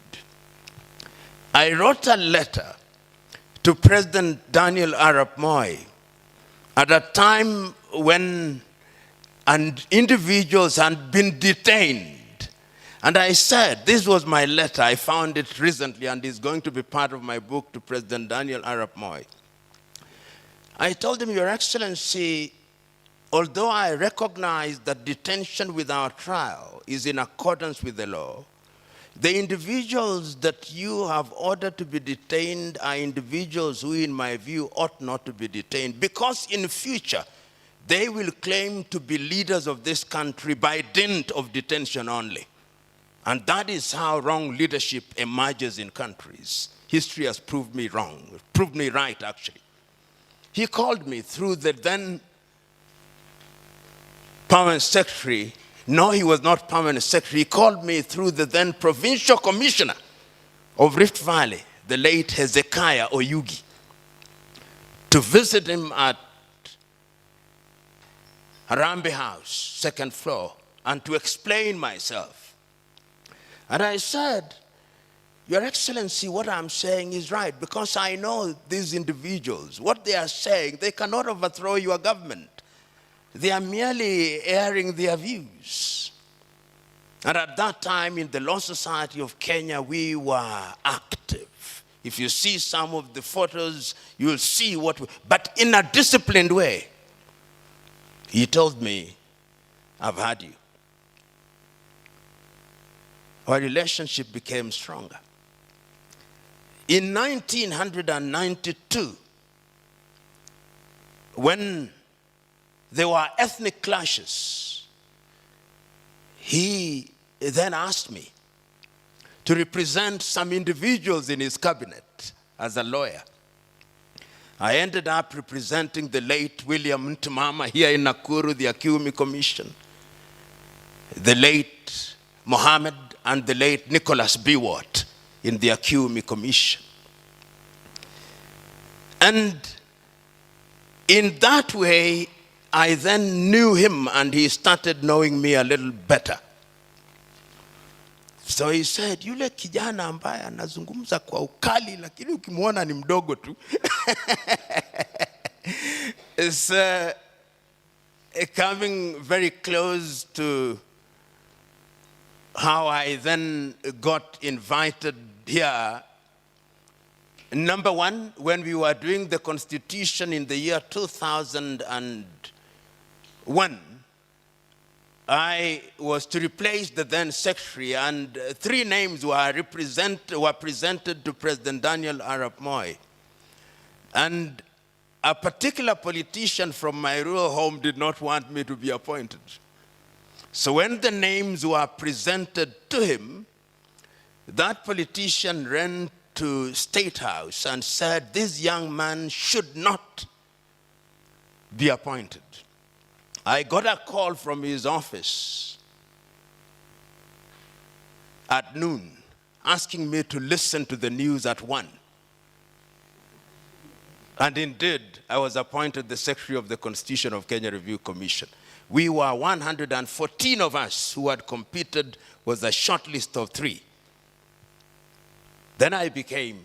Speaker 11: I wrote a letter to President Daniel Arap Moi at a time when individuals had been detained. And I said, this was my letter, I found it recently and it's going to be part of my book to President Daniel Arap Moi. I told him, Your Excellency, although I recognize that detention without trial is in accordance with the law, the individuals that you have ordered to be detained are individuals who, in my view, ought not to be detained, because in future, they will claim to be leaders of this country by dint of detention only. And that is how wrong leadership emerges in countries. History has proved me wrong, proved me right, actually. He called me through the then permanent secretary. No, he was not permanent secretary. He called me through the then provincial commissioner of Rift Valley, the late Hezekiah Oyugi, to visit him at Harambee House, second floor, and to explain myself. And I said, Your Excellency, what I'm saying is right, because I know these individuals, what they are saying, they cannot overthrow your government. They are merely airing their views. And at that time, in the Law Society of Kenya, we were active. If you see some of the photos, you'll see but in a disciplined way. He told me, I've had you. Our relationship became stronger. In 1992, when there were ethnic clashes, he then asked me to represent some individuals in his cabinet as a lawyer. I ended up representing the late William Ntumama here in Nakuru, the Akiumi Commission, the late Mohammed and the late Nicholas Biwott in the Akiumi Commission. And in that way, I then knew him and he started knowing me a little better. So he said, yule kijana ambaye anazungumza kwa ukali lakini ukimwona ni mdogo tu. It's coming very close to how I then got invited here. Number one, when we were doing the Constitution in the year 2001, I was to replace the then secretary, and 3 names were presented to President Daniel Arap Moi. And a particular politician from my rural home did not want me to be appointed. So when the names were presented to him, that politician ran to State House and said, this young man should not be appointed. I got a call from his office at noon asking me to listen to the news at 1. And indeed, I was appointed the Secretary of the Constitution of Kenya Review Commission. We were 114 of us who had competed, was a short list of 3. Then I became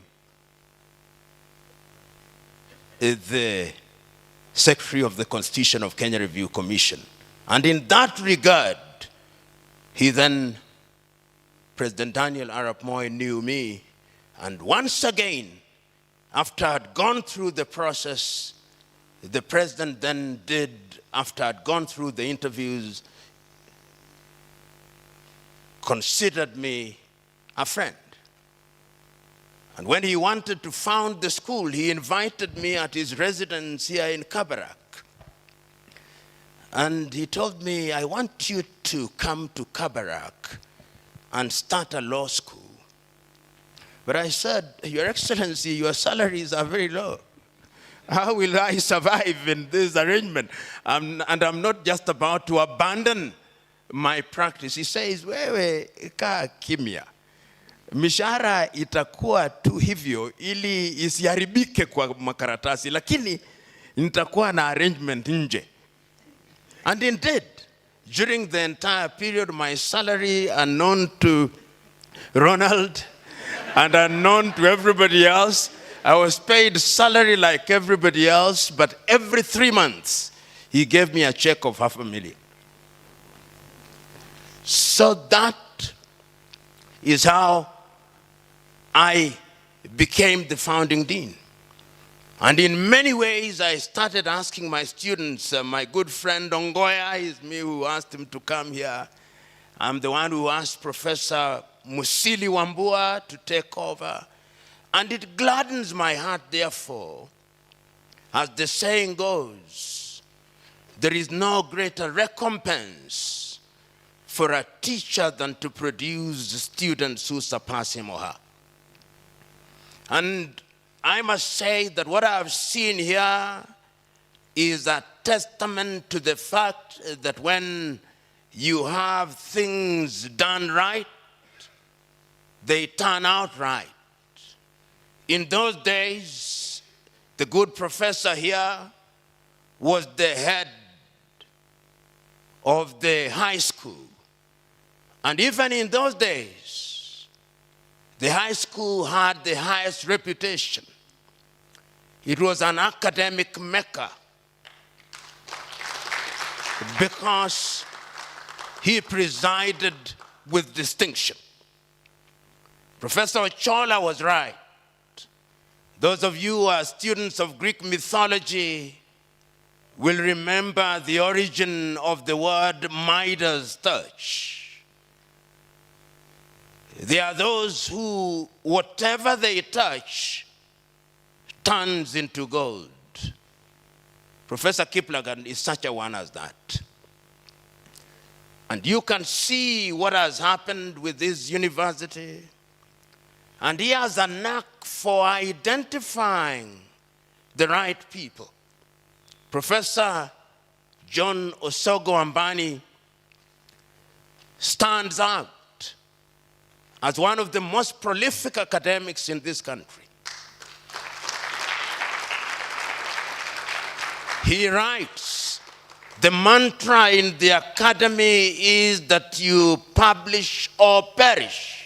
Speaker 11: the Secretary of the Constitution of Kenya Review Commission. And in that regard, President Daniel Arap Moi knew me. And once again, after I had gone through the process, the president then did, after I'd gone through the interviews, considered me a friend. And when he wanted to found the school, he invited me at his residence here in Kabarak. And he told me, I want you to come to Kabarak and start a law school. But I said, Your Excellency, your salaries are very low. How will I survive in this arrangement? And I'm not just about to abandon my practice. He says, wewe kaa kimya. Mishahara itakuwa tu hivyo ili isiharibike kwa makaratasi, lakini nitakuwa na arrangement nje. And indeed, during the entire period, my salary, unknown to Ronald and unknown to everybody else, I was paid salary like everybody else, but every 3 months, he gave me a check of $500,000. So that is how I became the founding dean. And in many ways, I started asking my students, my good friend Ongoya is me who asked him to come here. I'm the one who asked Professor Musili Wambua to take over. And it gladdens my heart, therefore, as the saying goes, there is no greater recompense for a teacher than to produce students who surpass him or her. And I must say that what I've seen here is a testament to the fact that when you have things done right, they turn out right. In those days, the good professor here was the head of the high school. And even in those days, the high school had the highest reputation. It was an academic mecca because he presided with distinction. Professor Ochola was right. Those of you who are students of Greek mythology will remember the origin of the word Midas touch. There are those who, whatever they touch, turns into gold. Professor Kiplagan is such a one as that. And you can see what has happened with this university. And he has a knack for identifying the right people. Professor John Osogo Ambani stands out as one of the most prolific academics in this country. He writes, the mantra in the academy is that you publish or perish.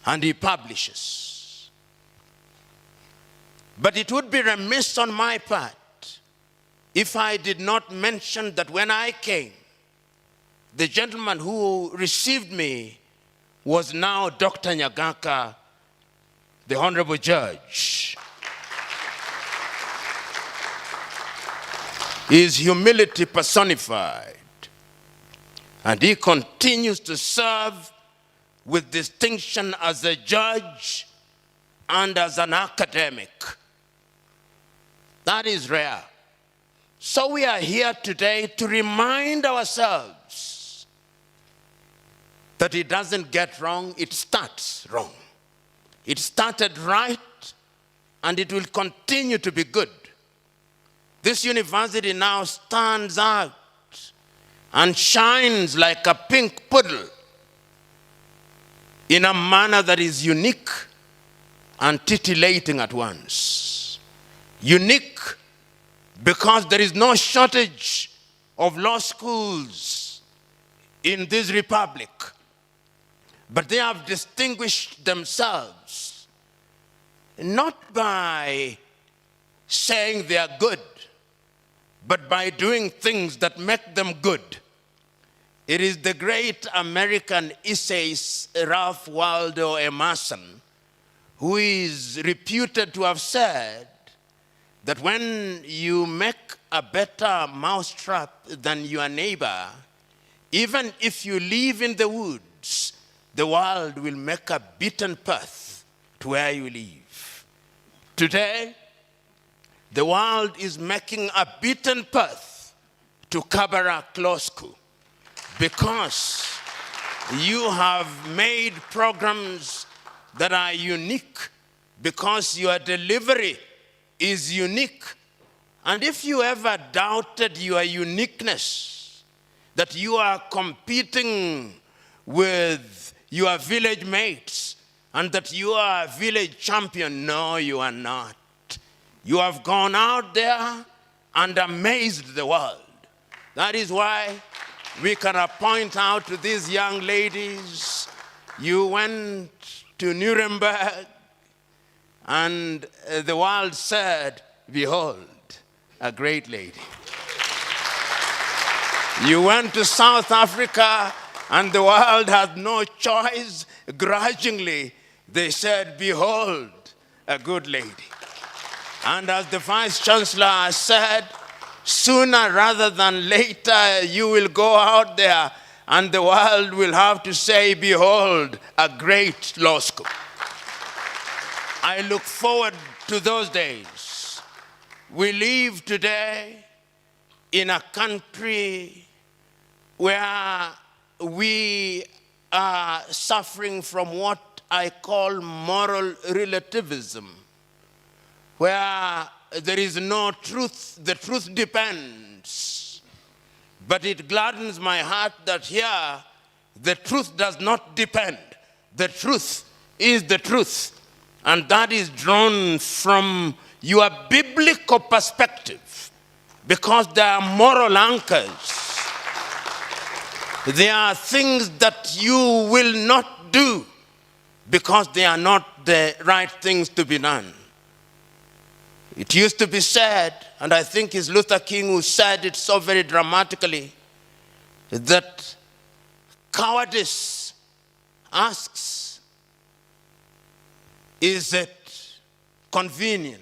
Speaker 11: And he publishes. But it would be remiss on my part if I did not mention that when I came, the gentleman who received me was now Dr. Nyagaka, the Honorable Judge. His humility personified. And he continues to serve with distinction as a judge and as an academic. That is rare. So we are here today to remind ourselves that it doesn't get wrong, it starts wrong. It started right, and it will continue to be good. This university now stands out and shines like a pink poodle in a manner that is unique and titillating at once. Unique because there is no shortage of law schools in this republic, but they have distinguished themselves not by saying they are good, but by doing things that make them good. It is the great American essayist Ralph Waldo Emerson who is reputed to have said that when you make a better mousetrap than your neighbor, even if you live in the woods, the world will make a beaten path to where you live. Today, the world is making a beaten path to Kabarak Law School because you have made programs that are unique, because your delivery is unique. And if you ever doubted your uniqueness, that you are competing with your village mates and that you are a village champion, no, you are not. You have gone out there and amazed the world. That is why we can point out to these young ladies, you went to Nuremberg and the world said, behold, a great lady. You went to South Africa and the world had no choice. Grudgingly, they said, behold, a good lady. And as the Vice-Chancellor said, sooner rather than later, you will go out there and the world will have to say, behold, a great law school. I look forward to those days. We live today in a country where we are suffering from what I call moral relativism, where there is no truth, the truth depends. But it gladdens my heart that here, the truth does not depend. The truth is the truth. And that is drawn from your biblical perspective, because there are moral anchors. There are things that you will not do because they are not the right things to be done. It used to be said, and I think it's Luther King who said it so very dramatically, that cowardice asks, is it convenient?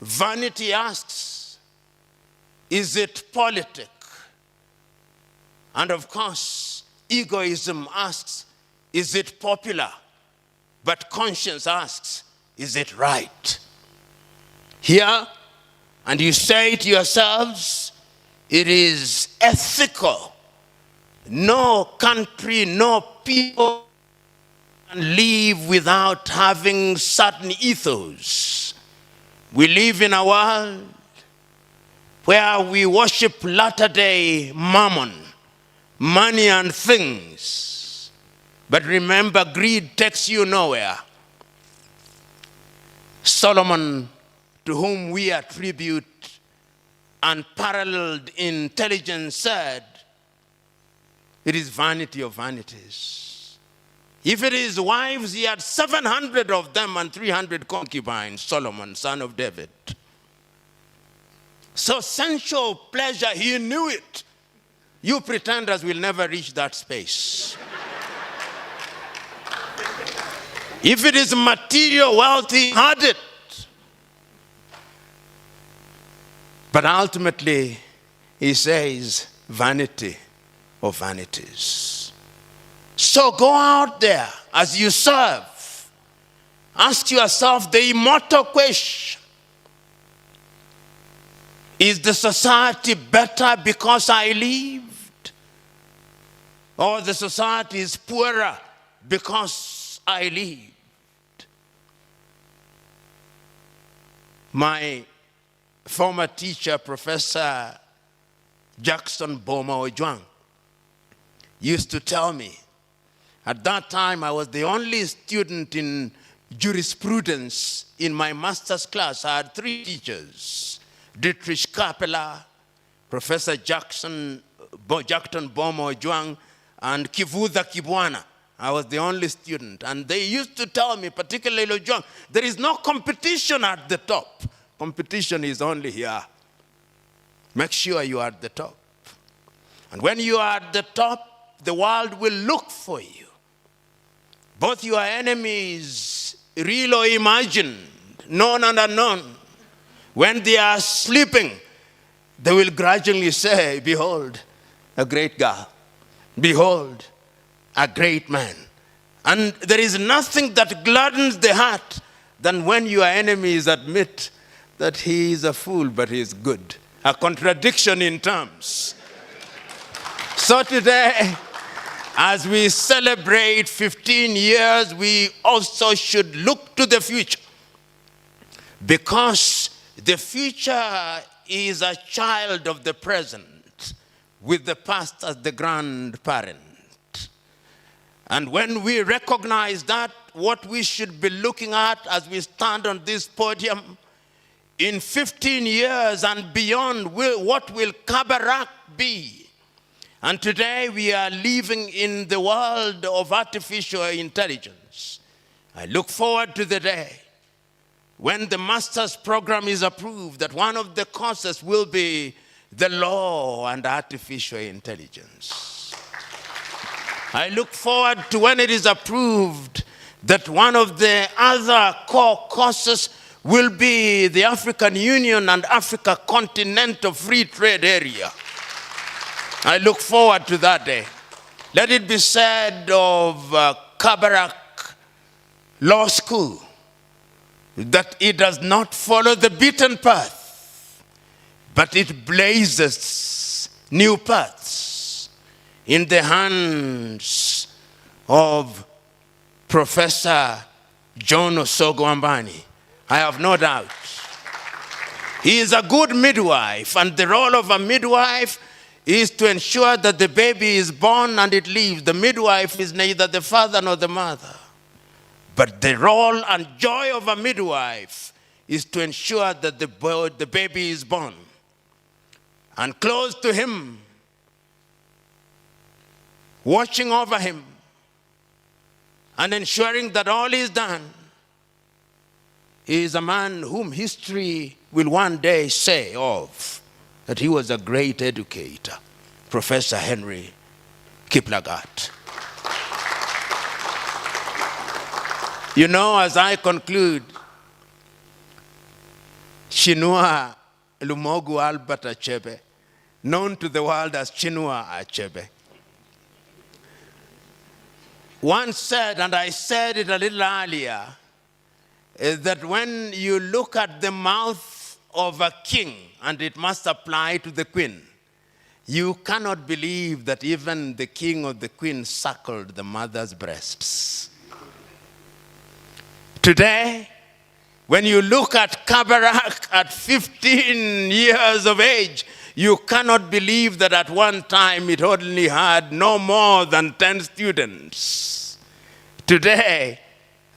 Speaker 11: Vanity asks, is it politic? And of course, egoism asks, is it popular? But conscience asks, is it right? Here, and you say to yourselves, it is ethical. No country, no people can live without having certain ethos. We live in a world where we worship latter-day mammon, money and things. But remember, greed takes you nowhere. Solomon, to whom we attribute unparalleled intelligence, said, it is vanity of vanities. If it is wives, he had 700 of them and 300 concubines, Solomon, son of David. So sensual pleasure, he knew it. You pretenders will never reach that space. If it is material wealth, he had it. But ultimately, he says, vanity of vanities. So go out there as you serve. Ask yourself the immortal question. Is the society better because I lived? Or the society is poorer because I lived? My former teacher, Professor Jackson Boma Ojwang, used to tell me, at that time I was the only student in jurisprudence in my master's class. I had 3 teachers, Dietrich Kapela, Professor Jackson Boma Ojwang, and Kivuza Kibwana. I was the only student. And they used to tell me, particularly Ojwang, there is no competition at the top. Competition is only here. Make sure you are at the top. And when you are at the top, the world will look for you. Both your enemies, real or imagined, known and unknown, When they are sleeping, they will grudgingly say, behold, a great girl. Behold, a great man. And there is nothing that gladdens the heart than when your enemies admit that he is a fool, but he is good. A contradiction in terms. So today, as we celebrate 15 years, we also should look to the future. Because the future is a child of the present, with the past as the grandparent. And when we recognize that, what we should be looking at as we stand on this podium, in 15 years and beyond, what will Kabarak be? And today we are living in the world of artificial intelligence. I look forward to the day when the master's program is approved, that one of the courses will be the law and artificial intelligence. I look forward to when it is approved that one of the other core courses will be the African Union and Africa Continental Free Trade Area. I look forward to that day. Let it be said of Kabarak Law School that it does not follow the beaten path, but it blazes new paths in the hands of Professor John Osogo-Ambani. I have no doubt. He is a good midwife, and the role of a midwife is to ensure that the baby is born and it lives. The midwife is neither the father nor the mother. But the role and joy of a midwife is to ensure that the baby is born. And close to him, watching over him, and ensuring that all is done, is a man whom history will one day say of that he was a great educator, Professor Henry Kiplagat. You know, as I conclude, Chinua Lumogu Albert Achebe, known to the world as Chinua Achebe, once said, and I said it a little earlier, that when you look at the mouth of a king, and it must apply to the queen, you cannot believe that even the king or the queen suckled the mother's breasts. Today, when you look at Kabarak at 15 years of age, you cannot believe that at one time it only had no more than 10 students. Today,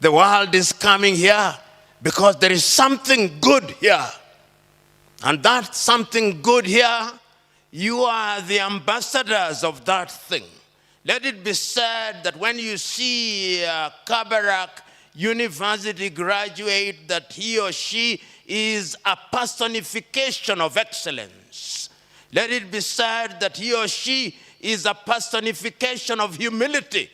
Speaker 11: the world is coming here because there is something good here. And that something good here, you are the ambassadors of that thing. Let it be said that when you see Kabarak University graduate, that he or she is a personification of excellence. Let it be said that he or she is a personification of humility,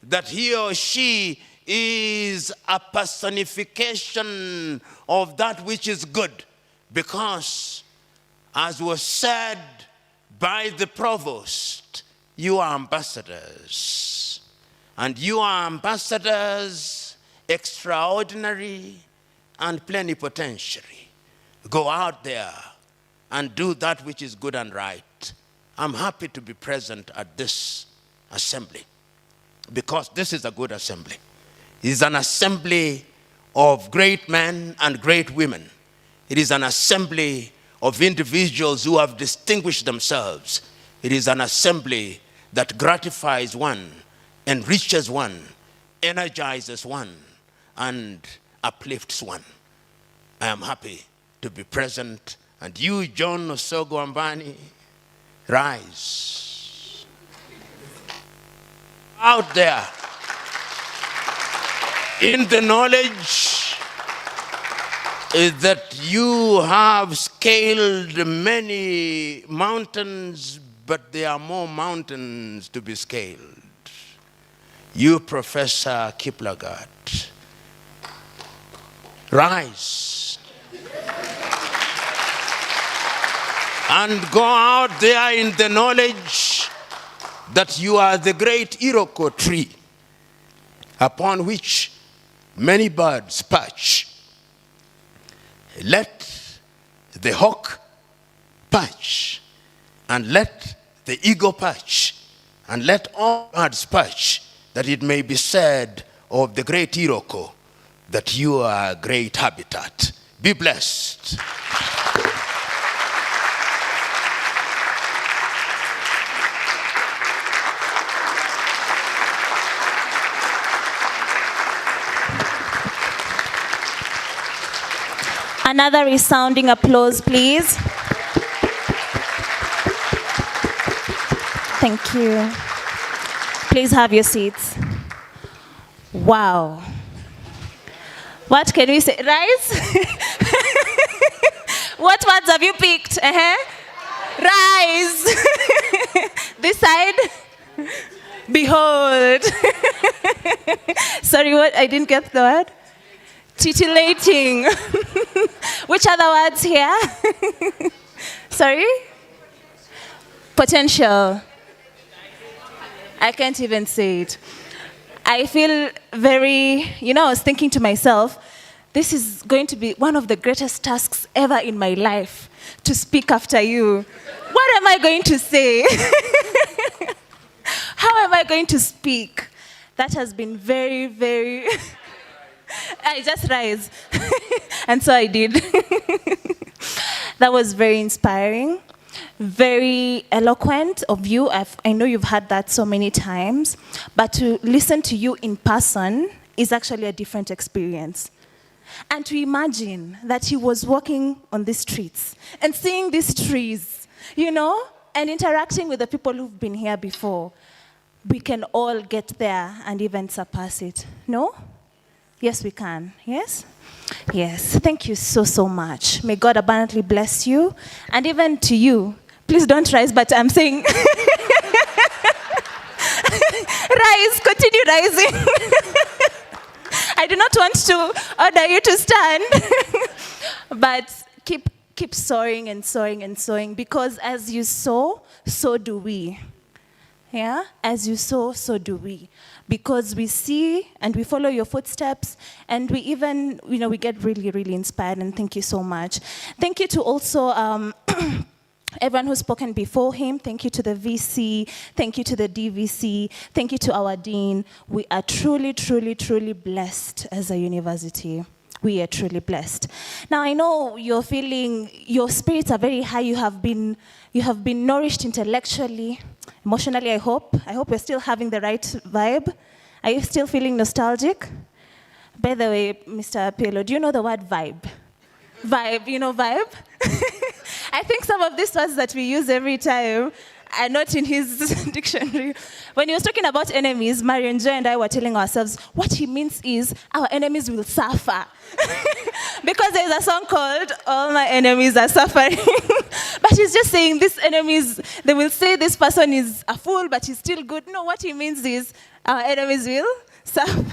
Speaker 11: that he or she is a personification of that which is good. Because, as was said by the provost, you are ambassadors. And you are ambassadors extraordinary and plenipotentiary. Go out there and do that which is good and right. I'm happy to be present at this assembly because this is a good assembly. It is an assembly of great men and great women. It is an assembly of individuals who have distinguished themselves. It is an assembly that gratifies one, enriches one, energizes one, and uplifts one. I am happy to be present. And you, John Osogo-Ambani, rise. Out there, in the knowledge that you have scaled many mountains, but there are more mountains to be scaled. You, Professor Kiplagat, rise. and go out there in the knowledge that you are the great Iroko tree upon which many birds perch. Let the hawk perch, and let the eagle perch, and let all birds perch, that it may be said of the great Iroko that you are a great habitat. Be blessed.
Speaker 1: Another resounding applause, please. Thank you. Please have your seats. Wow. What can we say? Rise? What words have you picked? Rise. This side? Behold. Sorry, what? I didn't get the word. Titillating. Which other words here? Sorry? Potential. I can't even say it. I feel very, I was thinking to myself, this is going to be one of the greatest tasks ever in my life, to speak after you. What am I going to say? How am I going to speak? That has been very, very... I just rise. And so I did. That was very inspiring, very eloquent of you. I know you've had that so many times, but to listen to you in person is actually a different experience. And to imagine that he was walking on the streets and seeing these trees, and interacting with the people who've been here before, we can all get there and even surpass it. No? Yes, we can. Yes? Yes. Thank you so, so much. May God abundantly bless you. And even to you, please don't rise, but I'm saying, rise, continue rising. I do not want to order you to stand, but keep soaring and soaring and soaring, because as you sow, so do we. Yeah? As you sow, so do we. Because we see and we follow your footsteps, and we even, we get really, really inspired, and thank you so much. Thank you to also everyone who's spoken before him. Thank you to the VC. Thank you to the DVC. Thank you to our dean. We are truly, truly, truly blessed as a university. We are truly blessed. Now, I know you're feeling, your spirits are very high. You have been nourished intellectually, emotionally, I hope. I hope you're still having the right vibe. Are you still feeling nostalgic? By the way, Mr. PLO, do you know the word vibe? Vibe, vibe? I think some of these words that we use every time are not in his dictionary. When he was talking about enemies, Marion Joy and I were telling ourselves, what he means is our enemies will suffer. Because there's a song called All My Enemies Are Suffering. But he's just saying these enemies, they will say this person is a fool, but he's still good. No, what he means is our enemies will suffer.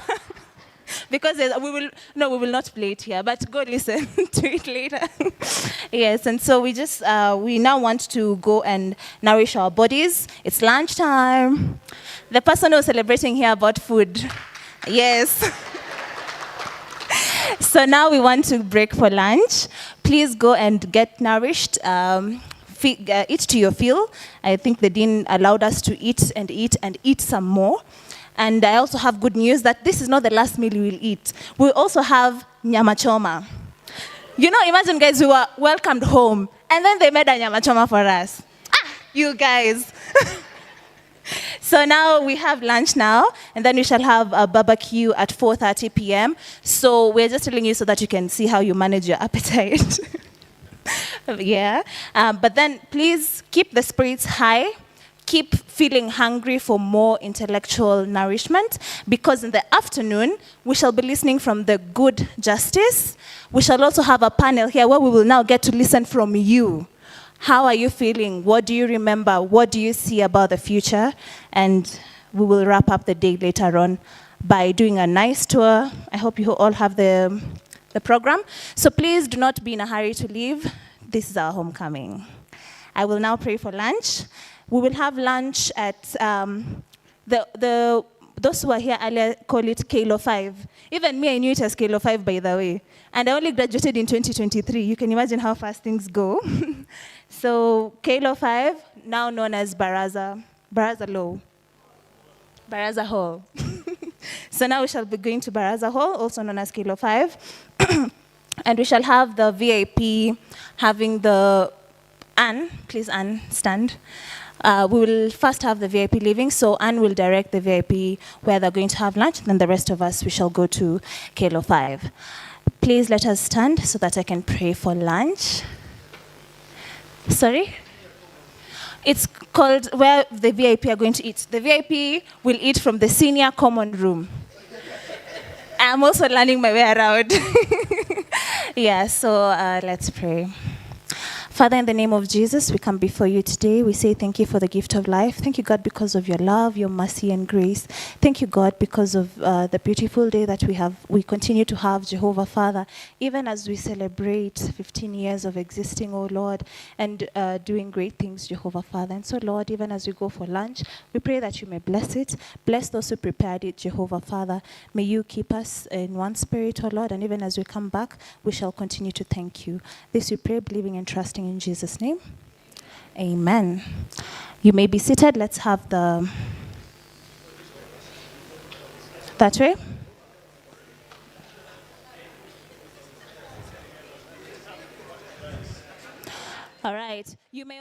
Speaker 1: Because we will not play it here, but go listen to it later. Yes, and so we now want to go and nourish our bodies. It's lunchtime. The person who's celebrating here about food, yes. So now we want to break for lunch. Please go and get nourished. Eat to your fill. I think the dean allowed us to eat and eat and eat some more. And I also have good news that this is not the last meal we will eat. We also have nyama choma. Imagine, guys, we were welcomed home, and then they made a nyama choma for us. You guys. So now we have lunch now, and then we shall have a barbecue at 4:30 p.m. So we're just telling you so that you can see how you manage your appetite. Yeah. But then please keep the spirits high. Keep feeling hungry for more intellectual nourishment, because in the afternoon, we shall be listening from the good justice. We shall also have a panel here where we will now get to listen from you. How are you feeling? What do you remember? What do you see about the future? And we will wrap up the day later on by doing a nice tour. I hope you all have the program. So please do not be in a hurry to leave. This is our homecoming. I will now pray for lunch. We will have lunch at those who are here earlier call it KLO 5. Even me, I knew it as KLO 5, by the way. And I only graduated in 2023. You can imagine how fast things go. So KLO 5, now known as Baraza Low. Baraza Hall. So now we shall be going to Baraza Hall, also known as KLO 5. And we shall have the VIP having the Anne, please Anne, stand. We will first have the VIP leaving, so Anne will direct the VIP where they're going to have lunch, then the rest of us, we shall go to KLO 5. Please let us stand so that I can pray for lunch. Sorry? It's called where the VIP are going to eat. The VIP will eat from the senior common room. I'm also learning my way around. Yeah, so let's pray. Father, in the name of Jesus, we come before you today. We say thank you for the gift of life. Thank you, God, because of your love, your mercy, and grace. Thank you, God, because of the beautiful day that we continue to have, Jehovah Father, even as we celebrate 15 years of existing, oh Lord, and doing great things, Jehovah Father. And so, Lord, even as we go for lunch, we pray that you may bless it. Bless those who prepared it, Jehovah Father. May you keep us in one spirit, oh Lord, and even as we come back, we shall continue to thank you. This we pray, believing and trusting in Jesus' name. Amen. You may be seated. Let's have that way. All right. You may